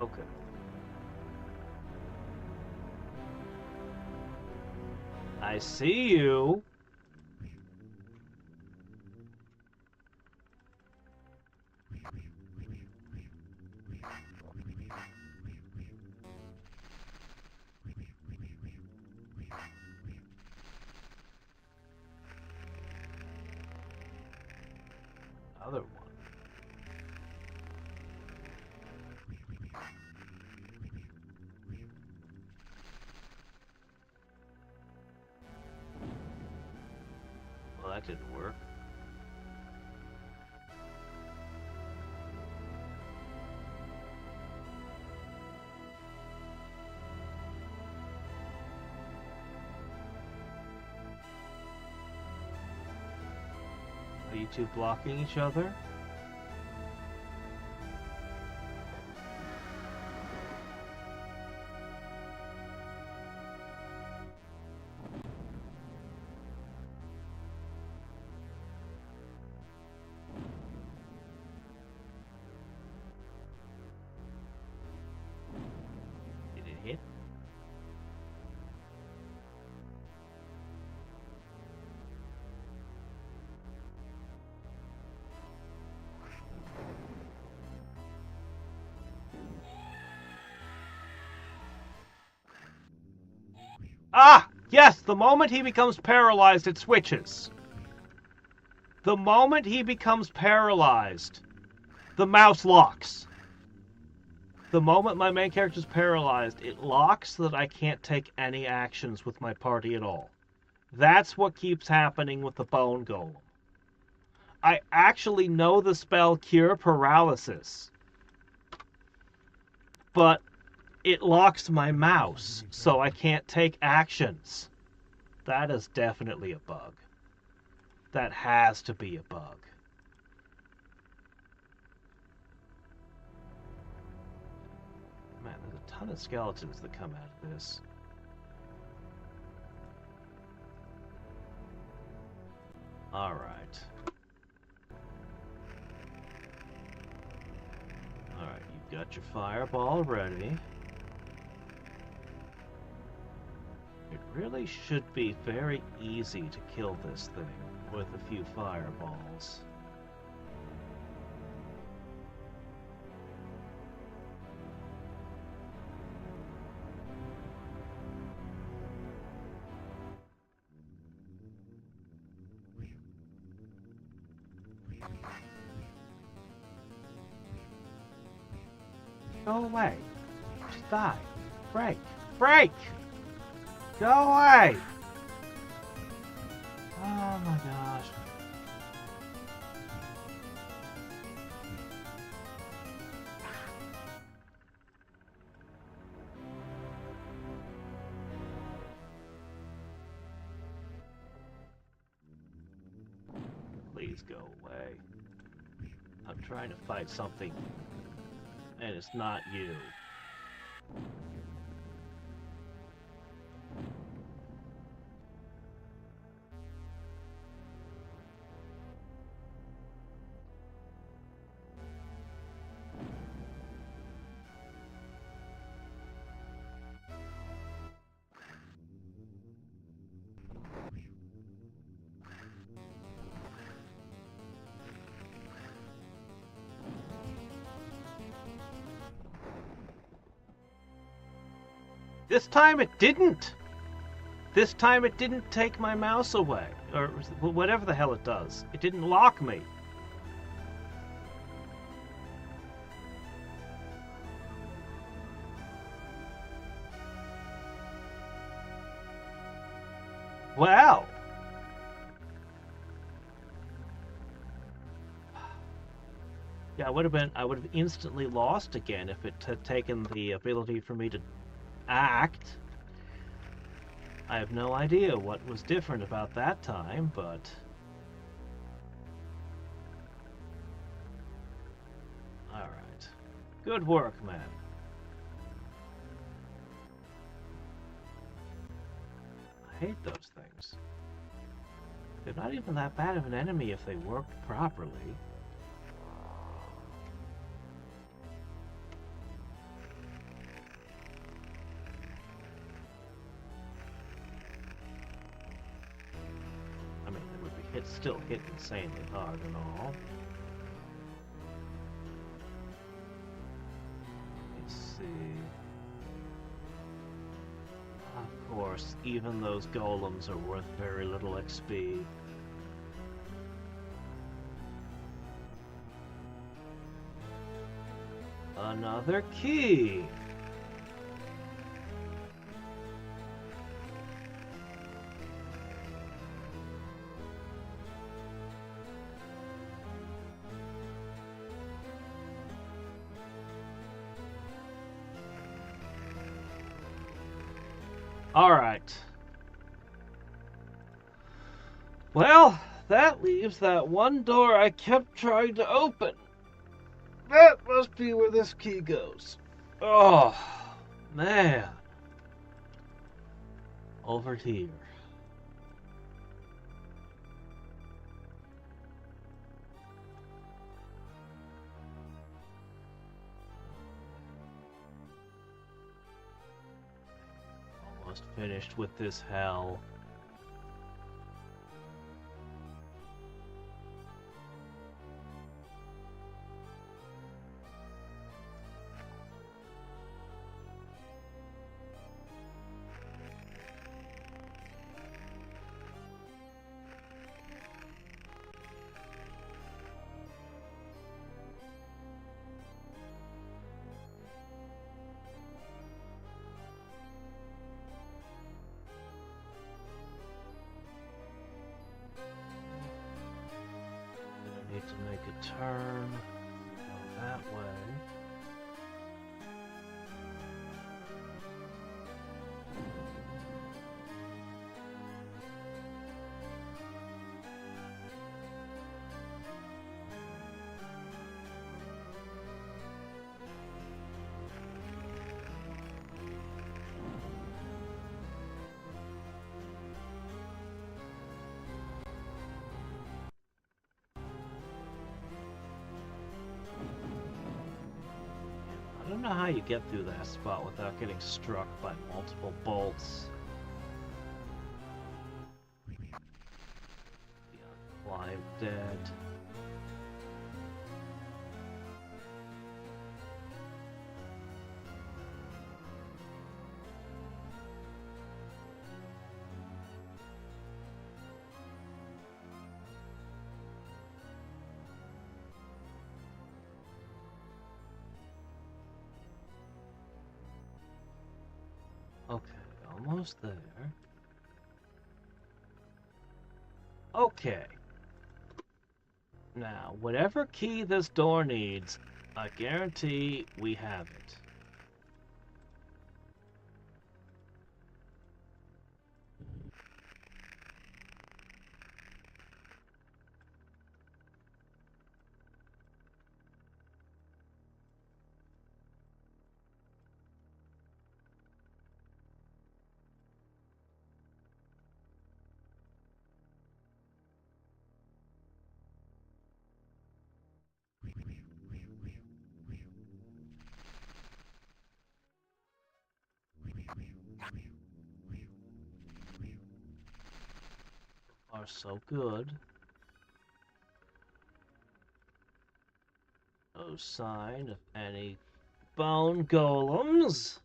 Okay. I see you. Other one. Well, that didn't work. Are you two blocking each other? Did it hit? Ah! Yes, the moment he becomes paralyzed, it switches. The moment he becomes paralyzed, the mouse locks. The moment my main character is paralyzed, it locks so that I can't take any actions with my party at all. That's what keeps happening with the Bone Golem. I actually know the spell Cure Paralysis, but it locks my mouse, so I can't take actions. That is definitely a bug. That has to be a bug. Man, there's a ton of skeletons that come out of this. Alright. Alright, you've got your fireball ready. It really should be very easy to kill this thing with a few fireballs. Go away. Just die. Break. Break! Go away! Oh my gosh. Please go away. I'm trying to fight something, and it's not you. This time it didn't! This time it didn't take my mouse away. Or whatever the hell it does. It didn't lock me. Well. Yeah, I would have instantly lost again if it had taken the ability for me to act. I have no idea what was different about that time, but alright. Good work, man. I hate those things. They're not even that bad of an enemy if they worked properly. It still hit insanely hard and all. Let's see. Of course, even those golems are worth very little XP. Another key! Alright. Well, that leaves that one door I kept trying to open. That must be where this key goes. Oh, man. Over here. Almost finished with this hell. Need to make a turn, go that way. I don't know how you get through that spot without getting struck by multiple bolts. Clive dead. Okay, almost there. Okay. Now, whatever key this door needs, I guarantee we have it. Are so good. No sign of any bone golems.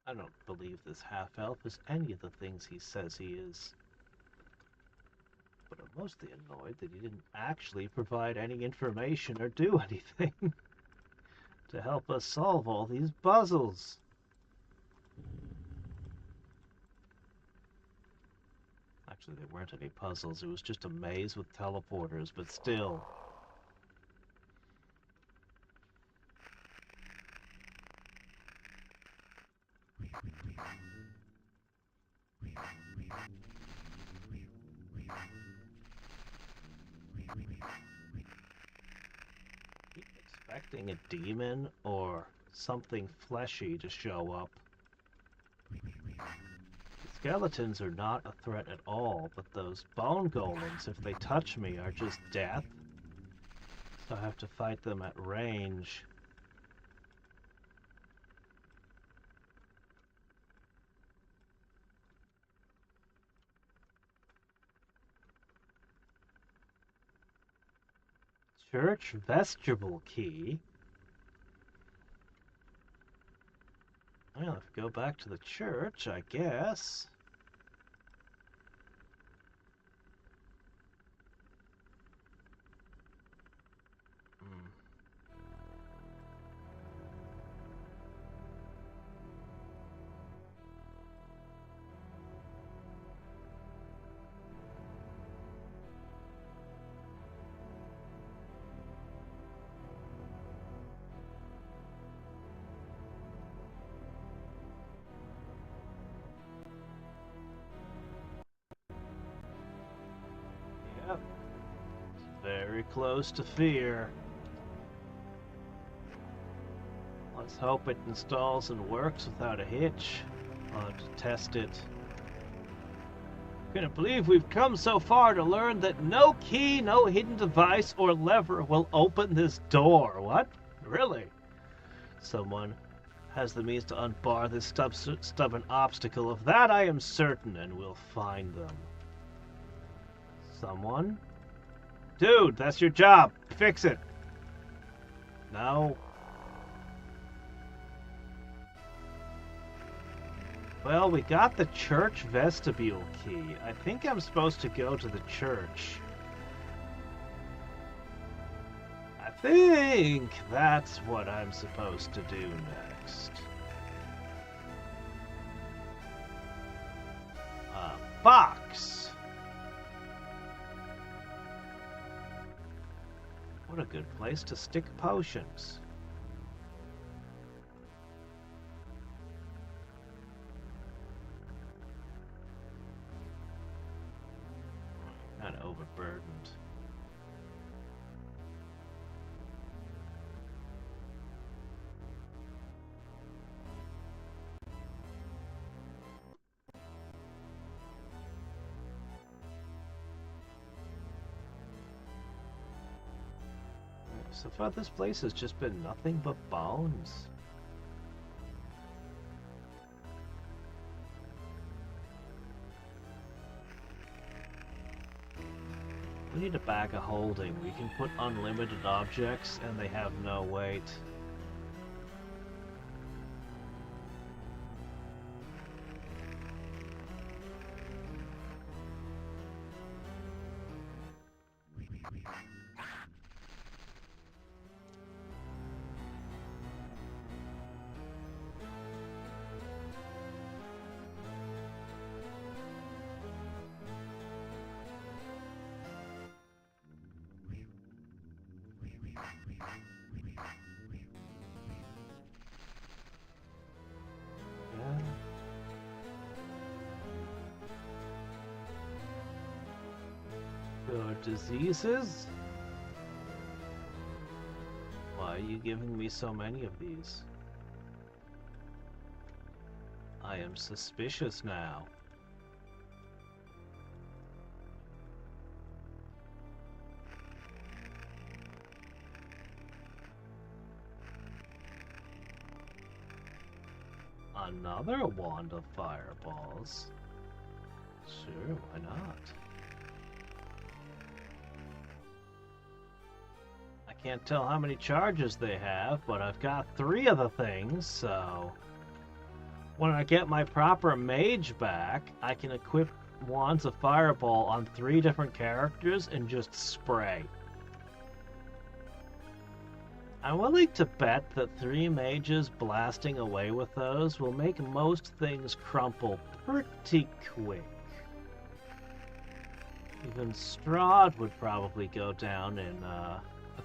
I don't believe this half-elf is any of the things he says he is. But I'm mostly annoyed that he didn't actually provide any information or do anything to help us solve all these puzzles. Actually, there weren't any puzzles. It was just a maze with teleporters, but still. Keep expecting a demon or something fleshy to show up. The skeletons are not a threat at all, but those bone golems, if they touch me, are just death. So I have to fight them at range. Church vestibule key. Well, if we go back to the church, I guess. Yep. Very close to fear. Let's hope it installs and works without a hitch. I'll have to test it. Couldn't believe we've come so far to learn that no key, no hidden device or lever will open this door. What? Really? Someone has the means to unbar this stubborn obstacle. Of that I am certain, and we'll find them. Someone? Dude, that's your job. Fix it. No. Well, we got the church vestibule key. I think I'm supposed to go to the church. I think that's what I'm supposed to do next. A box! What a good place to stick potions. Kind of overburdened. So far this place has just been nothing but bones. We need a bag of holding. We can put unlimited objects and they have no weight. Your diseases? Why are you giving me so many of these? I am suspicious now. Another wand of fireballs? Sure, why not? I can't tell how many charges they have, but I've got 3 of the things, so... when I get my proper mage back, I can equip Wands of Fireball on 3 different characters and just spray. I'm willing to bet that 3 mages blasting away with those will make most things crumple pretty quick. Even Strahd would probably go down in a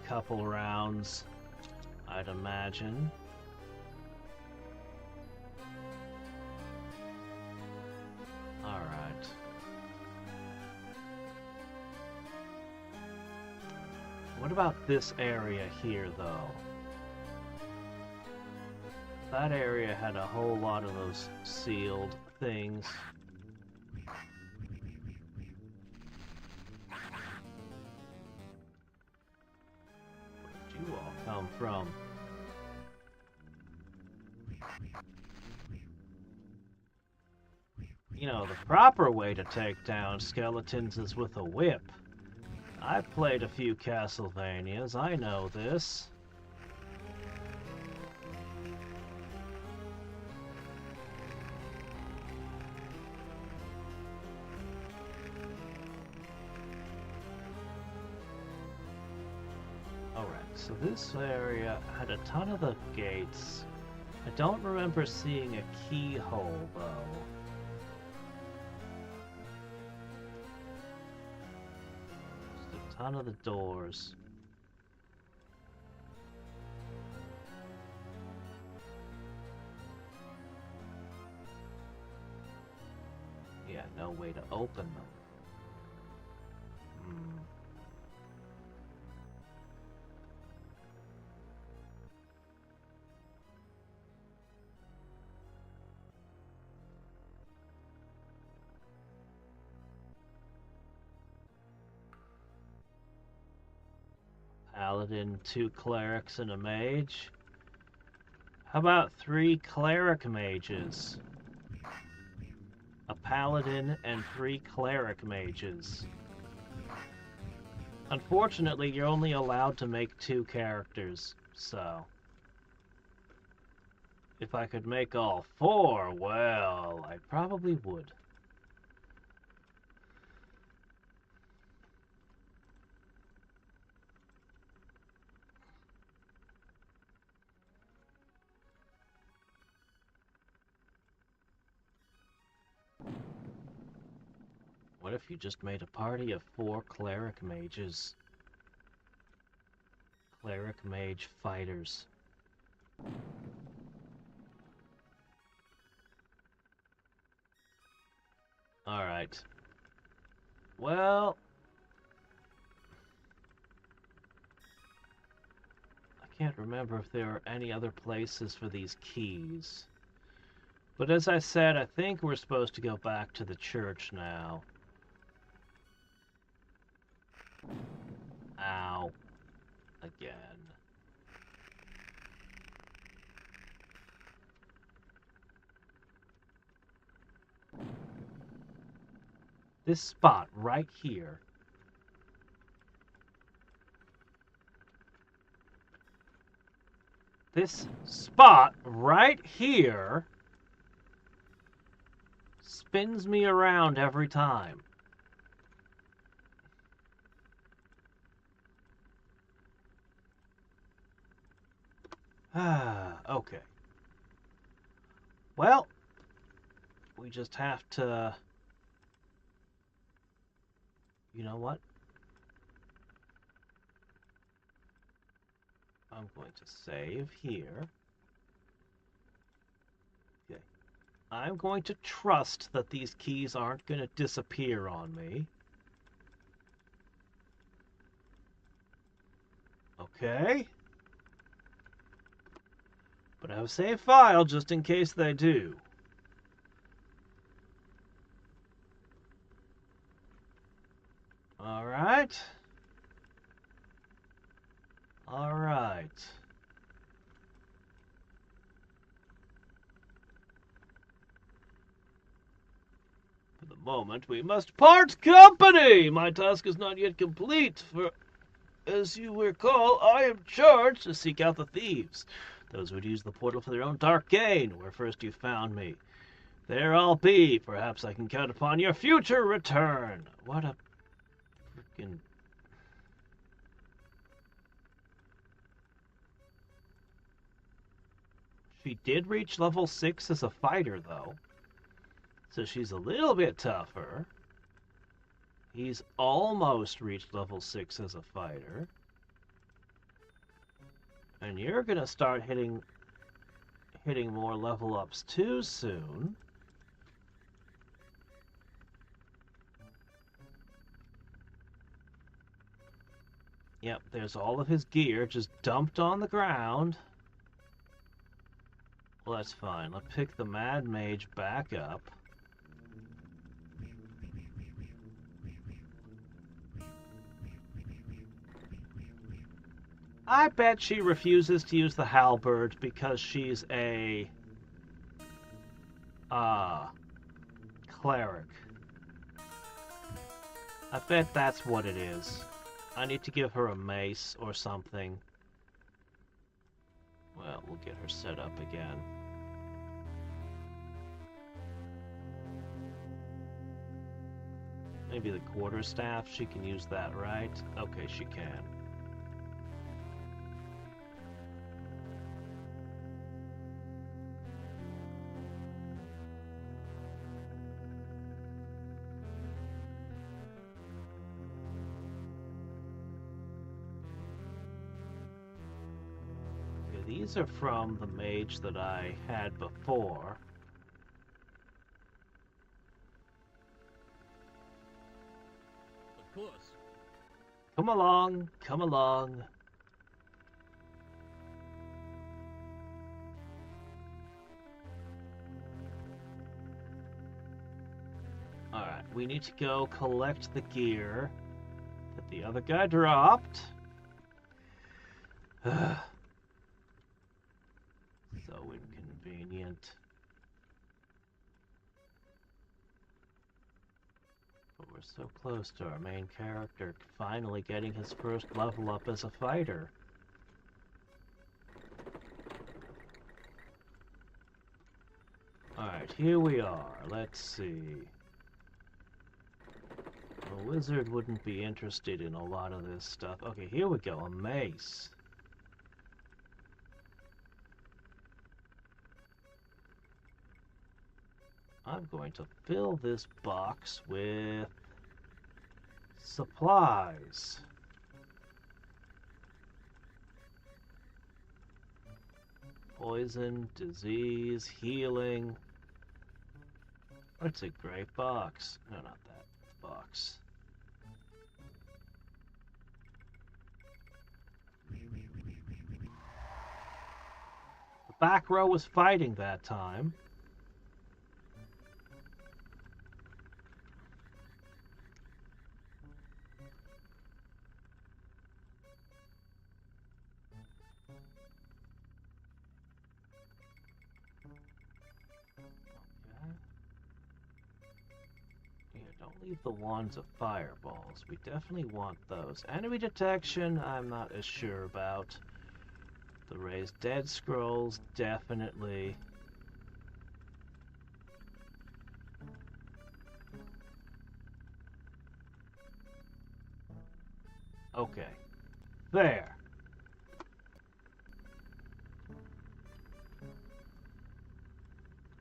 couple rounds, I'd imagine. Alright. What about this area here, though? That area had a whole lot of those sealed things. Where'd you all come from? You know, the proper way to take down skeletons is with a whip. I've played a few Castlevanias, I know this. Alright, so this area had a ton of the gates. I don't remember seeing a keyhole, though. Ton of the doors. Yeah, no way to open them. Paladin, 2 clerics, and a mage. How about 3 cleric mages? A paladin and 3 cleric mages. Unfortunately, you're only allowed to make 2 characters, so... if I could make all 4, well, I probably would. What if you just made a party of 4 cleric mages? Cleric mage fighters. Alright. Well... I can't remember if there are any other places for these keys. But as I said, I think we're supposed to go back to the church now. Ow. Again. This spot right here. This spot right here spins me around every time. Okay. Well, we just have to... You know what? I'm going to save here. Okay. I'm going to trust that these keys aren't going to disappear on me. Okay. But I have a save file just in case they do. Alright. Alright. For the moment, we must part company! My task is not yet complete, for, as you recall, I am charged to seek out the thieves. Those would use the portal for their own dark gain, where first you found me. There I'll be. Perhaps I can count upon your future return. What a freaking... She did reach level 6 as a fighter, though. So she's a little bit tougher. He's almost reached level 6 as a fighter. And you're gonna start hitting more level ups too soon. Yep, there's all of his gear just dumped on the ground. Well, that's fine. Let's pick the Mad Mage back up. I bet she refuses to use the halberd because she's a cleric. I bet that's what it is. I need to give her a mace or something. Well, we'll get her set up again. Maybe the quarterstaff, she can use that, right? Okay, she can. These are from the mage that I had before. Of course. Come along, come along. Alright, we need to go collect the gear that the other guy dropped. So inconvenient. But we're so close to our main character finally getting his first level up as a fighter. Alright, here we are. Let's see. A wizard wouldn't be interested in a lot of this stuff. Okay, here we go. A mace. I'm going to fill this box with supplies. Poison, disease, healing. That's a great box. No, not that box. The back row was fighting that time. Leave the wands of fireballs. We definitely want those. Enemy detection, I'm not as sure about. The raised dead scrolls, definitely. Okay. There.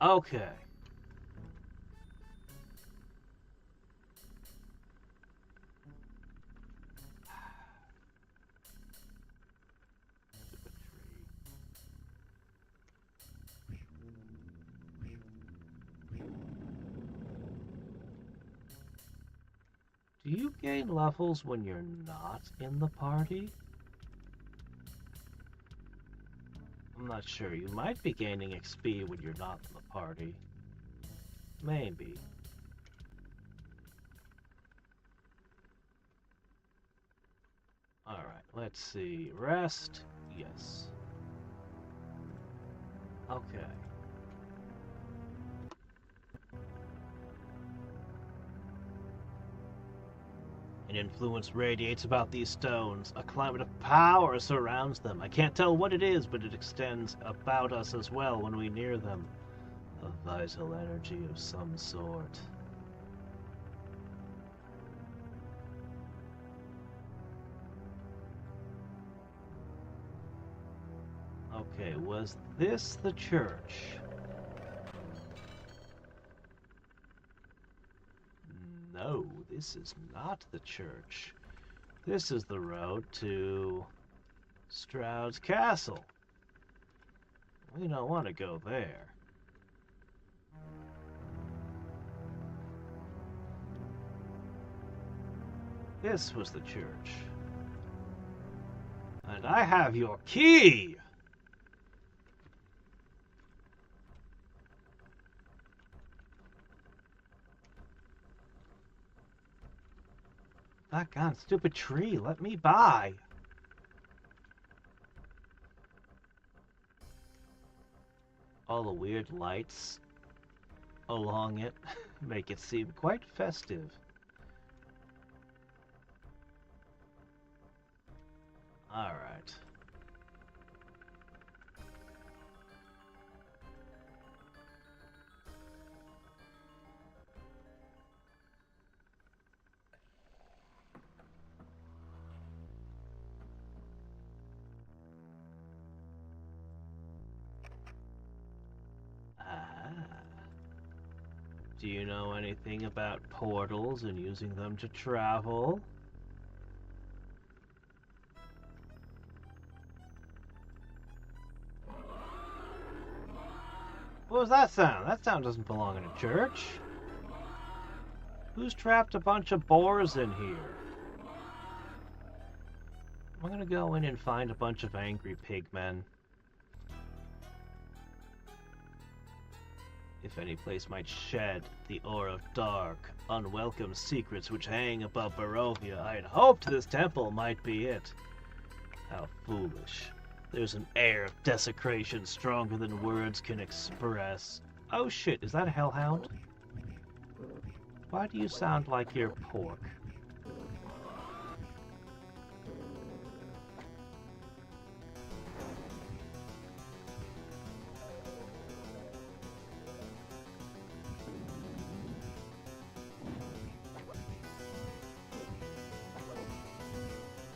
Okay. Do you gain levels when you're not in the party? I'm not sure. You might be gaining XP when you're not in the party. Maybe. Alright, let's see. Rest? Yes. Okay. An influence radiates about these stones. A climate of power surrounds them. I can't tell what it is, but it extends about us as well when we near them. A vital energy of some sort. Okay, was this the church? No, this is not the church. This is the road to Strahd's castle. We don't want to go there. This was the church. And I have your key! That god, stupid tree, let me by! All the weird lights along it make it seem quite festive. Alright. Do you know anything about portals and using them to travel? What was that sound? That sound doesn't belong in a church. Who's trapped a bunch of boars in here? I'm gonna go in and find a bunch of angry pigmen. If any place might shed the aura of dark, unwelcome secrets which hang above Barovia, I had hoped this temple might be it. How foolish. There's an air of desecration stronger than words can express. Oh shit, is that a hellhound? Why do you sound like you're pork?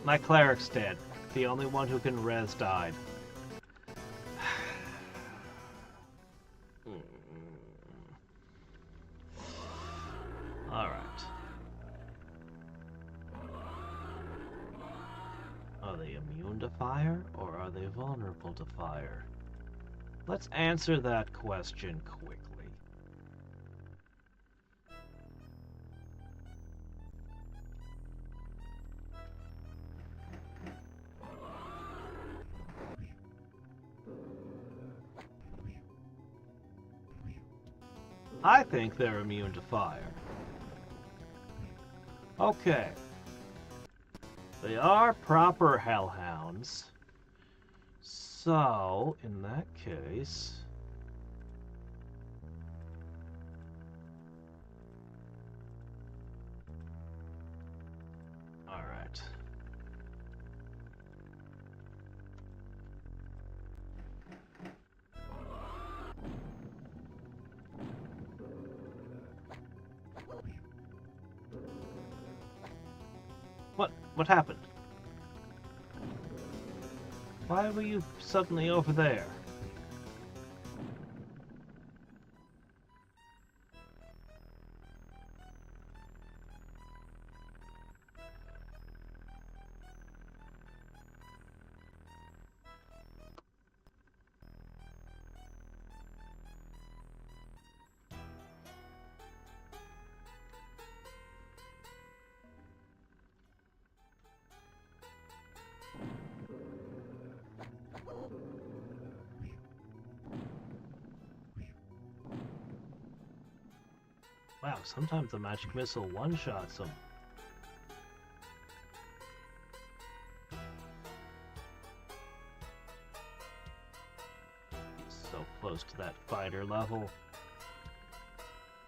My cleric's dead. The only one who can res died. Alright. Are they immune to fire, or are they vulnerable to fire? Let's answer that question quickly. I think they're immune to fire. Okay. They are proper hellhounds. So, in that case... Alright. What happened? Why were you suddenly over there? Wow, sometimes the magic missile one-shots them. He's so close to that fighter level.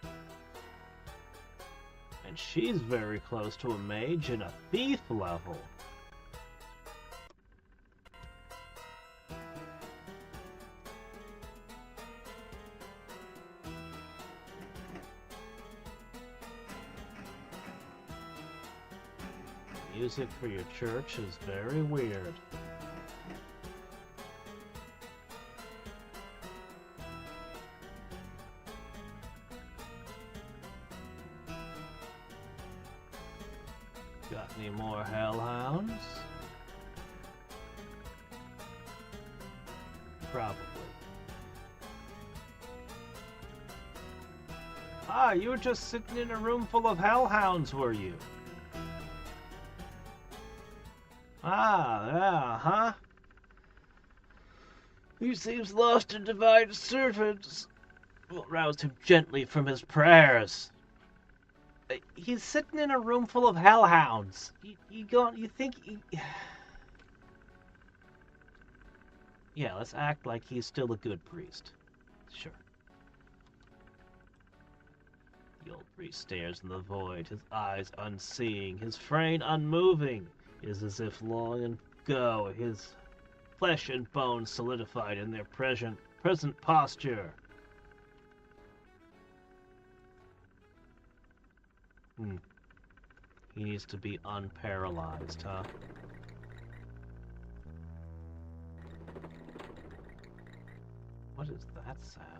I And she's very close to a mage and a thief level. Music for your church is very weird. Got any more hellhounds? Probably. Ah, you were just sitting in a room full of hellhounds, were you? Ah, yeah, huh? He seems lost in divine servants. We'll rouse him gently from his prayers. He's sitting in a room full of hellhounds. You think he... Yeah, let's act like he's still a good priest. Sure. The old priest stares in the void, his eyes unseeing, his frame unmoving. It is as if long ago his flesh and bones solidified in their present posture. He needs to be unparalyzed, huh? What is that sound?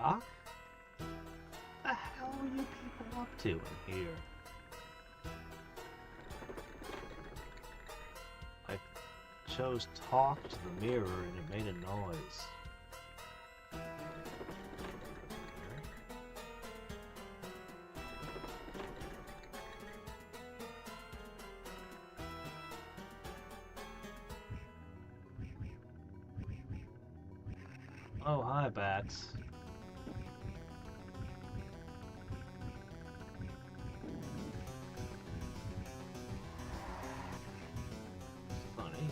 Doc? What the hell are you people up to in here? I chose talk to the mirror and it made a noise. Oh, hi, bats.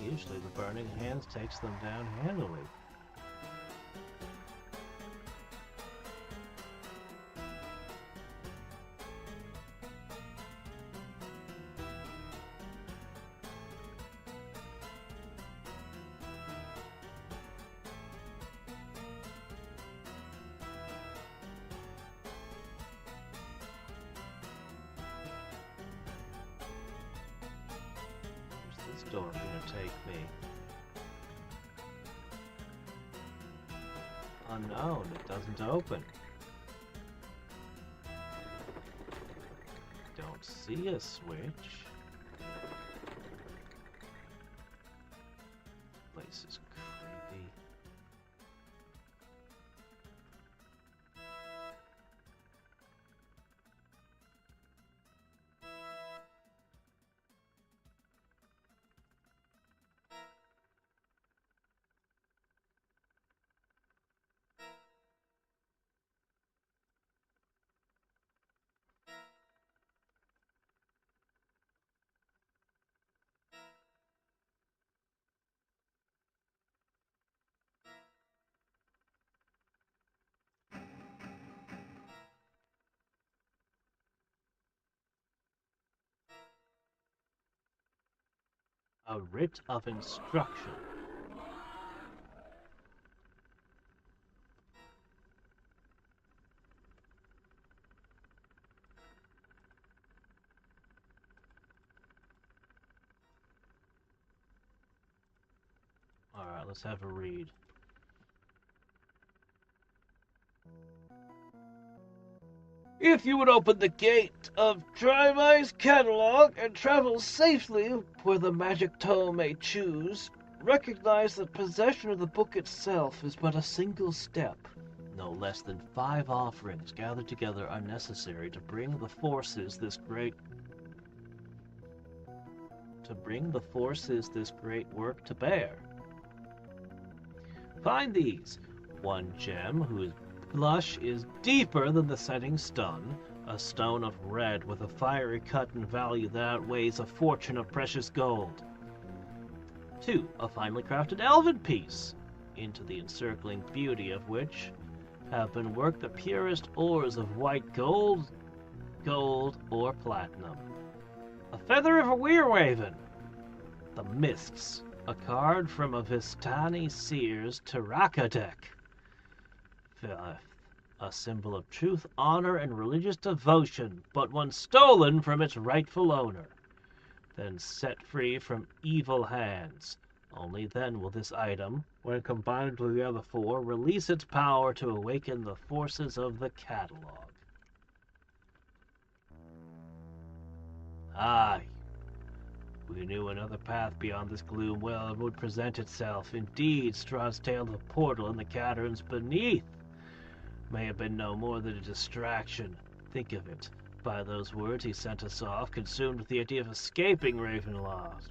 Usually the burning hands takes them down handily. Where's this door gonna take me? Unknown, it doesn't open. Don't see a switch. Place is creepy. A writ of instruction. Alright, let's have a read. If you would open the gate of Drymai's catalog and travel safely where the magic tome may choose, recognize that possession of the book itself is but a single step. No less than 5 offerings gathered together are necessary to bring the forces this great work to bear. Find these. 1 gem whose blush is deeper than the setting sun, a stone of red with a fiery cut and value that outweighs a fortune of precious gold. 2. A finely crafted elven piece, into the encircling beauty of which have been worked the purest ores of white gold, or platinum. A feather of a weir-raven. The Mists, a card from a Vistani seer's Tirakadek. 5th, a symbol of truth, honor, and religious devotion, but one stolen from its rightful owner, then set free from evil hands. Only then will this item, when combined with the other 4, release its power to awaken the forces of the catalog. Aye. We knew another path beyond this gloom well would present itself. Indeed, Strahd's tale of a portal in the caverns beneath may have been no more than a distraction. Think of it. By those words he sent us off, consumed with the idea of escaping Ravenloft.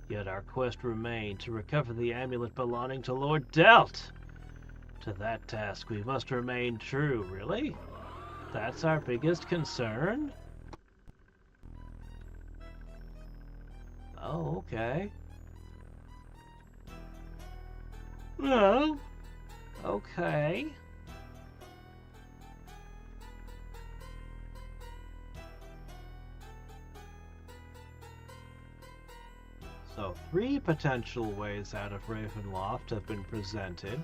Yet our quest remained to recover the amulet belonging to Lord Delt. To that task we must remain true, really? That's our biggest concern? Oh, okay. Well, okay. So 3 potential ways out of Ravenloft have been presented.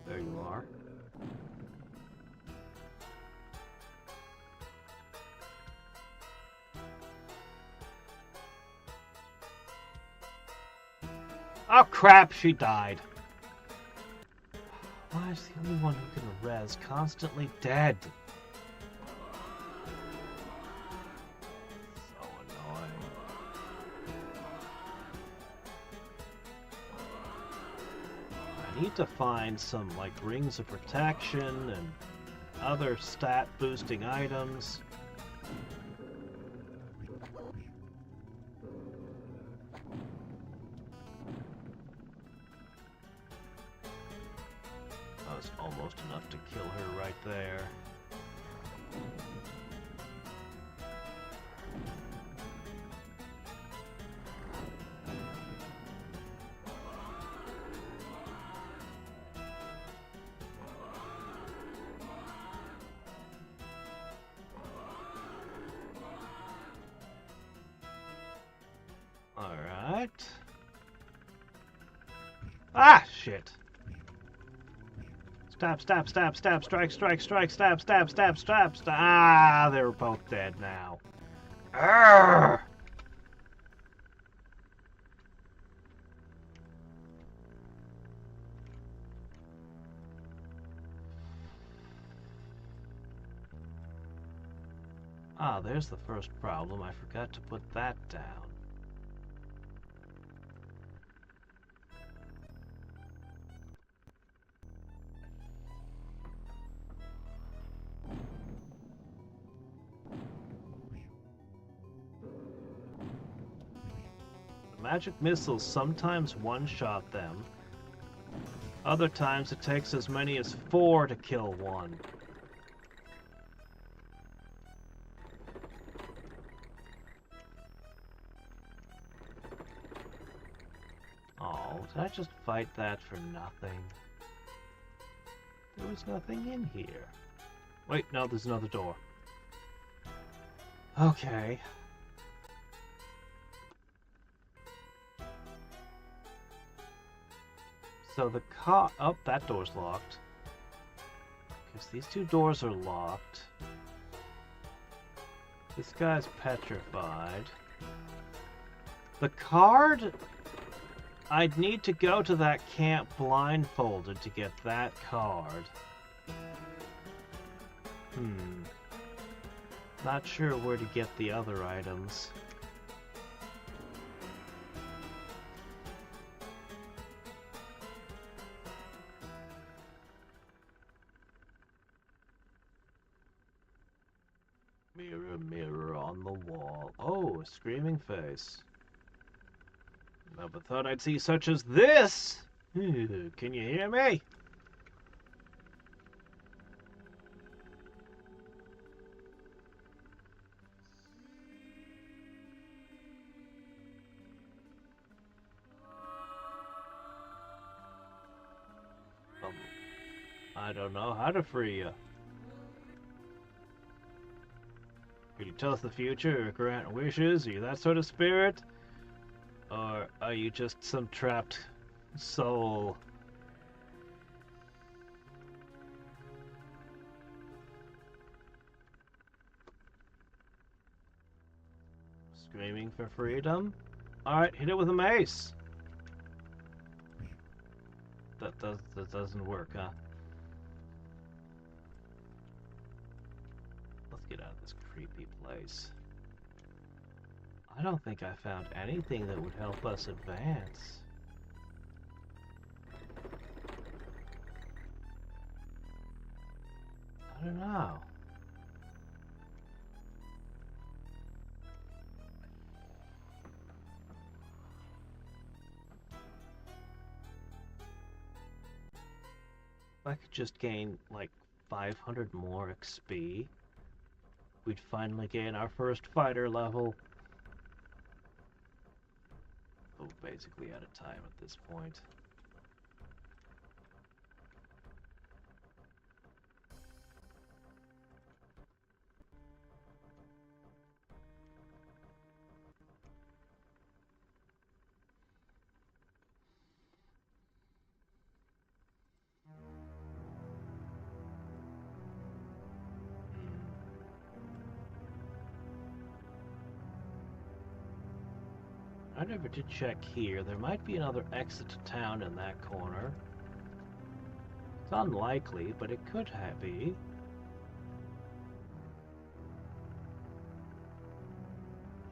There you are. Oh crap, she died. Why is the only one who can res constantly dead? So annoying. I need to find some, like, rings of protection and other stat boosting items. That was almost enough to kill her right there. Alright. Ah, shit. Stab, stab, stab, stab, strike, strike, strike, stab, stab, stab, stab, stab. Ah, they're both dead now. Arrgh! Ah, there's the first problem. I forgot to put that down. Magic missiles sometimes one-shot them. Other times it takes as many as 4 to kill one. Oh, did I just fight that for nothing? There was nothing in here. Wait, no, there's another door. Okay. So the oh, that door's locked. Because these 2 doors are locked. This guy's petrified. The card? I'd need to go to that camp blindfolded to get that card. Not sure where to get the other items. Mirror, mirror on the wall. Oh, a screaming face. Never thought I'd see such as this! Can you hear me? I don't know how to free you. Can you tell us the future or grant wishes? Are you that sort of spirit? Or are you just some trapped soul? Screaming for freedom? Alright, hit it with a mace. That doesn't work, huh? Let's get out of this creepy place. I don't think I found anything that would help us advance. I don't know. If I could just gain like 500 more XP, we'd finally gain our first fighter level. Oh, basically out of time at this point. I never did check here. There might be another exit to town in that corner. It's unlikely, but it could be.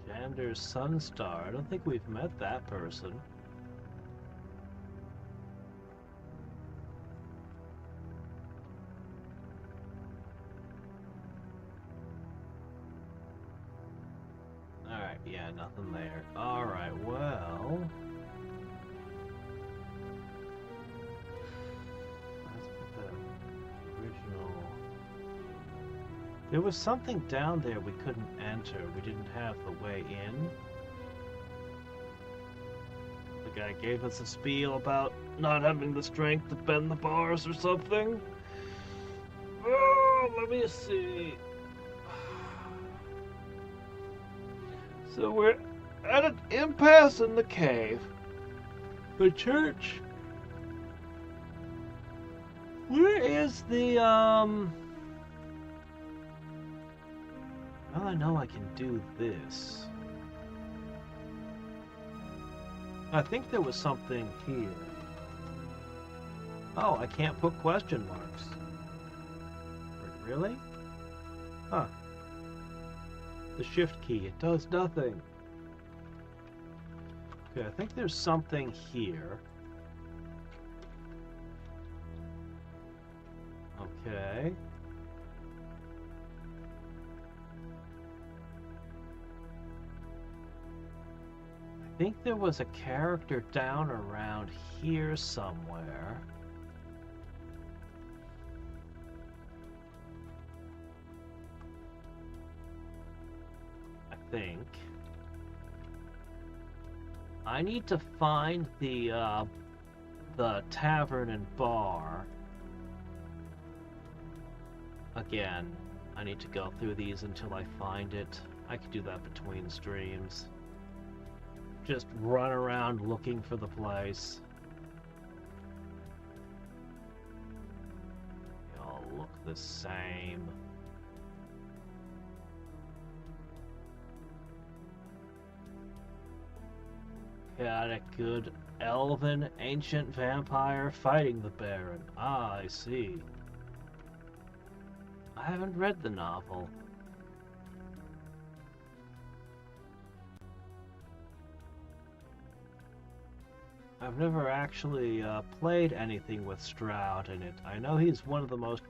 Jander's Sunstar. I don't think we've met that person. Alright, yeah, nothing there. Alright, well... Let's put the original... There was something down there we couldn't enter. We didn't have the way in. The guy gave us a spiel about not having the strength to bend the bars or something. Oh, let me see. So we're at an impasse in the cave. The church. Where is the, Well, I know I can do this. I think there was something here. Oh, I can't put question marks. Really? Huh. The shift key, it does nothing. Okay, I think there's something here. Okay. I think there was a character down around here somewhere. Think I need to find the tavern and bar again. I need to go through these until I find it. I could do that between streams. Just run around looking for the place. They all look the same. Got a good elven ancient vampire fighting the Baron. Ah, I see. I haven't read the novel. I've never actually played anything with Strahd in it. I know he's one of the most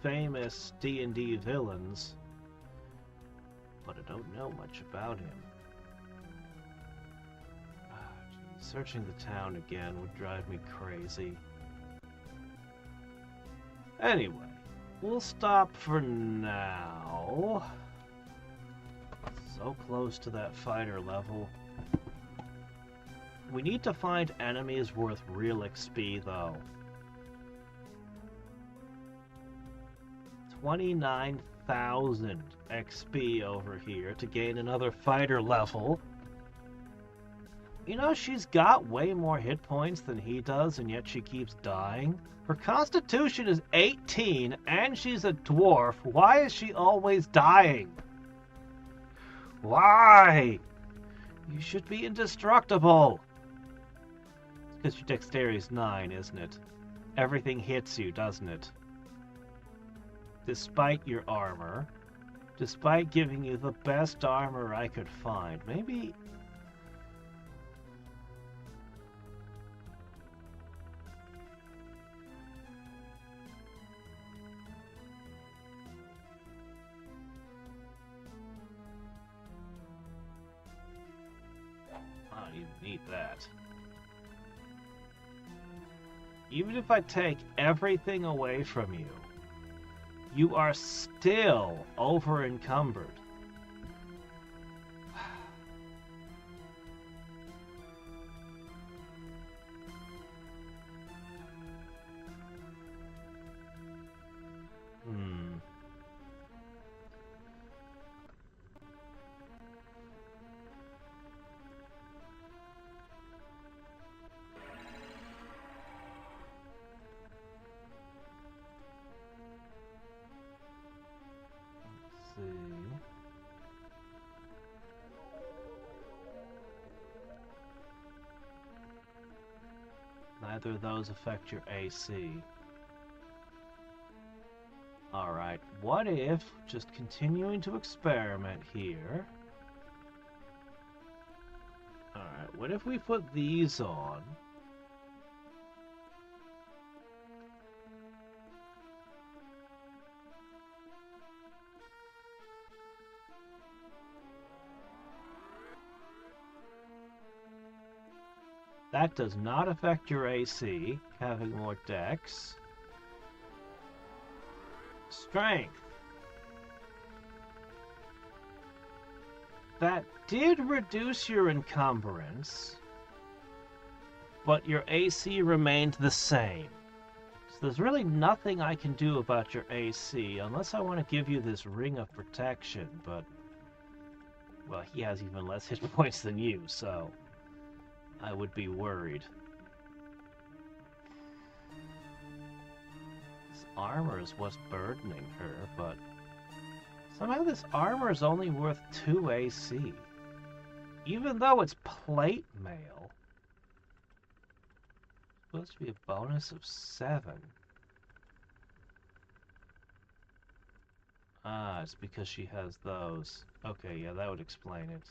famous D&D villains, but I don't know much about him. Searching the town again would drive me crazy. Anyway, we'll stop for now. So close to that fighter level. We need to find enemies worth real XP, though. 29,000 XP over here to gain another fighter level. You know, she's got way more hit points than he does, and yet she keeps dying. Her constitution is 18, and she's a dwarf. Why is she always dying? Why? You should be indestructible. Because your dexterity's 9, isn't it? Everything hits you, doesn't it? Despite your armor. Despite giving you the best armor I could find. Maybe... I don't even need that. Even if I take everything away from you, you are still over-encumbered. Neither of those affect your AC. Alright, what if, just continuing to experiment here... Alright, what if we put these on? That does not affect your AC, having more dex. Strength. That did reduce your encumbrance, but your AC remained the same. So there's really nothing I can do about your AC, unless I want to give you this ring of protection, but... well, he has even less hit points than you, so... I would be worried. This armor is what's burdening her, but somehow this armor is only worth 2 AC. Even though it's plate mail. It's supposed to be a bonus of 7. Ah, it's because she has those. Okay, yeah, that would explain it.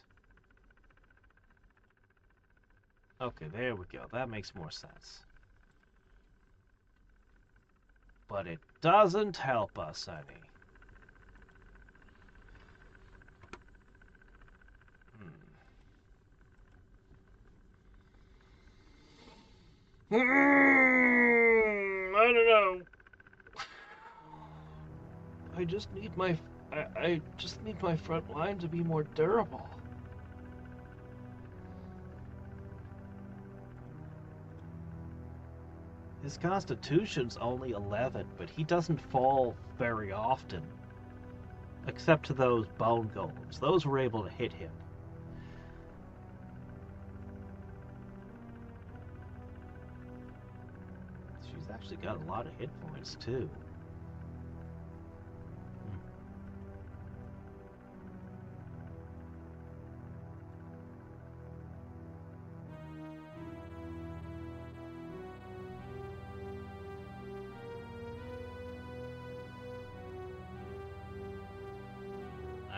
Okay, there we go. That makes more sense. But it doesn't help us any. I don't know. I just need my front line to be more durable. His constitution's only 11, but he doesn't fall very often. Except to those bone golems. Those were able to hit him. She's actually got a lot of hit points, too.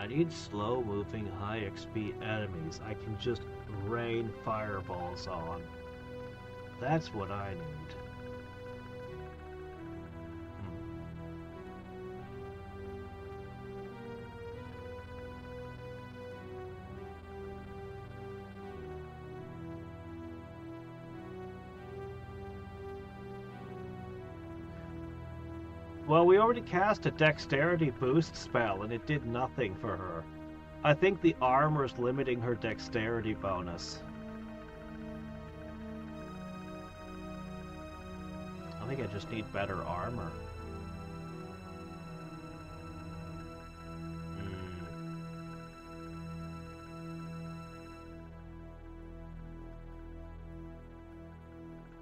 I need slow-moving, high XP enemies I can just rain fireballs on. That's what I need. Well, we already cast a dexterity boost spell and it did nothing for her. I think the armor's limiting her dexterity bonus. I think I just need better armor.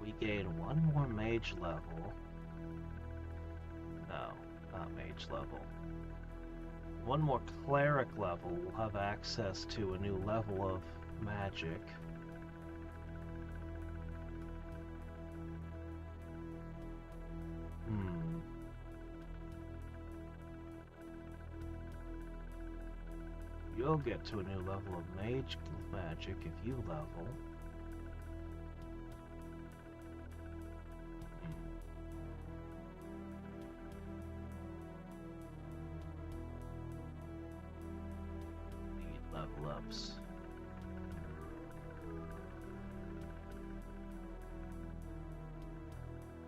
We gain one more mage level. No, not mage level. One more cleric level will have access to a new level of magic. You'll get to a new level of mage magic if you level. Level ups.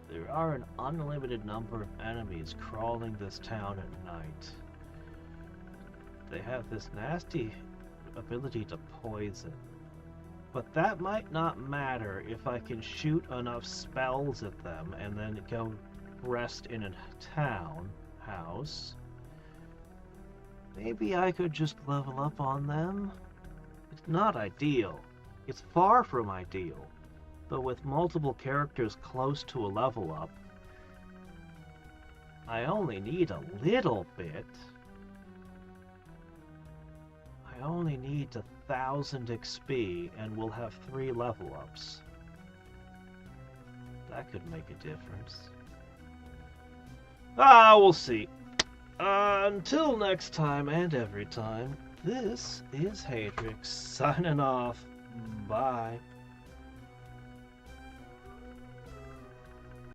There are an unlimited number of enemies crawling this town at night. They have this nasty ability to poison. But that might not matter if I can shoot enough spells at them and then go rest in a house. Maybe I could just level up on them? It's not ideal. It's far from ideal. But with multiple characters close to a level up, I only need a little bit. I only need 1,000 XP and we'll have 3 level ups. That could make a difference. We'll see. Until next time and every time, this is Hadriex signing off. Bye.